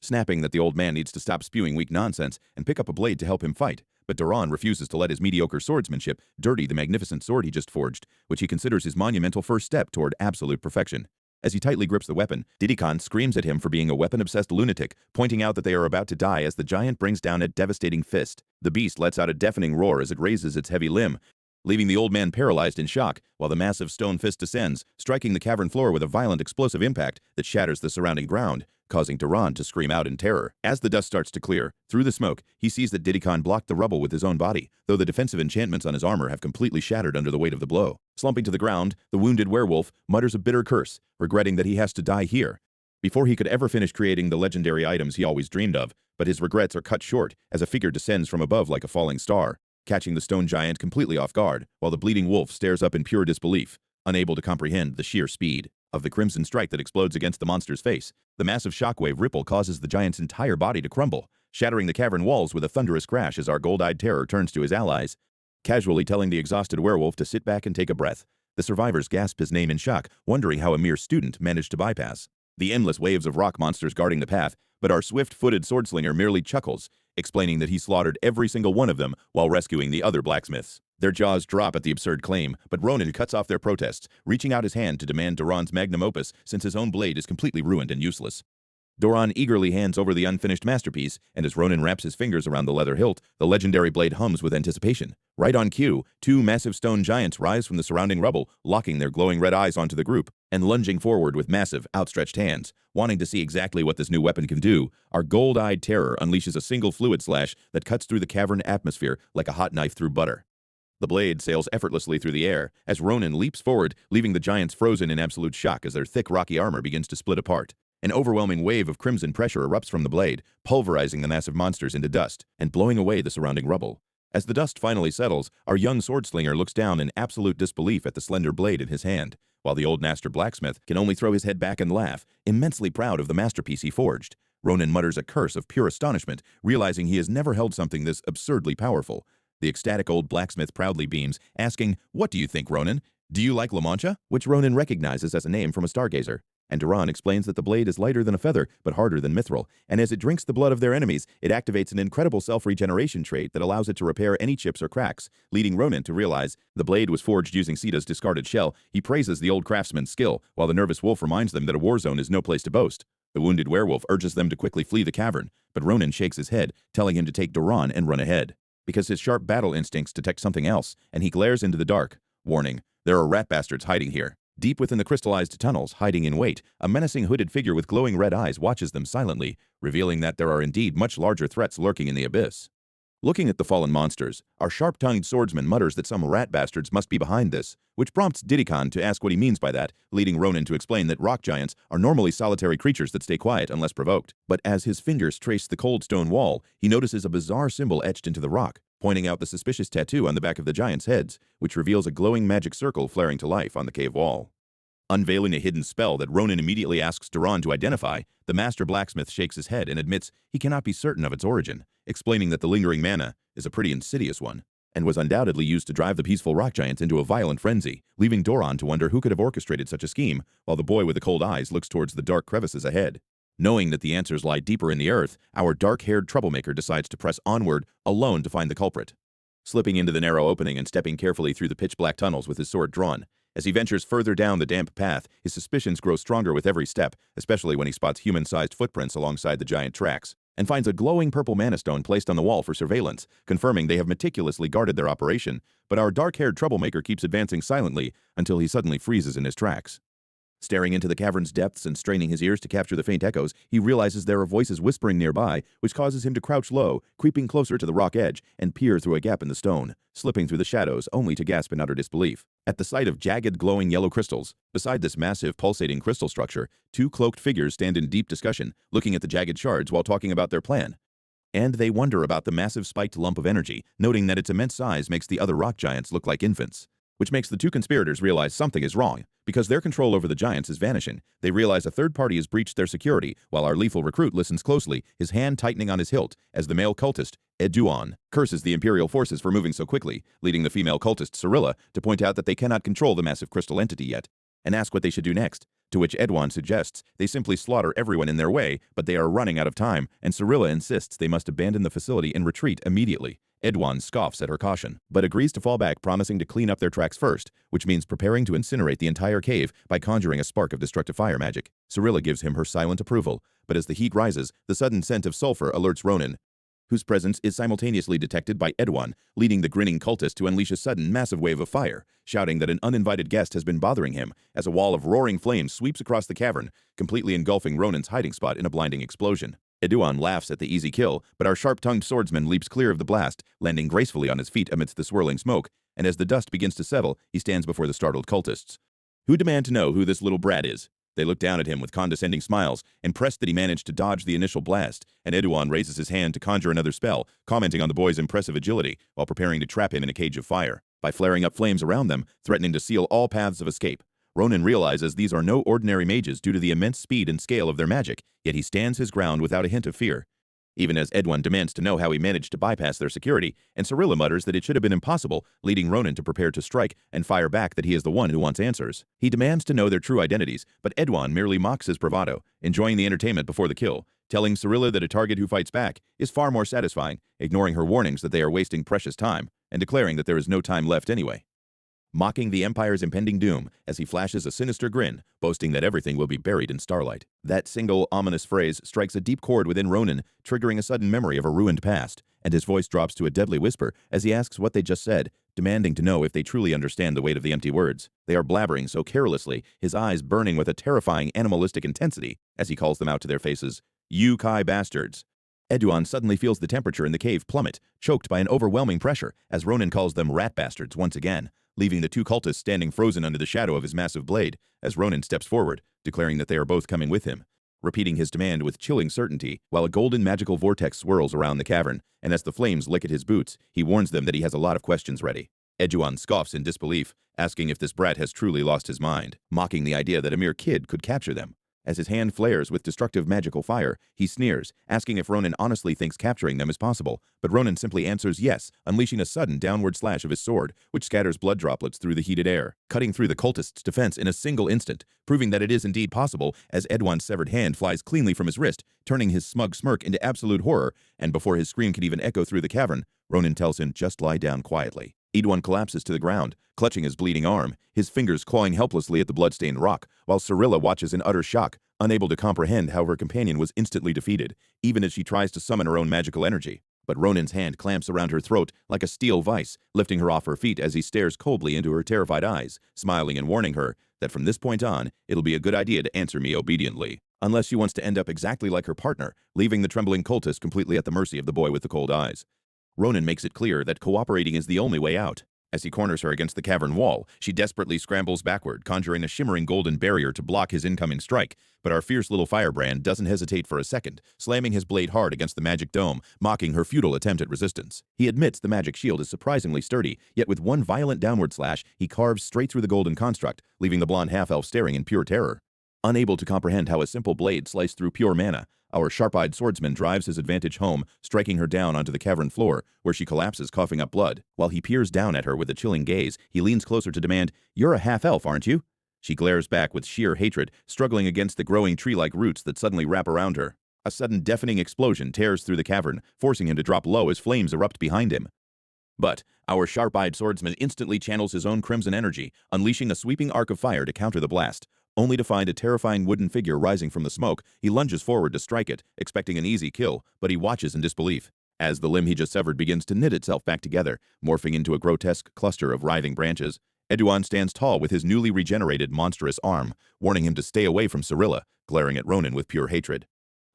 snapping that the old man needs to stop spewing weak nonsense and pick up a blade to help him fight, but Ronan refuses to let his mediocre swordsmanship dirty the magnificent sword he just forged, which he considers his monumental first step toward absolute perfection. As he tightly grips the weapon, Didikon screams at him for being a weapon-obsessed lunatic, pointing out that they are about to die as the giant brings down a devastating fist. The beast lets out a deafening roar as it raises its heavy limb, leaving the old man paralyzed in shock, while the massive stone fist descends, striking the cavern floor with a violent explosive impact that shatters the surrounding ground, causing Ronan to scream out in terror. As the dust starts to clear, through the smoke, he sees that Didikon blocked the rubble with his own body, though the defensive enchantments on his armor have completely shattered under the weight of the blow. Slumping to the ground, the wounded werewolf mutters a bitter curse, regretting that he has to die here, before he could ever finish creating the legendary items he always dreamed of, but his regrets are cut short as a figure descends from above like a falling star, catching the stone giant completely off guard, while the bleeding wolf stares up in pure disbelief, unable to comprehend the sheer speed of the crimson strike that explodes against the monster's face. The massive shockwave ripple causes the giant's entire body to crumble, shattering the cavern walls with a thunderous crash as our gold-eyed terror turns to his allies, casually telling the exhausted werewolf to sit back and take a breath. The survivors gasp his name in shock, wondering how a mere student managed to bypass the endless waves of rock monsters guarding the path, but our swift-footed swordslinger merely chuckles, explaining that he slaughtered every single one of them while rescuing the other blacksmiths. Their jaws drop at the absurd claim, but Ronan cuts off their protests, reaching out his hand to demand Ronan's magnum opus since his own blade is completely ruined and useless. Ronan eagerly hands over the unfinished masterpiece, and as Ronan wraps his fingers around the leather hilt, the legendary blade hums with anticipation. Right on cue, two massive stone giants rise from the surrounding rubble, locking their glowing red eyes onto the group, and lunging forward with massive, outstretched hands. Wanting to see exactly what this new weapon can do, our gold-eyed terror unleashes a single fluid slash that cuts through the cavern atmosphere like a hot knife through butter. The blade sails effortlessly through the air as Ronan leaps forward, leaving the giants frozen in absolute shock as their thick rocky armor begins to split apart. An overwhelming wave of crimson pressure erupts from the blade, pulverizing the massive monsters into dust and blowing away the surrounding rubble. As the dust finally settles, our young swordslinger looks down in absolute disbelief at the slender blade in his hand, while the old master blacksmith can only throw his head back and laugh, immensely proud of the masterpiece he forged. Ronan mutters a curse of pure astonishment, realizing he has never held something this absurdly powerful. The ecstatic old blacksmith proudly beams, asking, "What do you think, Ronan? Do you like La Mancha?" Which Ronan recognizes as a name from a stargazer. And Duran explains that the blade is lighter than a feather, but harder than mithril, and as it drinks the blood of their enemies, it activates an incredible self-regeneration trait that allows it to repair any chips or cracks, leading Ronan to realize the blade was forged using Sita's discarded shell. He praises the old craftsman's skill, while the nervous wolf reminds them that a war zone is no place to boast. The wounded werewolf urges them to quickly flee the cavern, but Ronan shakes his head, telling him to take Duran and run ahead, because his sharp battle instincts detect something else, and he glares into the dark, warning, "There are rat bastards hiding here." Deep within the crystallized tunnels, hiding in wait, a menacing hooded figure with glowing red eyes watches them silently, revealing that there are indeed much larger threats lurking in the abyss. Looking at the fallen monsters, our sharp-tongued swordsman mutters that some rat bastards must be behind this, which prompts Didikon to ask what he means by that, leading Ronan to explain that rock giants are normally solitary creatures that stay quiet unless provoked. But as his fingers trace the cold stone wall, he notices a bizarre symbol etched into the rock, pointing out the suspicious tattoo on the back of the giants' heads, which reveals a glowing magic circle flaring to life on the cave wall. Unveiling a hidden spell that Ronan immediately asks Duran to identify, the master blacksmith shakes his head and admits he cannot be certain of its origin, explaining that the lingering mana is a pretty insidious one, and was undoubtedly used to drive the peaceful rock giants into a violent frenzy, leaving Duran to wonder who could have orchestrated such a scheme, while the boy with the cold eyes looks towards the dark crevices ahead. Knowing that the answers lie deeper in the earth, our dark-haired troublemaker decides to press onward, alone to find the culprit. Slipping into the narrow opening and stepping carefully through the pitch-black tunnels with his sword drawn, as he ventures further down the damp path, his suspicions grow stronger with every step, especially when he spots human-sized footprints alongside the giant tracks, and finds a glowing purple mana stone placed on the wall for surveillance, confirming they have meticulously guarded their operation, but our dark-haired troublemaker keeps advancing silently until he suddenly freezes in his tracks. Staring into the cavern's depths and straining his ears to capture the faint echoes, he realizes there are voices whispering nearby, which causes him to crouch low, creeping closer to the rock edge, and peer through a gap in the stone, slipping through the shadows only to gasp in utter disbelief. At the sight of jagged, glowing yellow crystals, beside this massive, pulsating crystal structure, two cloaked figures stand in deep discussion, looking at the jagged shards while talking about their plan. And they wonder about the massive spiked lump of energy, noting that its immense size makes the other rock giants look like infants, which makes the two conspirators realize something is wrong. Because their control over the giants is vanishing, they realize a third party has breached their security, while our lethal recruit listens closely, his hand tightening on his hilt, as the male cultist, Eduan, curses the Imperial forces for moving so quickly, leading the female cultist, Cyrilla, to point out that they cannot control the massive crystal entity yet, and ask what they should do next, to which Eduan suggests they simply slaughter everyone in their way, but they are running out of time, and Cyrilla insists they must abandon the facility and retreat immediately. Eduan scoffs at her caution, but agrees to fall back, promising to clean up their tracks first, which means preparing to incinerate the entire cave by conjuring a spark of destructive fire magic. Cyrilla gives him her silent approval, but as the heat rises, the sudden scent of sulfur alerts Ronan, whose presence is simultaneously detected by Eduan, leading the grinning cultist to unleash a sudden massive wave of fire, shouting that an uninvited guest has been bothering him, as a wall of roaring flames sweeps across the cavern, completely engulfing Ronan's hiding spot in a blinding explosion. Eduan laughs at the easy kill, but our sharp-tongued swordsman leaps clear of the blast, landing gracefully on his feet amidst the swirling smoke, and as the dust begins to settle, he stands before the startled cultists, who demand to know who this little brat is. They look down at him with condescending smiles, impressed that he managed to dodge the initial blast, and Eduan raises his hand to conjure another spell, commenting on the boy's impressive agility, while preparing to trap him in a cage of fire, by flaring up flames around them, threatening to seal all paths of escape. Ronan realizes these are no ordinary mages due to the immense speed and scale of their magic, yet he stands his ground without a hint of fear, even as Eduan demands to know how he managed to bypass their security, and Cyrilla mutters that it should have been impossible, leading Ronan to prepare to strike and fire back that he is the one who wants answers. He demands to know their true identities, but Eduan merely mocks his bravado, enjoying the entertainment before the kill, telling Cyrilla that a target who fights back is far more satisfying, ignoring her warnings that they are wasting precious time, and declaring that there is no time left anyway, mocking the Empire's impending doom as he flashes a sinister grin, boasting that everything will be buried in starlight. That single ominous phrase strikes a deep chord within Ronan, triggering a sudden memory of a ruined past, and his voice drops to a deadly whisper as he asks what they just said, demanding to know if they truly understand the weight of the empty words. They are blabbering so carelessly, his eyes burning with a terrifying animalistic intensity, as he calls them out to their faces. "You Kai bastards." Eduan suddenly feels the temperature in the cave plummet, choked by an overwhelming pressure, as Ronan calls them rat bastards once again, leaving the two cultists standing frozen under the shadow of his massive blade, as Ronan steps forward, declaring that they are both coming with him, repeating his demand with chilling certainty, while a golden magical vortex swirls around the cavern, and as the flames lick at his boots, he warns them that he has a lot of questions ready. Eduan scoffs in disbelief, asking if this brat has truly lost his mind, mocking the idea that a mere kid could capture them. As his hand flares with destructive magical fire, he sneers, asking if Ronan honestly thinks capturing them is possible, but Ronan simply answers yes, unleashing a sudden downward slash of his sword, which scatters blood droplets through the heated air, cutting through the cultist's defense in a single instant, proving that it is indeed possible as Eduan's severed hand flies cleanly from his wrist, turning his smug smirk into absolute horror, and before his scream can even echo through the cavern, Ronan tells him just lie down quietly. Eduan collapses to the ground, clutching his bleeding arm, his fingers clawing helplessly at the bloodstained rock, while Cirilla watches in utter shock, unable to comprehend how her companion was instantly defeated, even as she tries to summon her own magical energy. But Ronan's hand clamps around her throat like a steel vice, lifting her off her feet as he stares coldly into her terrified eyes, smiling and warning her that from this point on, it'll be a good idea to answer me obediently, unless she wants to end up exactly like her partner, leaving the trembling cultist completely at the mercy of the boy with the cold eyes. Ronan makes it clear that cooperating is the only way out. As he corners her against the cavern wall, she desperately scrambles backward, conjuring a shimmering golden barrier to block his incoming strike, but our fierce little firebrand doesn't hesitate for a second, slamming his blade hard against the magic dome, mocking her futile attempt at resistance. He admits the magic shield is surprisingly sturdy, yet with one violent downward slash, he carves straight through the golden construct, leaving the blonde half-elf staring in pure terror. Unable to comprehend how a simple blade sliced through pure mana, our sharp-eyed swordsman drives his advantage home, striking her down onto the cavern floor, where she collapses coughing up blood. While he peers down at her with a chilling gaze, he leans closer to demand, "You're a half-elf, aren't you?" She glares back with sheer hatred, struggling against the growing tree-like roots that suddenly wrap around her. A sudden deafening explosion tears through the cavern, forcing him to drop low as flames erupt behind him. But our sharp-eyed swordsman instantly channels his own crimson energy, unleashing a sweeping arc of fire to counter the blast. Only to find a terrifying wooden figure rising from the smoke, he lunges forward to strike it, expecting an easy kill, but he watches in disbelief, as the limb he just severed begins to knit itself back together, morphing into a grotesque cluster of writhing branches. Eduan stands tall with his newly regenerated monstrous arm, warning him to stay away from Cirilla, glaring at Ronan with pure hatred.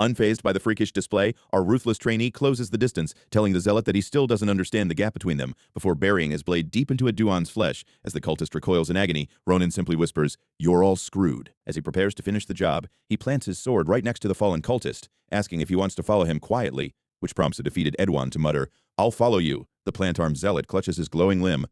Unfazed by the freakish display, our ruthless trainee closes the distance, telling the zealot that he still doesn't understand the gap between them, before burying his blade deep into Eduan's flesh. As the cultist recoils in agony, Ronan simply whispers, "You're all screwed." As he prepares to finish the job, he plants his sword right next to the fallen cultist, asking if he wants to follow him quietly, which prompts the defeated Eduan to mutter, "I'll follow you." The plant-armed zealot clutches his glowing limb,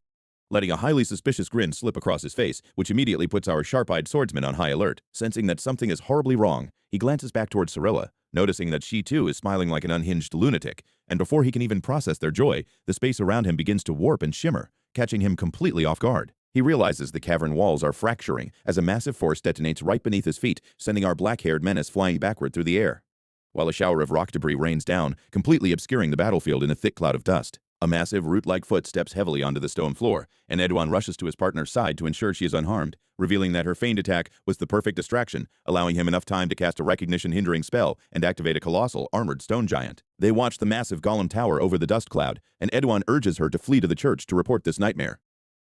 letting a highly suspicious grin slip across his face, which immediately puts our sharp-eyed swordsman on high alert. Sensing that something is horribly wrong, he glances back towards Cirilla, noticing that she too is smiling like an unhinged lunatic, and before he can even process their joy, the space around him begins to warp and shimmer, catching him completely off guard. He realizes the cavern walls are fracturing as a massive force detonates right beneath his feet, sending our black-haired menace flying backward through the air, while a shower of rock debris rains down, completely obscuring the battlefield in a thick cloud of dust. A massive root-like foot steps heavily onto the stone floor, and Eduan rushes to his partner's side to ensure she is unharmed, revealing that her feigned attack was the perfect distraction, allowing him enough time to cast a recognition-hindering spell and activate a colossal, armored stone giant. They watch the massive golem tower over the dust cloud, and Eduan urges her to flee to the church to report this nightmare,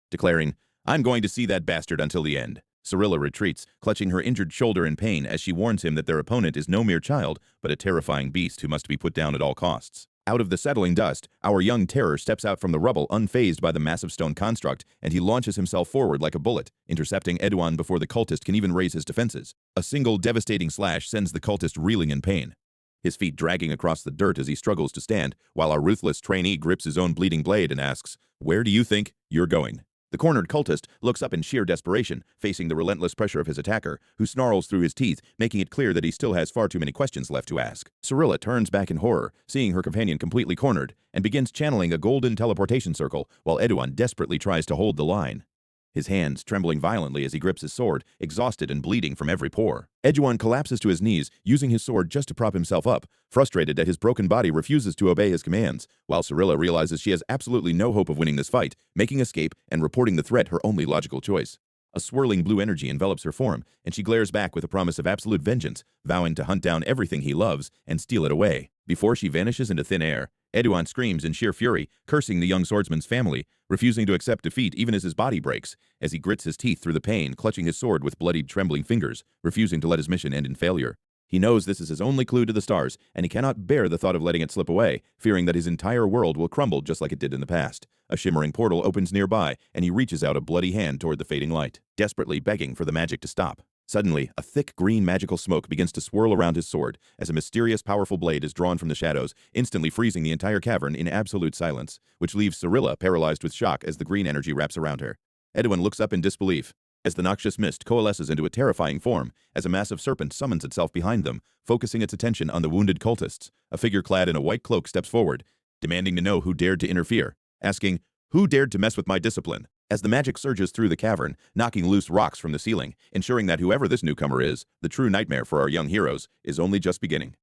declaring, "I'm going to see that bastard until the end." Cirilla retreats, clutching her injured shoulder in pain as she warns him that their opponent is no mere child, but a terrifying beast who must be put down at all costs. Out of the settling dust, our young terror steps out from the rubble unfazed by the massive stone construct, and he launches himself forward like a bullet, intercepting Eduan before the cultist can even raise his defenses. A single devastating slash sends the cultist reeling in pain, his feet dragging across the dirt as he struggles to stand, while our ruthless trainee grips his own bleeding blade and asks, "Where do you think you're going?" The cornered cultist looks up in sheer desperation, facing the relentless pressure of his attacker, who snarls through his teeth, making it clear that he still has far too many questions left to ask. Cirilla turns back in horror, seeing her companion completely cornered, and begins channeling a golden teleportation circle, while Eduan desperately tries to hold the line, his hands trembling violently as he grips his sword, exhausted and bleeding from every pore. Eduan collapses to his knees, using his sword just to prop himself up, frustrated that his broken body refuses to obey his commands, while Cirilla realizes she has absolutely no hope of winning this fight, making escape and reporting the threat her only logical choice. A swirling blue energy envelops her form, and she glares back with a promise of absolute vengeance, vowing to hunt down everything he loves and steal it away. Before she vanishes into thin air, Eduan screams in sheer fury, cursing the young swordsman's family, refusing to accept defeat even as his body breaks, as he grits his teeth through the pain, clutching his sword with bloodied, trembling fingers, refusing to let his mission end in failure. He knows this is his only clue to the stars, and he cannot bear the thought of letting it slip away, fearing that his entire world will crumble just like it did in the past. A shimmering portal opens nearby, and he reaches out a bloody hand toward the fading light, desperately begging for the magic to stop. Suddenly, a thick green magical smoke begins to swirl around his sword as a mysterious, powerful blade is drawn from the shadows, instantly freezing the entire cavern in absolute silence, which leaves Cirilla paralyzed with shock as the green energy wraps around her. Edwin looks up in disbelief as the noxious mist coalesces into a terrifying form as a massive serpent summons itself behind them, focusing its attention on the wounded cultists. A figure clad in a white cloak steps forward, demanding to know who dared to interfere, asking, "Who dared to mess with my discipline?" As the magic surges through the cavern, knocking loose rocks from the ceiling, ensuring that whoever this newcomer is, the true nightmare for our young heroes, is only just beginning.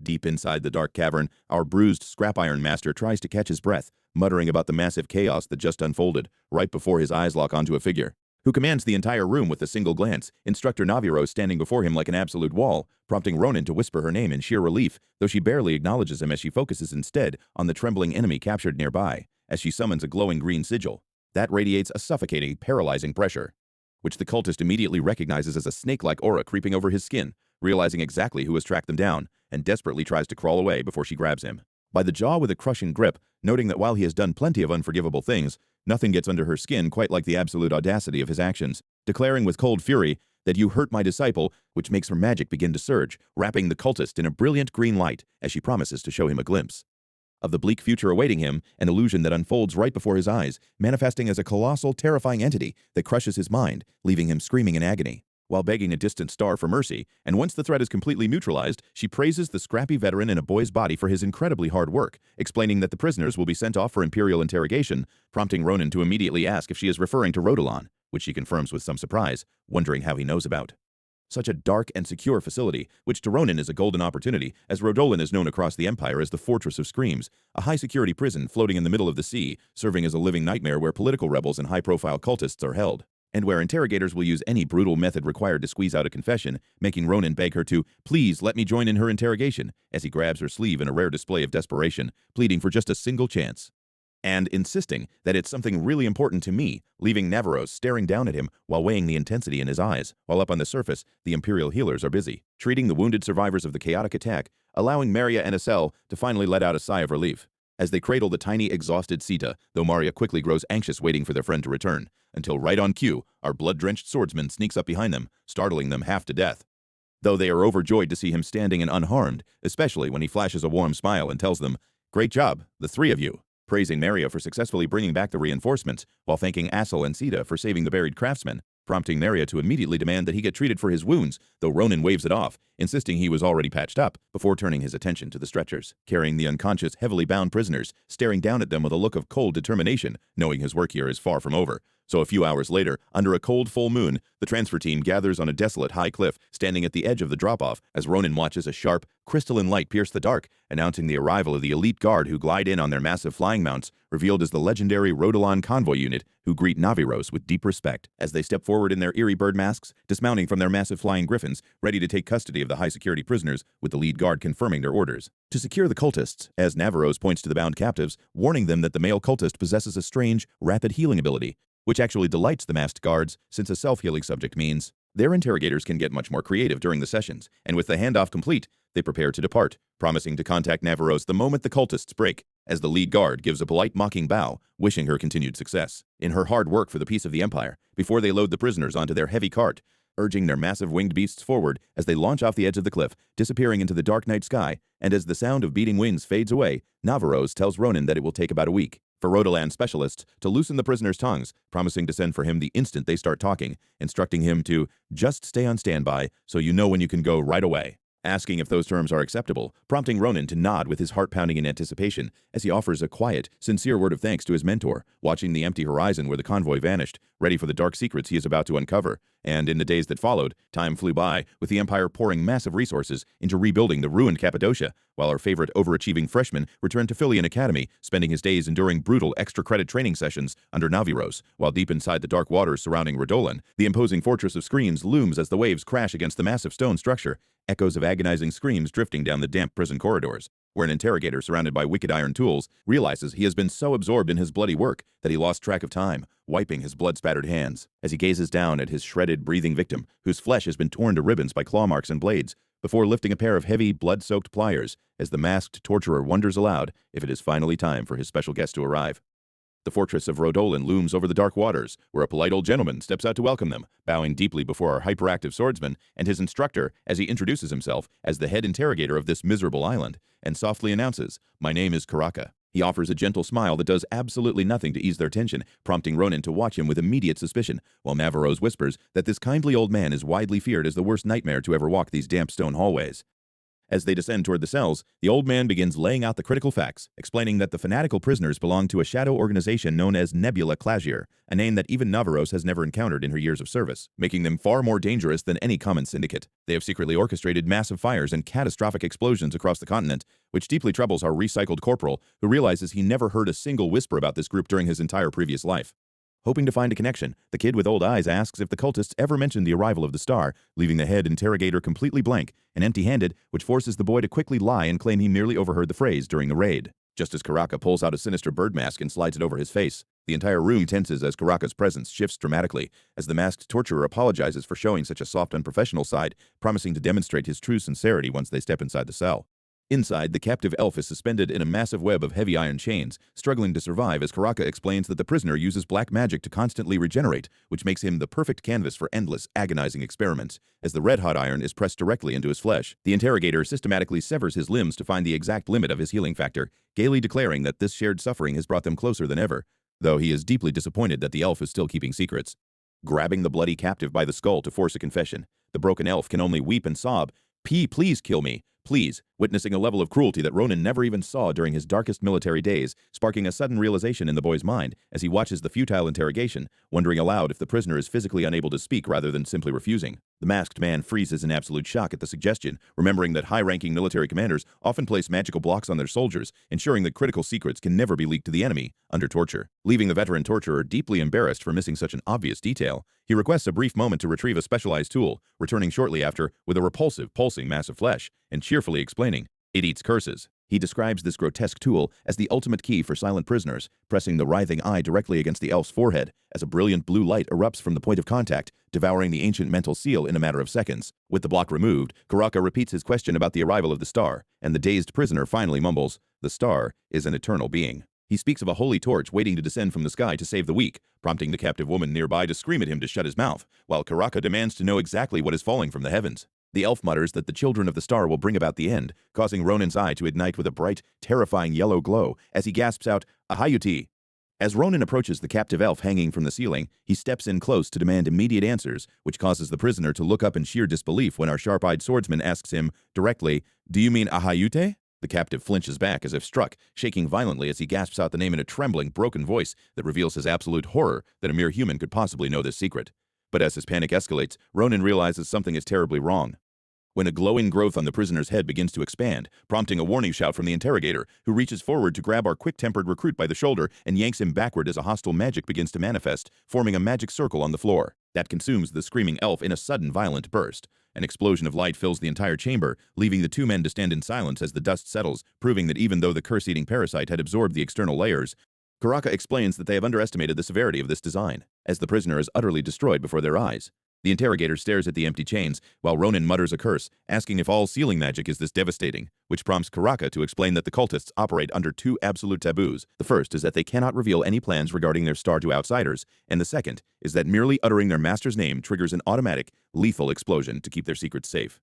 Deep inside the dark cavern, our bruised scrap iron master tries to catch his breath, muttering about the massive chaos that just unfolded, right before his eyes lock onto a figure who commands the entire room with a single glance, Instructor Naviros standing before him like an absolute wall, prompting Ronan to whisper her name in sheer relief, though she barely acknowledges him as she focuses instead on the trembling enemy captured nearby, as she summons a glowing green sigil that radiates a suffocating, paralyzing pressure, which the cultist immediately recognizes as a snake-like aura creeping over his skin, realizing exactly who has tracked them down, and desperately tries to crawl away before she grabs him by the jaw with a crushing grip, noting that while he has done plenty of unforgivable things, nothing gets under her skin quite like the absolute audacity of his actions, declaring with cold fury that "you hurt my disciple," which makes her magic begin to surge, wrapping the cultist in a brilliant green light as she promises to show him a glimpse of the bleak future awaiting him, an illusion that unfolds right before his eyes, manifesting as a colossal, terrifying entity that crushes his mind, leaving him screaming in agony, while begging a distant star for mercy. And once the threat is completely neutralized, she praises the scrappy veteran in a boy's body for his incredibly hard work, explaining that the prisoners will be sent off for Imperial interrogation, prompting Ronan to immediately ask if she is referring to Rodan, which she confirms with some surprise, wondering how he knows about such a dark and secure facility, which to Ronan is a golden opportunity, as Rodolan is known across the Empire as the Fortress of Screams, a high-security prison floating in the middle of the sea, serving as a living nightmare where political rebels and high-profile cultists are held, and where interrogators will use any brutal method required to squeeze out a confession, making Ronan beg her to "please let me join in her interrogation," as he grabs her sleeve in a rare display of desperation, pleading for just a single chance, and insisting that it's something really important to me, leaving Naviros staring down at him while weighing the intensity in his eyes, while up on the surface, the Imperial healers are busy treating the wounded survivors of the chaotic attack, allowing Maria and Estelle to finally let out a sigh of relief as they cradle the tiny, exhausted Sita, though Maria quickly grows anxious waiting for their friend to return, until right on cue, our blood-drenched swordsman sneaks up behind them, startling them half to death. Though they are overjoyed to see him standing and unharmed, especially when he flashes a warm smile and tells them, "Great job, the three of you," praising Maria for successfully bringing back the reinforcements, while thanking Assel and Sita for saving the buried craftsman, prompting Maria to immediately demand that he get treated for his wounds, though Ronan waves it off, insisting he was already patched up, before turning his attention to the stretchers, carrying the unconscious, heavily bound prisoners, staring down at them with a look of cold determination, knowing his work here is far from over. So a few hours later, under a cold full moon, the transfer team gathers on a desolate high cliff, standing at the edge of the drop-off, as Ronan watches a sharp, crystalline light pierce the dark, announcing the arrival of the elite guard who glide in on their massive flying mounts, revealed as the legendary Rodolan convoy unit, who greet Naviros with deep respect as they step forward in their eerie bird masks, dismounting from their massive flying griffins, ready to take custody of the high-security prisoners, with the lead guard confirming their orders to secure the cultists, as Naviros points to the bound captives, warning them that the male cultist possesses a strange, rapid healing ability, which actually delights the masked guards, since a self-healing subject means their interrogators can get much more creative during the sessions, and with the handoff complete, they prepare to depart, promising to contact Naviros the moment the cultists break, as the lead guard gives a polite mocking bow, wishing her continued success in her hard work for the peace of the Empire, before they load the prisoners onto their heavy cart, urging their massive winged beasts forward as they launch off the edge of the cliff, disappearing into the dark night sky, and as the sound of beating wings fades away, Naviros tells Ronan that it will take about a week for Rodolan specialists to loosen the prisoners' tongues, promising to send for him the instant they start talking, instructing him to just stay on standby so you know when you can go right away, asking if those terms are acceptable, prompting Ronan to nod with his heart pounding in anticipation as he offers a quiet, sincere word of thanks to his mentor, watching the empty horizon where the convoy vanished, ready for the dark secrets he is about to uncover. And in the days that followed, time flew by, with the Empire pouring massive resources into rebuilding the ruined Cappadocia, while our favorite overachieving freshman returned to Philleon Academy, spending his days enduring brutal extra-credit training sessions under Naviros, while deep inside the dark waters surrounding Rodolan, the imposing fortress of screams looms as the waves crash against the massive stone structure, echoes of agonizing screams drifting down the damp prison corridors, where an interrogator surrounded by wicked iron tools realizes he has been so absorbed in his bloody work that he lost track of time, wiping his blood-spattered hands as he gazes down at his shredded, breathing victim, whose flesh has been torn to ribbons by claw marks and blades, before lifting a pair of heavy, blood-soaked pliers as the masked torturer wonders aloud if it is finally time for his special guest to arrive. The fortress of Rodolan looms over the dark waters, where a polite old gentleman steps out to welcome them, bowing deeply before our hyperactive swordsman and his instructor as he introduces himself as the head interrogator of this miserable island, and softly announces, "My name is Karaka." He offers a gentle smile that does absolutely nothing to ease their tension, prompting Ronan to watch him with immediate suspicion, while Navarose whispers that this kindly old man is widely feared as the worst nightmare to ever walk these damp stone hallways. As they descend toward the cells, the old man begins laying out the critical facts, explaining that the fanatical prisoners belong to a shadow organization known as Nebula Clasier, a name that even Navarose has never encountered in her years of service, making them far more dangerous than any common syndicate. They have secretly orchestrated massive fires and catastrophic explosions across the continent, which deeply troubles our recycled corporal, who realizes he never heard a single whisper about this group during his entire previous life. Hoping to find a connection, the kid with old eyes asks if the cultists ever mentioned the arrival of the star, leaving the head interrogator completely blank and empty-handed, which forces the boy to quickly lie and claim he merely overheard the phrase during the raid. Just as Karaka pulls out a sinister bird mask and slides it over his face, the entire room tenses as Karaka's presence shifts dramatically, as the masked torturer apologizes for showing such a soft, unprofessional side, promising to demonstrate his true sincerity once they step inside the cell. Inside, the captive elf is suspended in a massive web of heavy iron chains, struggling to survive as Karaka explains that the prisoner uses black magic to constantly regenerate, which makes him the perfect canvas for endless, agonizing experiments. As the red-hot iron is pressed directly into his flesh, the interrogator systematically severs his limbs to find the exact limit of his healing factor, gaily declaring that this shared suffering has brought them closer than ever, though he is deeply disappointed that the elf is still keeping secrets. Grabbing the bloody captive by the skull to force a confession, the broken elf can only weep and sob, Please kill me. Please," witnessing a level of cruelty that Ronan never even saw during his darkest military days, sparking a sudden realization in the boy's mind as he watches the futile interrogation, wondering aloud if the prisoner is physically unable to speak rather than simply refusing. The masked man freezes in absolute shock at the suggestion, remembering that high-ranking military commanders often place magical blocks on their soldiers, ensuring that critical secrets can never be leaked to the enemy under torture. Leaving the veteran torturer deeply embarrassed for missing such an obvious detail, he requests a brief moment to retrieve a specialized tool, returning shortly after with a repulsive, pulsing mass of flesh, and cheerfully explaining, "It eats curses." He describes this grotesque tool as the ultimate key for silent prisoners, pressing the writhing eye directly against the elf's forehead as a brilliant blue light erupts from the point of contact, devouring the ancient mental seal in a matter of seconds. With the block removed, Karaka repeats his question about the arrival of the star, and the dazed prisoner finally mumbles, "The star is an eternal being." He speaks of a holy torch waiting to descend from the sky to save the weak, prompting the captive woman nearby to scream at him to shut his mouth, while Karaka demands to know exactly what is falling from the heavens. The elf mutters that the children of the star will bring about the end, causing Ronan's eye to ignite with a bright, terrifying yellow glow as he gasps out, "Ahayuti!" As Ronan approaches the captive elf hanging from the ceiling, he steps in close to demand immediate answers, which causes the prisoner to look up in sheer disbelief when our sharp-eyed swordsman asks him directly, "Do you mean Ahayute?" The captive flinches back as if struck, shaking violently as he gasps out the name in a trembling, broken voice that reveals his absolute horror that a mere human could possibly know this secret. But as his panic escalates, Ronan realizes something is terribly wrong. When a glowing growth on the prisoner's head begins to expand, prompting a warning shout from the interrogator, who reaches forward to grab our quick-tempered recruit by the shoulder and yanks him backward as a hostile magic begins to manifest, forming a magic circle on the floor. That consumes the screaming elf in a sudden, violent burst. An explosion of light fills the entire chamber, leaving the two men to stand in silence as the dust settles, proving that even though the curse-eating parasite had absorbed the external layers, Karaka explains that they have underestimated the severity of this design, as the prisoner is utterly destroyed before their eyes. The interrogator stares at the empty chains, while Ronan mutters a curse, asking if all sealing magic is this devastating, which prompts Karaka to explain that the cultists operate under two absolute taboos. The first is that they cannot reveal any plans regarding their star to outsiders, and the second is that merely uttering their master's name triggers an automatic, lethal explosion to keep their secrets safe.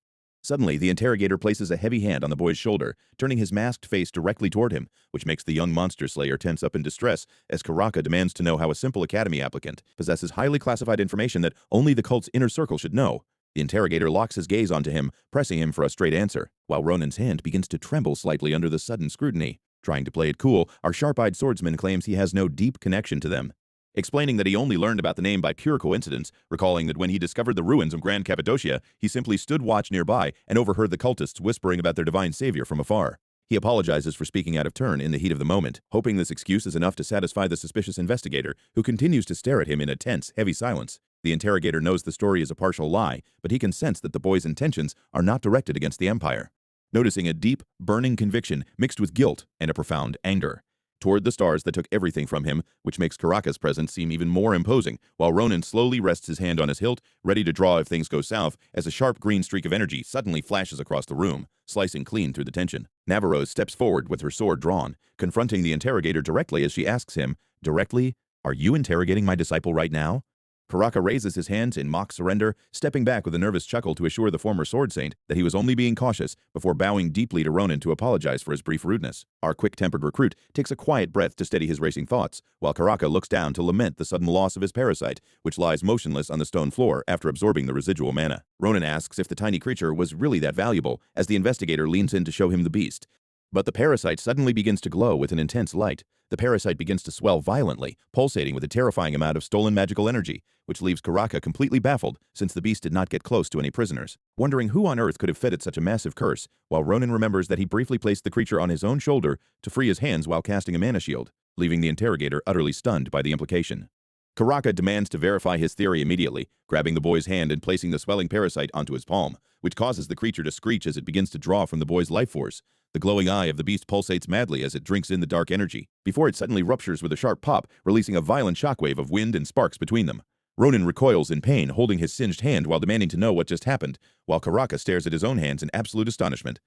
Suddenly, the interrogator places a heavy hand on the boy's shoulder, turning his masked face directly toward him, which makes the young monster slayer tense up in distress as Karaka demands to know how a simple academy applicant possesses highly classified information that only the cult's inner circle should know. The interrogator locks his gaze onto him, pressing him for a straight answer, while Ronan's hand begins to tremble slightly under the sudden scrutiny. Trying to play it cool, our sharp-eyed swordsman claims he has no deep connection to them, explaining that he only learned about the name by pure coincidence, recalling that when he discovered the ruins of Grand Cappadocia, he simply stood watch nearby and overheard the cultists whispering about their divine savior from afar. He apologizes for speaking out of turn in the heat of the moment, hoping this excuse is enough to satisfy the suspicious investigator, who continues to stare at him in a tense, heavy silence. The interrogator knows the story is a partial lie, but he can sense that the boy's intentions are not directed against the Empire. Noticing a deep, burning conviction mixed with guilt and a profound anger, toward the stars that took everything from him, which makes Karaka's presence seem even more imposing, while Ronan slowly rests his hand on his hilt, ready to draw if things go south, as a sharp green streak of energy suddenly flashes across the room, slicing clean through the tension. Navarro steps forward with her sword drawn, confronting the interrogator directly as she asks him, directly, "Are you interrogating my disciple right now?" Karaka raises his hands in mock surrender, stepping back with a nervous chuckle to assure the former sword saint that he was only being cautious before bowing deeply to Ronan to apologize for his brief rudeness. Our quick-tempered recruit takes a quiet breath to steady his racing thoughts, while Karaka looks down to lament the sudden loss of his parasite, which lies motionless on the stone floor after absorbing the residual mana. Ronan asks if the tiny creature was really that valuable, as the investigator leans in to show him the beast. But the parasite suddenly begins to glow with an intense light. The parasite begins to swell violently, pulsating with a terrifying amount of stolen magical energy, which leaves Karaka completely baffled since the beast did not get close to any prisoners. Wondering who on earth could have fed it such a massive curse, while Ronan remembers that he briefly placed the creature on his own shoulder to free his hands while casting a mana shield, leaving the interrogator utterly stunned by the implication. Karaka demands to verify his theory immediately, grabbing the boy's hand and placing the swelling parasite onto his palm, which causes the creature to screech as it begins to draw from the boy's life force. The glowing eye of the beast pulsates madly as it drinks in the dark energy, before it suddenly ruptures with a sharp pop, releasing a violent shockwave of wind and sparks between them. Ronan recoils in pain, holding his singed hand while demanding to know what just happened, while Karaka stares at his own hands in absolute astonishment.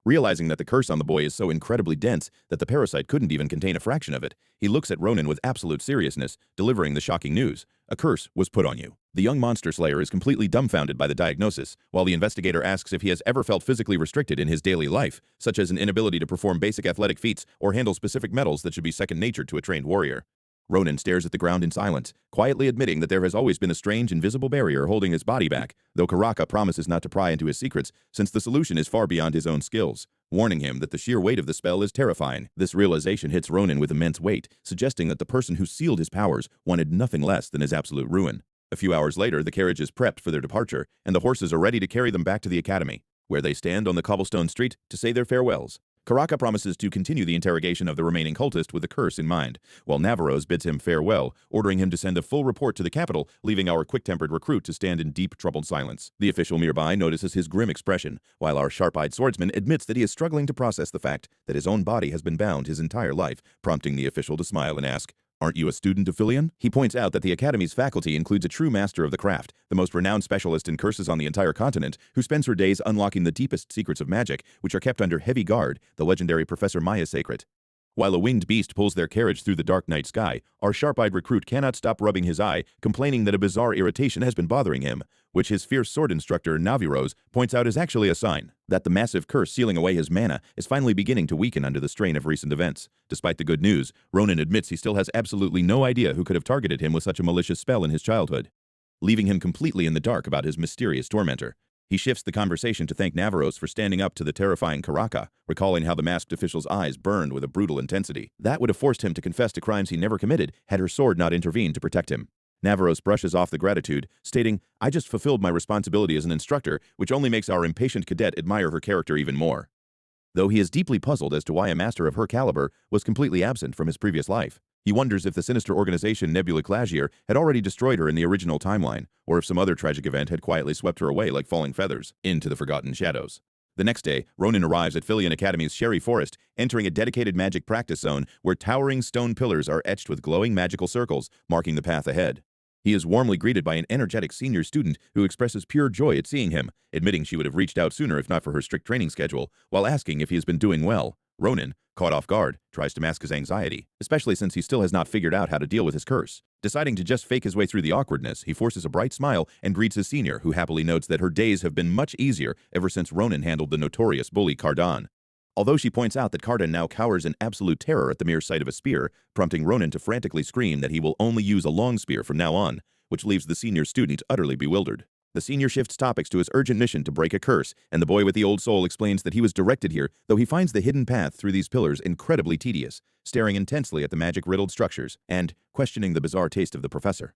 Realizing that the curse on the boy is so incredibly dense that the parasite couldn't even contain a fraction of it, he looks at Ronan with absolute seriousness, delivering the shocking news. A curse was put on you. The young monster slayer is completely dumbfounded by the diagnosis, while the investigator asks if he has ever felt physically restricted in his daily life, such as an inability to perform basic athletic feats or handle specific metals that should be second nature to a trained warrior. Ronan stares at the ground in silence, quietly admitting that there has always been a strange invisible barrier holding his body back, though Karaka promises not to pry into his secrets since the solution is far beyond his own skills, warning him that the sheer weight of the spell is terrifying. This realization hits Ronan with immense weight, suggesting that the person who sealed his powers wanted nothing less than his absolute ruin. A few hours later, the carriage is prepped for their departure, and the horses are ready to carry them back to the academy, where they stand on the cobblestone street to say their farewells. Karaka promises to continue the interrogation of the remaining cultist with the curse in mind, while Navarro bids him farewell, ordering him to send a full report to the capital, leaving our quick-tempered recruit to stand in deep, troubled silence. The official nearby notices his grim expression, while our sharp-eyed swordsman admits that he is struggling to process the fact that his own body has been bound his entire life, prompting the official to smile and ask, "Aren't you a student of Philleon?" He points out that the Academy's faculty includes a true master of the craft, the most renowned specialist in curses on the entire continent, who spends her days unlocking the deepest secrets of magic, which are kept under heavy guard, the legendary Professor Maya's secret. While a winged beast pulls their carriage through the dark night sky, our sharp-eyed recruit cannot stop rubbing his eye, complaining that a bizarre irritation has been bothering him, which his fierce sword instructor, Naviros, points out is actually a sign that the massive curse sealing away his mana is finally beginning to weaken under the strain of recent events. Despite the good news, Ronan admits he still has absolutely no idea who could have targeted him with such a malicious spell in his childhood, leaving him completely in the dark about his mysterious tormentor. He shifts the conversation to thank Navarros for standing up to the terrifying Karaka, recalling how the masked official's eyes burned with a brutal intensity. That would have forced him to confess to crimes he never committed had her sword not intervened to protect him. Navarros brushes off the gratitude, stating, "I just fulfilled my responsibility as an instructor, which only makes our impatient cadet admire her character even more." Though he is deeply puzzled as to why a master of her caliber was completely absent from his previous life. He wonders if the sinister organization Nebula Clasier had already destroyed her in the original timeline, or if some other tragic event had quietly swept her away like falling feathers into the forgotten shadows. The next day, Ronan arrives at Philleon Academy's Sherry Forest, entering a dedicated magic practice zone where towering stone pillars are etched with glowing magical circles, marking the path ahead. He is warmly greeted by an energetic senior student who expresses pure joy at seeing him, admitting she would have reached out sooner if not for her strict training schedule, while asking if he has been doing well. Ronan, caught off guard, tries to mask his anxiety, especially since he still has not figured out how to deal with his curse. Deciding to just fake his way through the awkwardness, he forces a bright smile and greets his senior, who happily notes that her days have been much easier ever since Ronan handled the notorious bully Cardan. Although she points out that Cardan now cowers in absolute terror at the mere sight of a spear, prompting Ronan to frantically scream that he will only use a long spear from now on, which leaves the senior student utterly bewildered. The senior shifts topics to his urgent mission to break a curse, and the boy with the old soul explains that he was directed here, though he finds the hidden path through these pillars incredibly tedious, staring intensely at the magic-riddled structures, and questioning the bizarre taste of the professor.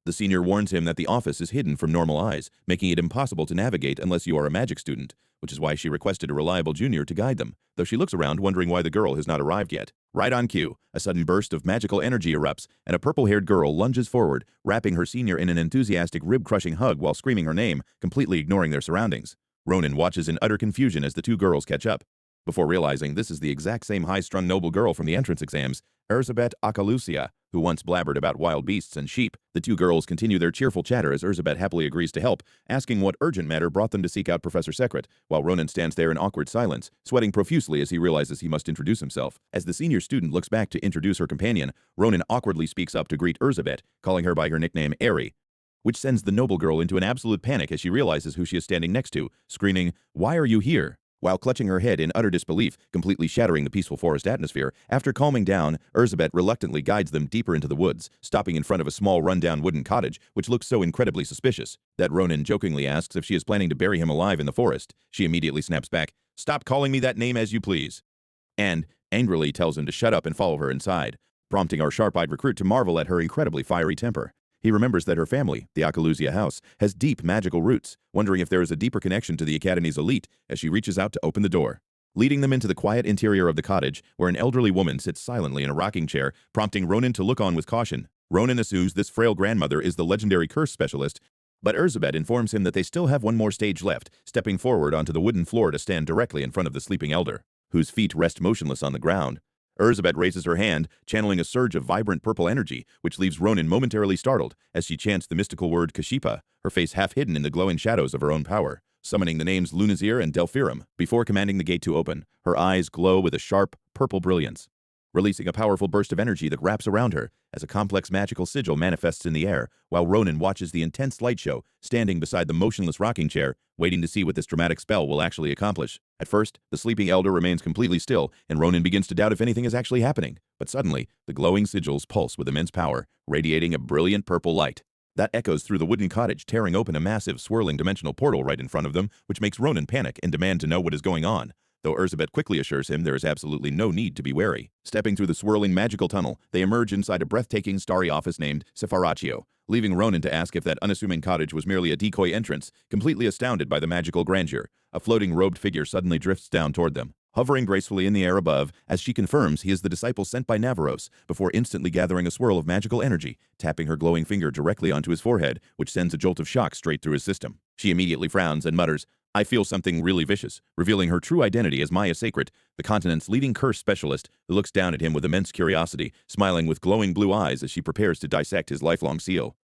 The senior warns him that the office is hidden from normal eyes, making it impossible to navigate unless you are a magic student, which is why she requested a reliable junior to guide them, though she looks around wondering why the girl has not arrived yet. Right on cue, a sudden burst of magical energy erupts, and a purple-haired girl lunges forward, wrapping her senior in an enthusiastic rib-crushing hug while screaming her name, completely ignoring their surroundings. Ronan watches in utter confusion as the two girls catch up. Before realizing this is the exact same high-strung noble girl from the entrance exams, Erzsébet Akalusia, who once blabbered about wild beasts and sheep. The two girls continue their cheerful chatter as Erzsébet happily agrees to help, asking what urgent matter brought them to seek out Professor Secret, while Ronan stands there in awkward silence, sweating profusely as he realizes he must introduce himself. As the senior student looks back to introduce her companion, Ronan awkwardly speaks up to greet Erzsébet, calling her by her nickname Eri, which sends the noble girl into an absolute panic as she realizes who she is standing next to, screaming, "Why are you here?" while clutching her head in utter disbelief, completely shattering the peaceful forest atmosphere. After calming down, Erzsébet reluctantly guides them deeper into the woods, stopping in front of a small run-down wooden cottage, which looks so incredibly suspicious that Ronan jokingly asks if she is planning to bury him alive in the forest. She immediately snaps back, "Stop calling me that name as you please," and angrily tells him to shut up and follow her inside, prompting our sharp-eyed recruit to marvel at her incredibly fiery temper. He remembers that her family, the Akalusia house, has deep magical roots, wondering if there is a deeper connection to the Academy's elite as she reaches out to open the door, leading them into the quiet interior of the cottage, where an elderly woman sits silently in a rocking chair, prompting Ronan to look on with caution. Ronan assumes this frail grandmother is the legendary curse specialist, but Erzsébet informs him that they still have one more stage left, stepping forward onto the wooden floor to stand directly in front of the sleeping elder, whose feet rest motionless on the ground. Erzsébet raises her hand, channeling a surge of vibrant purple energy, which leaves Ronan momentarily startled as she chants the mystical word Kashipa, her face half hidden in the glowing shadows of her own power, summoning the names Lunazir and Delphirum before commanding the gate to open. Her eyes glow with a sharp, purple brilliance, releasing a powerful burst of energy that wraps around her as a complex magical sigil manifests in the air, while Ronan watches the intense light show, standing beside the motionless rocking chair, waiting to see what this dramatic spell will actually accomplish. At first, the sleeping elder remains completely still, and Ronan begins to doubt if anything is actually happening. But suddenly, the glowing sigils pulse with immense power, radiating a brilliant purple light that echoes through the wooden cottage, tearing open a massive, swirling dimensional portal right in front of them, which makes Ronan panic and demand to know what is going on, though Erzsébet quickly assures him there is absolutely no need to be wary. Stepping through the swirling magical tunnel, they emerge inside a breathtaking starry office named Sepharatio, leaving Ronan to ask if that unassuming cottage was merely a decoy entrance. Completely astounded by the magical grandeur, a floating robed figure suddenly drifts down toward them, hovering gracefully in the air above as she confirms he is the disciple sent by Navarros, before instantly gathering a swirl of magical energy, tapping her glowing finger directly onto his forehead, which sends a jolt of shock straight through his system. She immediately frowns and mutters, "I feel something really vicious," revealing her true identity as Maya Sacred, the continent's leading curse specialist, who looks down at him with immense curiosity, smiling with glowing blue eyes as she prepares to dissect his lifelong seal.